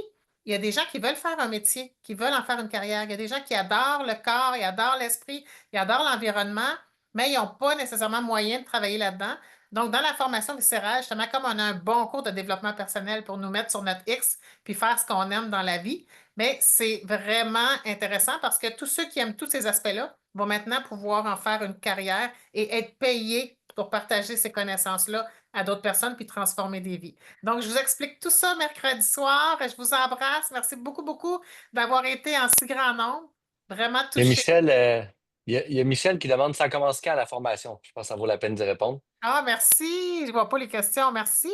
il y a des gens qui veulent faire un métier, qui veulent en faire une carrière. Il y a des gens qui adorent le corps, ils adorent l'esprit, ils adorent l'environnement, mais ils n'ont pas nécessairement moyen de travailler là-dedans. Donc, dans la formation viscérale, justement, comme on a un bon cours de développement personnel pour nous mettre sur notre X puis faire ce qu'on aime dans la vie, mais c'est vraiment intéressant parce que tous ceux qui aiment tous ces aspects-là vont maintenant pouvoir en faire une carrière et être payés pour partager ces connaissances-là à d'autres personnes puis transformer des vies. Donc, je vous explique tout ça mercredi soir. Je vous embrasse. Merci beaucoup, beaucoup d'avoir été en si grand nombre. Vraiment Il y a touché. Michel, il y a Michel qui demande ça commence quand la formation. Je pense que ça vaut la peine d'y répondre. Ah, merci. Je ne vois pas les questions. Merci.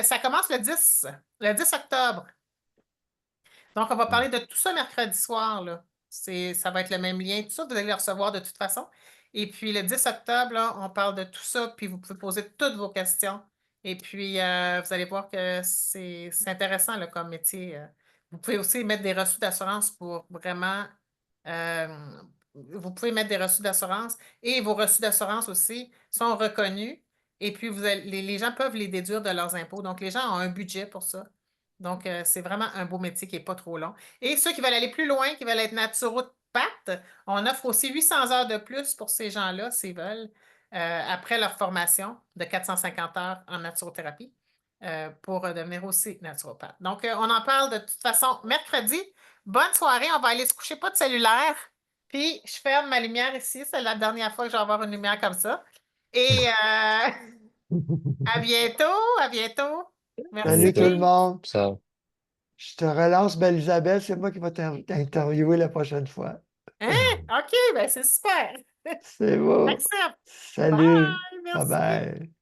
Ça commence le 10 octobre. Donc, on va parler de tout ça mercredi soir, là. Ça va être le même lien, tout ça, vous allez le recevoir de toute façon. Et puis, le 10 octobre, là, on parle de tout ça, puis vous pouvez poser toutes vos questions. Et puis, vous allez voir que c'est intéressant, là, comme métier. Vous pouvez aussi mettre des reçus d'assurance pour vraiment... euh, vous pouvez mettre des reçus d'assurance et vos reçus d'assurance aussi sont reconnus. Et puis, les gens peuvent les déduire de leurs impôts. Donc, les gens ont un budget pour ça. Donc, c'est vraiment un beau métier qui n'est pas trop long. Et ceux qui veulent aller plus loin, qui veulent être naturopathes, on offre aussi 800 heures de plus pour ces gens-là, s'ils veulent, après leur formation de 450 heures en naturothérapie, pour devenir aussi naturopathe. Donc, on en parle de toute façon mercredi. Bonne soirée, on va aller se coucher, pas de cellulaire. Puis, je ferme ma lumière ici. C'est la dernière fois que je vais avoir une lumière comme ça. Et à bientôt, à bientôt. Salut tout le Merci. monde. Ça, Je te relance, belle Isabelle. C'est moi qui vais t'interviewer la prochaine fois. Hein? OK, ben c'est super. C'est beau. J'accepte. Salut. Bye, Bye merci. bye.